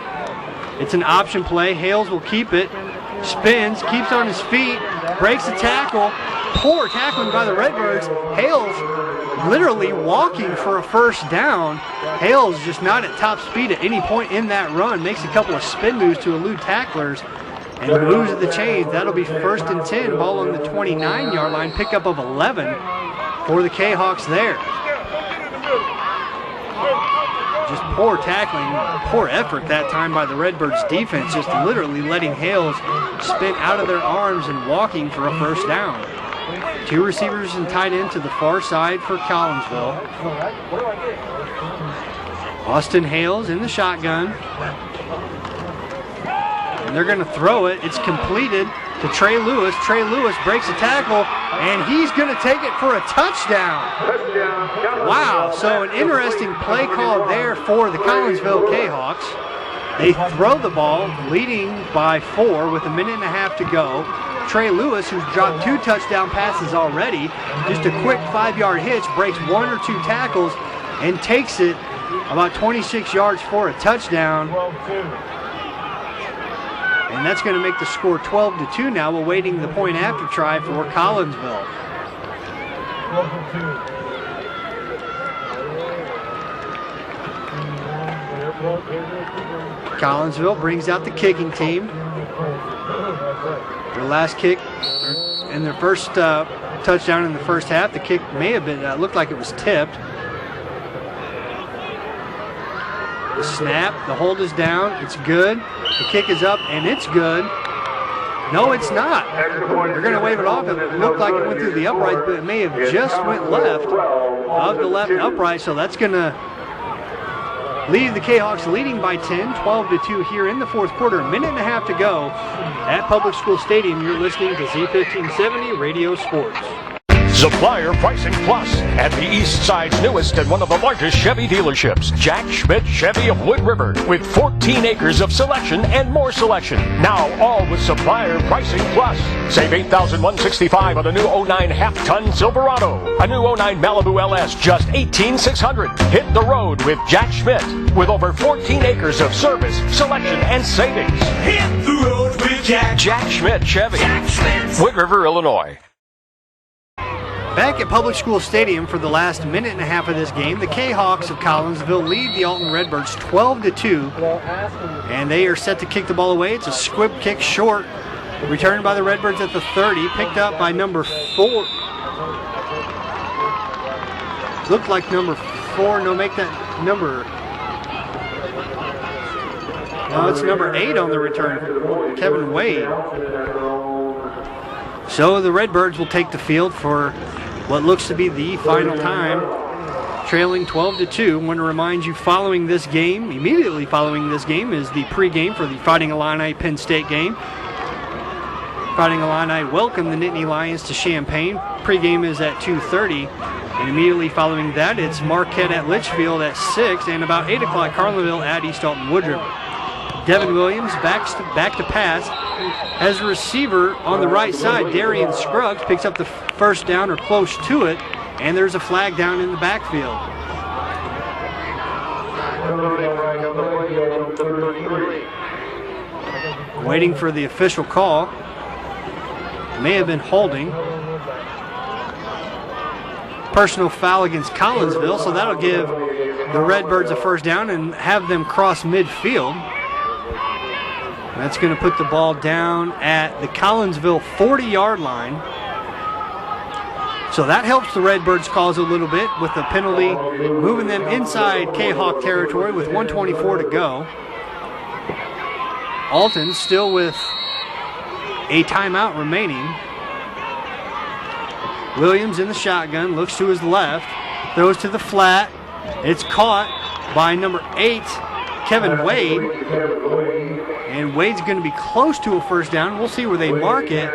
It's an option play. Hales will keep it, spins, keeps on his feet, breaks a tackle. Poor tackling by the Redbirds. Hales literally walking for a first down. Hales just not at top speed at any point in that run. Makes a couple of spin moves to elude tacklers and moves the chains. That'll be first and 10. Ball on the 29-yard line. Pickup of 11 for the Cahawks there. Just poor tackling, poor effort that time by the Redbirds defense, just literally letting Hales spin out of their arms and walking for a first down. 2 receivers and tight end to the far side for Collinsville. Austin Hales in the shotgun. And they're going to throw it. It's completed to Trey Lewis. Trey Lewis breaks a tackle, and he's going to take it for a touchdown. Wow, so an interesting play call there for the Collinsville Cahawks. They throw the ball, leading by 4 with a minute and a half to go. Trey Lewis, who's dropped 2 touchdown passes already, just a quick 5-yard hitch, breaks 1 or 2 tackles, and takes it about 26 yards for a touchdown. And that's going to make the score 12-2 now, awaiting the point after try for Collinsville. Collinsville brings out the kicking team. Their last kick and their first touchdown in the first half. The kick may have been, looked like it was tipped. The snap, the hold is down, it's good. The kick is up, and it's good. No, it's not. They're going to wave it off. It looked like it went through the upright, but it may have just went left of the left upright, so that's going to leave the Cahawks leading by 10, 12-2 here in the fourth quarter. A minute and a half to go at Public School Stadium. You're listening to Z1570 Radio Sports. Supplier Pricing Plus at the East Side's newest and one of the largest Chevy dealerships, Jack Schmidt Chevy of Wood River, with 14 acres of selection and more selection. Now all with Supplier Pricing Plus. Save $8,165 on a new 09 half-ton Silverado. A new 09 Malibu LS, just $18,600. Hit the road with Jack Schmidt, with over 14 acres of service, selection, and savings. Hit the road with Jack Schmidt Chevy. Jack Schmidt. Wood River, Illinois. Back at Public School Stadium for the last minute and a half of this game, the Cahawks of Collinsville lead the Alton Redbirds 12-2, and they are set to kick the ball away. It's a squib kick short, returned by the Redbirds at the 30, picked up by number 4. Looked like number 4. No, make that number. No, it's number 8 on the return, Kevin Wade. So the Redbirds will take the field for what looks to be the final time, trailing 12-2. I want to remind you, immediately following this game, is the pregame for the Fighting Illini Penn State game. Fighting Illini welcome the Nittany Lions to Champaign. Pregame is at 2:30, and immediately following that, it's Marquette at Litchfield at 6, and about 8 o'clock, Carlinville at East Alton Wood River. Devin Williams back to pass. As a receiver on the right side, Darian Scruggs picks up the first down or close to it, and there's a flag down in the backfield. Waiting for the official call. May have been holding. Personal foul against Collinsville, so that'll give the Redbirds a first down and have them cross midfield. That's going to put the ball down at the Collinsville 40-yard line. So that helps the Redbirds' cause a little bit with the penalty, moving them inside Cahawk territory with 1:24 to go. Alton still with a timeout remaining. Williams in the shotgun, looks to his left, throws to the flat. It's caught by number 8, Kevin Wade. And Wade's going to be close to a first down. We'll see where they mark it.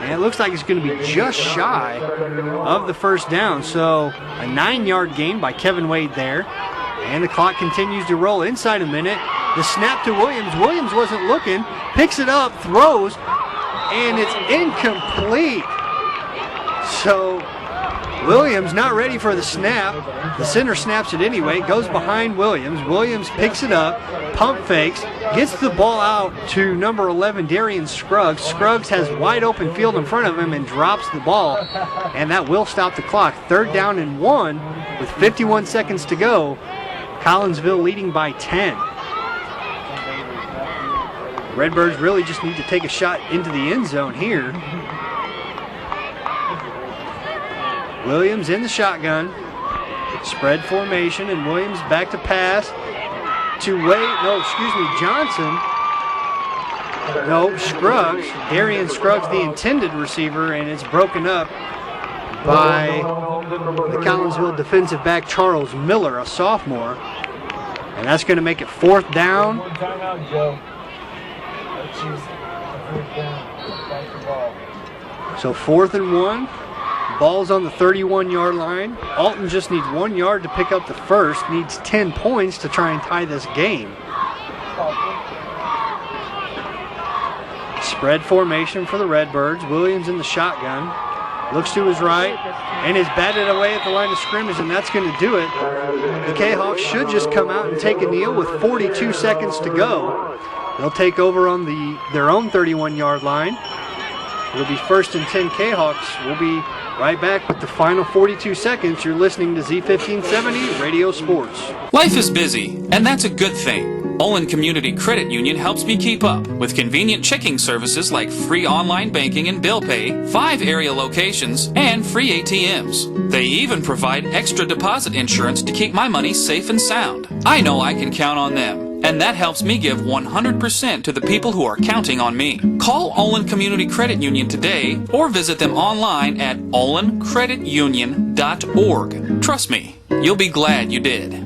And it looks like it's going to be just shy of the first down. So a 9-yard gain by Kevin Wade there. And the clock continues to roll inside a minute. The snap to Williams. Williams wasn't looking. Picks it up, throws, and it's incomplete. So Williams not ready for the snap. The center snaps it anyway. Goes behind Williams. Williams picks it up, pump fakes, gets the ball out to number 11, Darian Scruggs. Scruggs has wide open field in front of him and drops the ball, and that will stop the clock. 3rd down and 1 with 51 seconds to go. Collinsville leading by 10. Redbirds really just need to take a shot into the end zone here. Williams in the shotgun. Spread formation, and Williams back to pass to Wade. No, excuse me, Johnson. No, Scruggs. Darian Scruggs, the intended receiver, and it's broken up by the Collinsville defensive back Charles Miller, a sophomore. And that's going to make it 4th down. So 4th and 1. Ball's on the 31-yard line. Alton just needs 1 yard to pick up the first. Needs 10 points to try and tie this game. Spread formation for the Redbirds. Williams in the shotgun. Looks to his right and is batted away at the line of scrimmage, and that's going to do it. The Cahawks should just come out and take a kneel with 42 seconds to go. They'll take over on their own 31-yard line. It'll be 1st and 10 Cahawks. We'll be right back with the final 42 seconds. You're listening to Z1570 Radio Sports. Life is busy, and that's a good thing. Olin Community Credit Union helps me keep up with convenient checking services like free online banking and bill pay, 5 area locations, and free ATMs. They even provide extra deposit insurance to keep my money safe and sound. I know I can count on them, and that helps me give 100% to the people who are counting on me. Call Olin Community Credit Union today or visit them online at olincreditunion.org. Trust me, you'll be glad you did.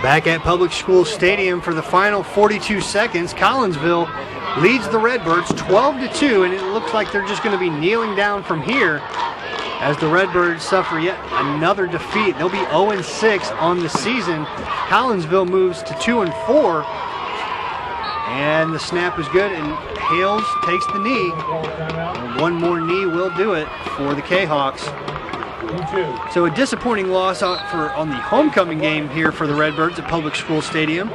Back at Public School Stadium for the final 42 seconds, Collinsville leads the Redbirds 12-2, and it looks like they're just going to be kneeling down from here as the Redbirds suffer yet another defeat. They'll be 0-6 on the season. Collinsville moves to 2-4, and the snap is good, and Hales takes the knee. And one more knee will do it for the Cahawks. So a disappointing loss on the homecoming game here for the Redbirds at Public School Stadium.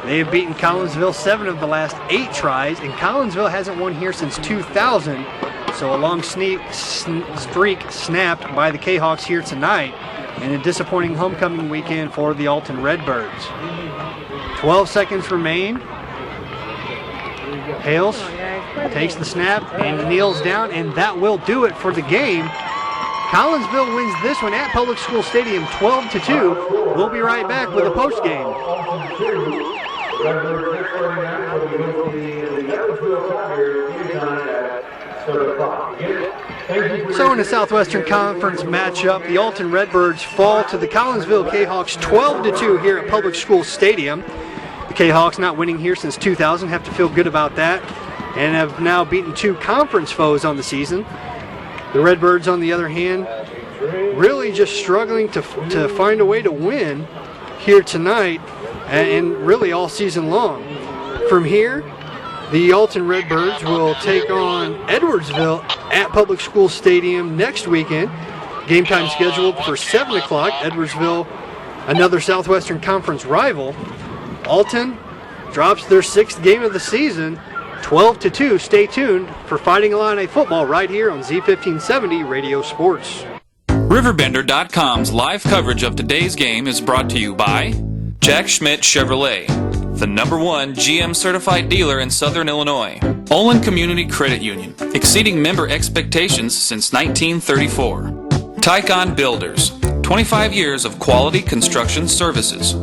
They have beaten Collinsville 7 of the last 8 tries, and Collinsville hasn't won here since 2000. So a long streak snapped by the Cahawks here tonight, and a disappointing homecoming weekend for the Alton Redbirds. 12 seconds remain. Hales takes the snap and kneels down, and that will do it for the game. Collinsville wins this one at Public School Stadium 12-2. We'll be right back with a post game. So in the Southwestern Conference matchup, the Alton Redbirds fall to the Collinsville Cahawks 12-2 here at Public School Stadium. The Cahawks not winning here since 2000, have to feel good about that, and have now beaten 2 conference foes on the season. The Redbirds, on the other hand, really just struggling to find a way to win here tonight and really all season long. From here, the Alton Redbirds will take on Edwardsville at Public School Stadium next weekend. Game time scheduled for 7 o'clock. Edwardsville, another Southwestern Conference rival. Alton drops their 6th game of the season, 12-2. Stay tuned for Fighting Illini football right here on Z1570 Radio Sports. RiverBender.com's live coverage of today's game is brought to you by Jack Schmidt Chevrolet, the #1 GM certified dealer in Southern Illinois. Olin Community Credit Union, exceeding member expectations since 1934. Tycon Builders, 25 years of quality construction services.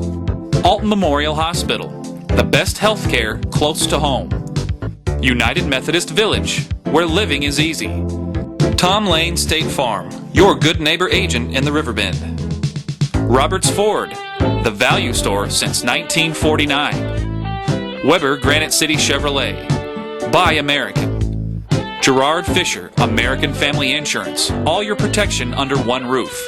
Alton Memorial Hospital, the best health care close to home. United Methodist Village, where living is easy. Tom Lane State Farm, your good neighbor agent in the Riverbend. Roberts Ford, the value store since 1949. Weber Granite City Chevrolet, Buy American. Gerard Fisher, American Family Insurance, all your protection under one roof.